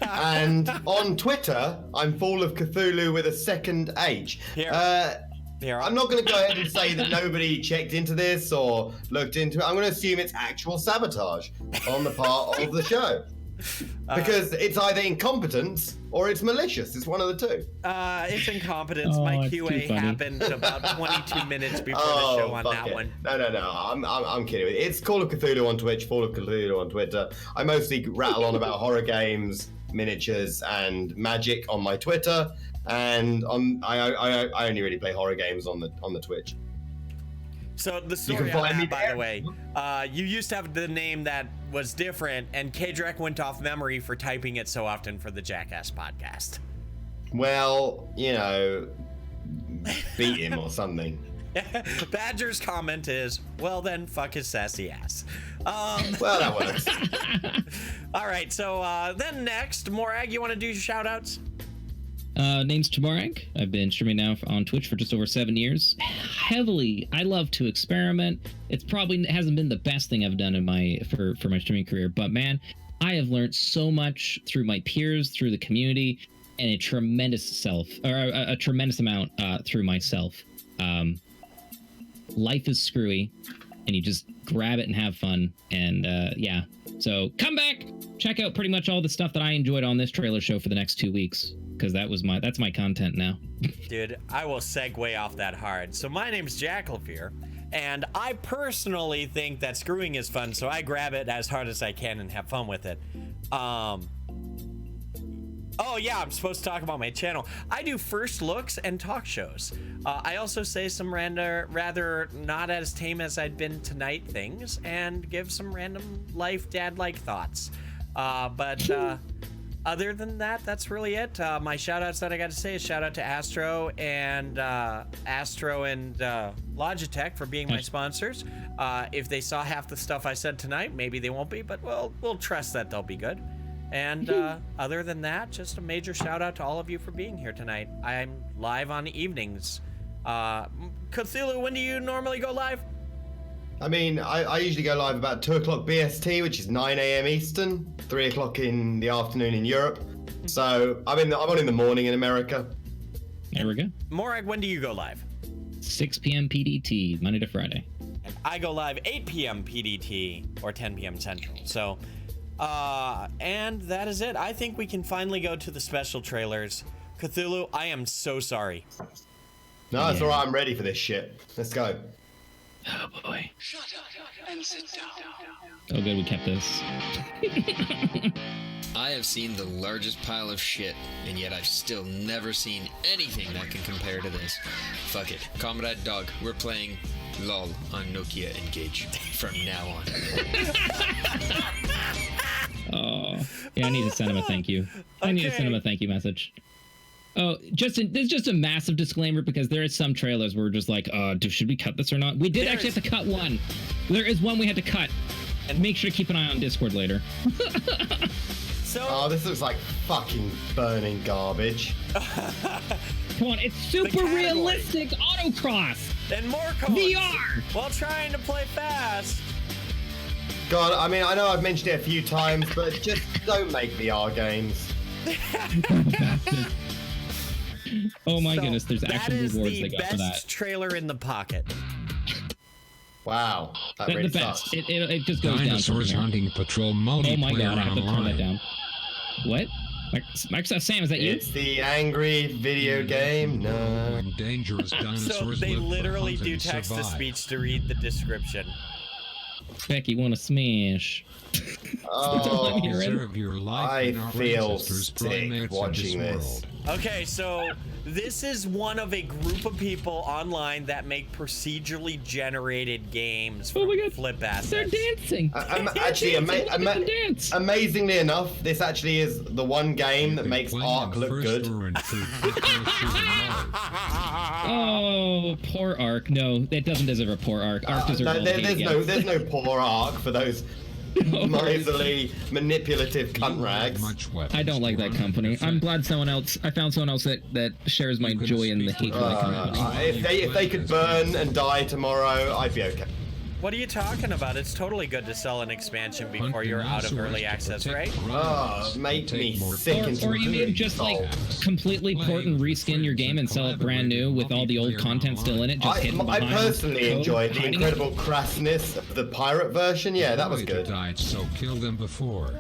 And on Twitter, I'm Fall of Cthulhu with a second H. I'm not going to go ahead and say that nobody checked into this or looked into it. I'm going to assume it's actual sabotage on the part of the show. Because it's either incompetence or it's malicious. It's one of the two. It's incompetence. My QA happened about 22 minutes before the show on that one. No. I'm kidding. It's Call of Cthulhu on Twitch, Fall of Cthulhu on Twitter. I mostly rattle on about horror games, miniatures, and magic on my Twitter, and I only really play horror games on the Twitch. So the story on that, by the way, you used to have the name that was different, and K-Drek went off memory for typing it so often for the Jackass podcast. Well, you know, beat him or something. Badger's comment is, well then, fuck his sassy ass. Well, that works. All right, so then next, Morag, you want to do shout-outs? Name's tehMorag. I've been streaming now on Twitch for just over 7 years. I love to experiment. It probably hasn't been the best thing I've done in for my streaming career, but man, I have learned so much through my peers, through the community, and a tremendous amount through myself. Life is screwy, and you just grab it and have fun. And yeah, so come back, check out pretty much all the stuff that I enjoyed on this trailer show for the next 2 weeks, because that's my content now. Dude, I will segue off that hard. So my name's Jacklifear, and I personally think that screwing is fun, so I grab it as hard as I can and have fun with it. Oh yeah, I'm supposed to talk about my channel. I do first looks and talk shows. I also say some rather not as tame as I'd been tonight things, and give some random life dad-like thoughts. But other than that, that's really it. My shout-outs that I got to say is shout out to Astro and Logitech for being my sponsors. If they saw half the stuff I said tonight, maybe they won't be, but we'll trust that they'll be good. And other than that, just a major shout out to all of you for being here tonight. I'm live on evenings. Cthulhu, when do you normally go live? I mean, I usually go live about 2 o'clock BST, which is 9 a.m. Eastern, 3 o'clock in the afternoon in Europe. So I'm on in the morning in America. There we go. Morag, when do you go live? 6 p.m. PDT, Monday to Friday. And I go live 8 p.m. PDT or 10 p.m. Central. So, and that is it. I think we can finally go to the special trailers. Cthulhu, I am so sorry. No, it's all right. I'm ready for this shit. Let's go. Oh boy. Shut up and sit down. Oh good, we kept this. I have seen the largest pile of shit, and yet I've still never seen anything that can compare to this. Fuck it. Comrade Dog, we're playing LOL on Nokia Engage from now on. Oh, yeah, I need to send him a thank you. I need to send him a thank you message. Oh, there's just a massive disclaimer, because there is some trailers where we're just like, should we cut this or not? We did actually have to cut one. There is one we had to cut. And make sure to keep an eye on Discord later. Oh, this looks like fucking burning garbage. Come on, it's super realistic autocross. And more codes. VR. While trying to play fast. God, I mean, I know I've mentioned it a few times, but just don't make VR games. Oh my goodness, there's actual rewards they got for that. That is the best trailer in the pocket. Wow, that really the best. sucks. It just goes Dinosaurs down. Hunting Patrol multiplayer. Oh my god, I have to turn online. that down. What? Microsoft Sam, is that you? It's the angry video game. No. Dangerous dinosaurs. So they live, literally hunt, do and text to survive. speech to read the description. Becky, wanna smash? Oh, Preserve your life I and our feel ancestors' sick primates in watching this this. world. Okay, so this is one of a group of people online that make procedurally generated games from flip assets. They're dancing. Actually, amazingly enough, this actually is the one game that makes Ark look good. Oh, poor Ark. No, it doesn't deserve a poor Ark. Ark deserves No, all the hate there's no poor Ark for those miserly, manipulative cunt rags. I don't like that company. I'm glad I found someone else that shares my joy in the hate for that company. If they could burn and die tomorrow, I'd be okay. What are you talking about? It's totally good to sell an expansion before you're out of early access, right? Oh, make me sick and Or you mean just like completely port and reskin your game and sell it brand new with all the old content still in it? Just hidden I behind personally code, enjoyed the hiding incredible crassness of the pirate version. Yeah, that was good. Died, so kill them before.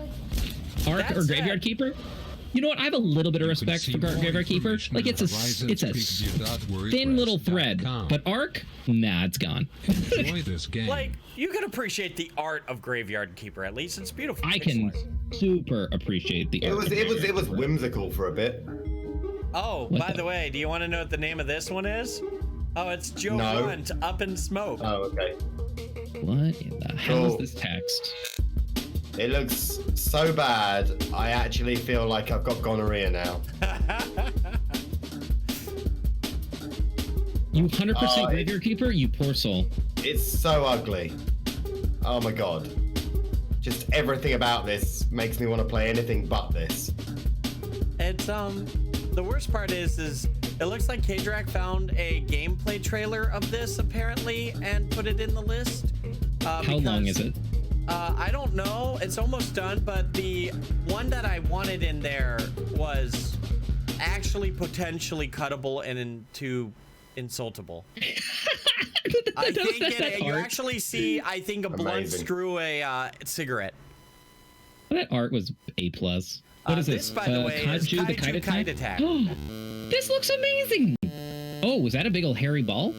Ark or Graveyard Keeper? You know what? I have a little bit of respect for Graveyard Keeper. Like it's a thin little thread, but Ark, nah, it's gone. Enjoy this game. Like, you can appreciate the art of Graveyard Keeper. At least it's beautiful. I can super appreciate the art. It was whimsical for a bit. Oh, by the way, do you want to know what the name of this one is? Oh, it's Joe No. Blunt, Up in Smoke. Oh, okay. What in the hell is this text? It looks so bad, I actually feel like I've got gonorrhea now. You 100% Graveyard Keeper? You poor soul. It's so ugly. Oh my god. Just everything about this makes me want to play anything but this. It's the worst part is it looks like KDRAC found a gameplay trailer of this apparently and put it in the list. How long is it? I don't know. It's almost done, but the one that I wanted in there was actually potentially cuttable and into insultable. I think you actually see, I think, a blunt screw a cigarette. That art was A+. What is this? By the way, is Kaiju Kite Attack. This looks amazing. Oh, was that a big old hairy ball?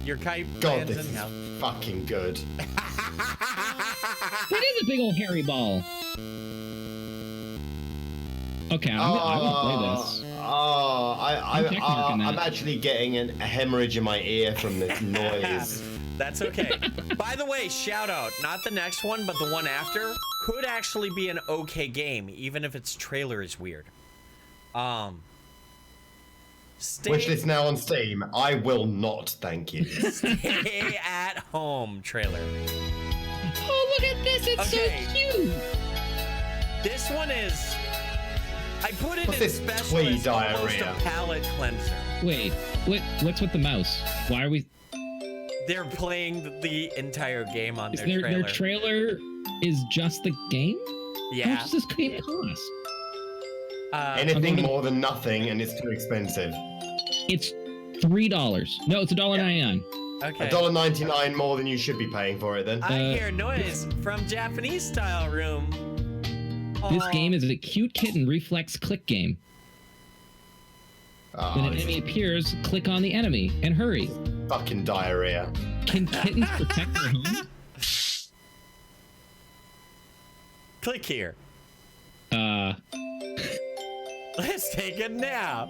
Your kite God, lands this in is hell. fucking good. That is a big old hairy ball. Okay, I want to play this. I'm actually getting a hemorrhage in my ear from this noise. That's okay. By the way, shout out, not the next one, but the one after could actually be an okay game, even if its trailer is weird. Which is now on Steam. I will not, thank you. Stay at home trailer. Oh, look at this! It's so cute. This one is. I put it What's in this special. twee It's almost a diarrhea? palate cleanser. Wait, what's with the mouse? Why are we? They're playing the entire game on their trailer. Their trailer is just the game? Yeah. How much does this game cost? Anything more than nothing, and it's too expensive. It's $3. No, it's $1.99. Okay. $1.99 more than you should be paying for it then. I hear noise from Japanese style room. This game is a cute kitten reflex click game. When an enemy appears, click on the enemy and hurry. Fucking diarrhea. Can kittens protect their home? Click here. Let's take a nap.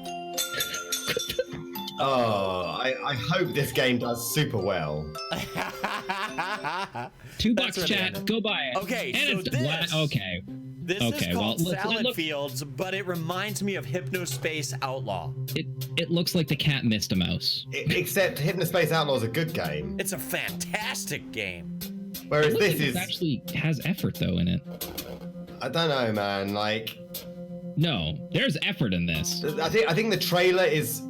Oh, I hope this game does super well. $2 chat, go buy it. Okay, and so this. Okay. This Okay, is called well, Salad Fields, but it reminds me of Hypnospace Outlaw. It looks like the cat missed a mouse. Except Hypnospace Outlaw is a good game. It's a fantastic game. Whereas It looks this like is it actually has effort though in it. I don't know, man. Like, no, there's effort in this. I think the trailer is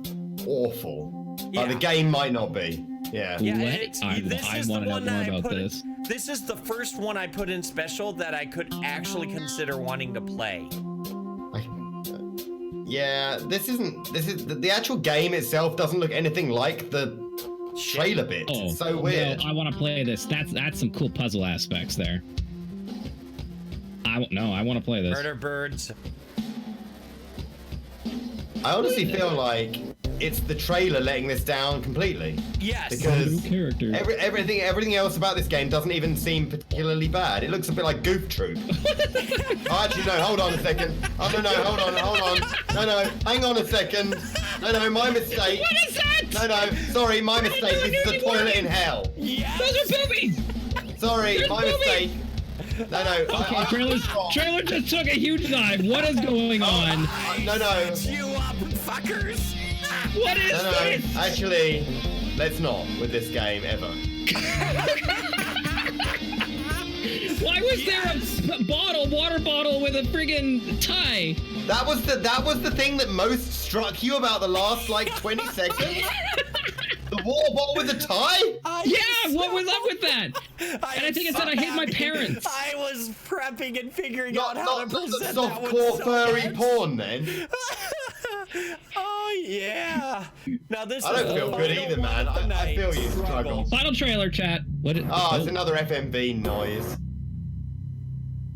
awful. Yeah. The game might not be. Yeah. I want to know more about this. This is the first one I put in special that I could actually consider wanting to play. Yeah, this is the actual game itself doesn't look anything like the trailer bits. Oh, It's so weird. No, I want to play this. That's some cool puzzle aspects there. I want to play this. Murder birds. I honestly feel like it's the trailer letting this down completely. Yes. Because characters. everything else about this game doesn't even seem particularly bad. It looks a bit like Goof Troop. Oh, actually, no, hold on a second. Oh, no, hold on. No, hang on a second. No, my mistake. What is that? No, sorry, my mistake. This is the toilet in hell. Yes. Those are boobies. Sorry, There's my boobies. mistake. No. Okay, trailer just took a huge dive. What is going on? No. You up, fuckers. What is this? Actually, let's not with this game ever. Why was there a water bottle with a friggin' tie? That was the thing that most struck you about the last 20 seconds. The water bottle with the tie? What was up with that? And I think it said I hate my parents. I was prepping and figuring out how to present that one. Softcore furry porn then. Oh yeah. Now this. I don't feel good either, man. I feel you struggle. Final trailer, chat. What? It's another FMV noise.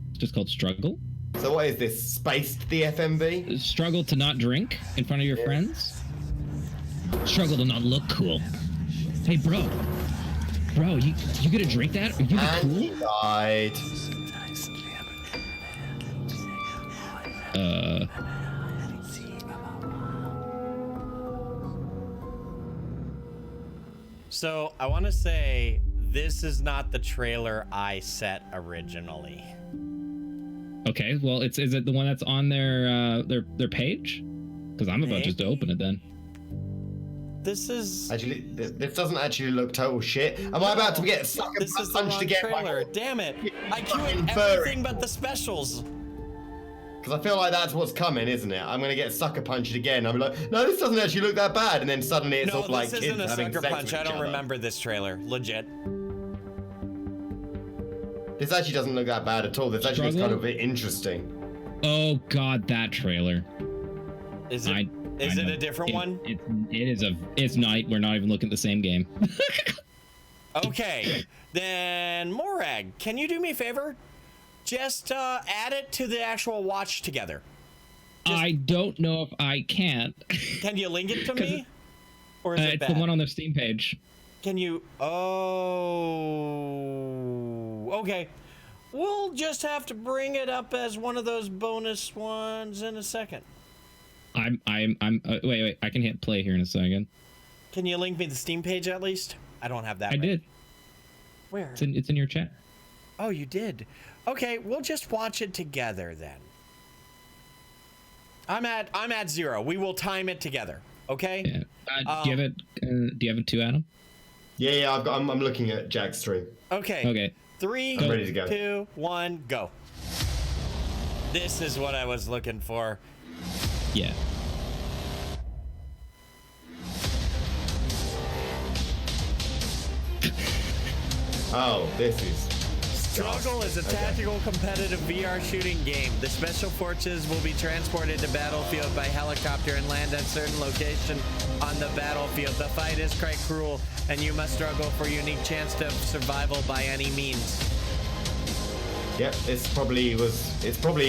It's just called Struggle. So what is this? Spaced the FMV? Struggle to not drink in front of your friends. Struggle to not look cool. Hey, bro, you gonna drink that? Are you And he cool? died. So I want to say this is not the trailer I set originally. Okay, well, is it the one that's on their page? Because I'm about just to open it then. This is actually. This doesn't actually look total shit. Am I about to get sucker This is the punched wrong again? trailer. Damn it! I queued fucking everything but the specials. Because I feel like that's what's coming, isn't it? I'm gonna get sucker punched again. I'm like, no, this doesn't actually look that bad, and then suddenly it's all like this kids isn't a having sucker sex punch. with I don't each other. remember this trailer. Legit. This actually doesn't look that bad at all. This actually looks kind of a bit interesting. Oh God, that trailer. Is it? Is it a different one? It's not. We're not even looking at the same game. Okay, then Morag, can you do me a favor? Just add it to the actual watch together. I don't know if I can. Can you link it to me? Or is it it's bad? the one on the Steam page. Can you? Oh, okay. We'll just have to bring it up as one of those bonus ones in a second. Wait. I can hit play here in a second. Can you link me the Steam page at least? I don't have that. I did. Where? It's in your chat. Oh, you did. Okay, we'll just watch it together then. I'm at 0. We will time it together. Okay. Yeah. Do you have it too, Adam? Yeah. I'm looking at Jack's stream. Okay. Okay. 3, I'm ready to go. 2, 1, go. This is what I was looking for. Yeah. Oh, this is. Struggle is a tactical competitive VR shooting game. The special forces will be transported to battlefield by helicopter and land at certain location on the battlefield. The fight is quite cruel, and you must struggle for unique chance to survival by any means. Yep, it's probably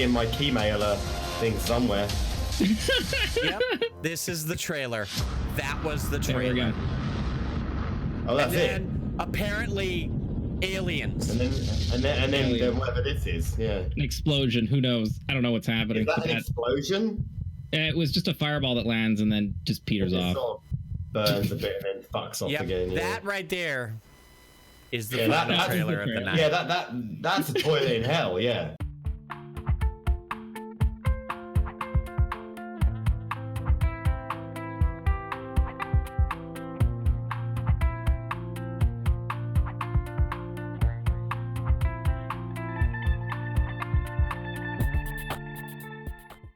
in my keymailer thing somewhere. Yep, this is the trailer. That was the trailer. There we go. Oh, that's and it. then, apparently, aliens. And then whatever this is, yeah. An explosion. Who knows? I don't know what's happening. Is that an explosion? It was just a fireball that lands and then just peters It off. sort of burns a bit and then fucks off again. Yeah. That right there is the Yeah, final trailer of the night. Yeah, that's a toilet in hell. Yeah.